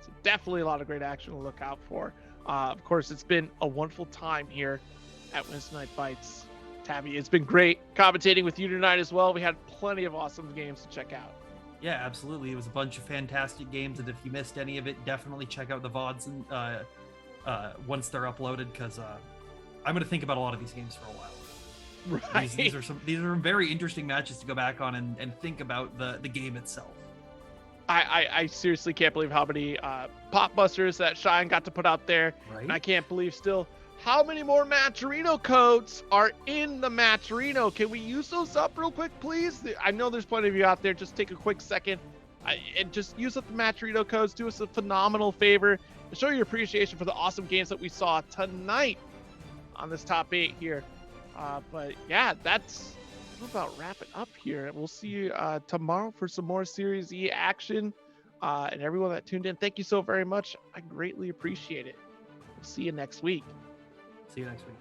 So definitely a lot of great action to look out for. Of course, it's been a wonderful time here at Weds Night Fights. Tabby, it's been great commentating with you tonight as well. We had plenty of awesome games to check out. Yeah, absolutely. It was a bunch of fantastic games, and if you missed any of it, definitely check out the VODs and once they're uploaded, because I'm going to think about a lot of these games for a while. Right. These are some very interesting matches to go back on and think about the game itself. I seriously can't believe how many pop busters that Shine got to put out there. Right? And I can't believe still how many more Matcherino codes are in the Matcherino. Can we use those up real quick, please? I know there's plenty of you out there. Just take a quick second and just use up the Matcherino codes. Do us a phenomenal favor and show your appreciation for the awesome games that we saw tonight on this top 8 here. But yeah, that's about wrap it up here. We'll see you tomorrow for some more Series E action. And everyone that tuned in, thank you so very much. I greatly appreciate it. We'll see you next week. See you next week.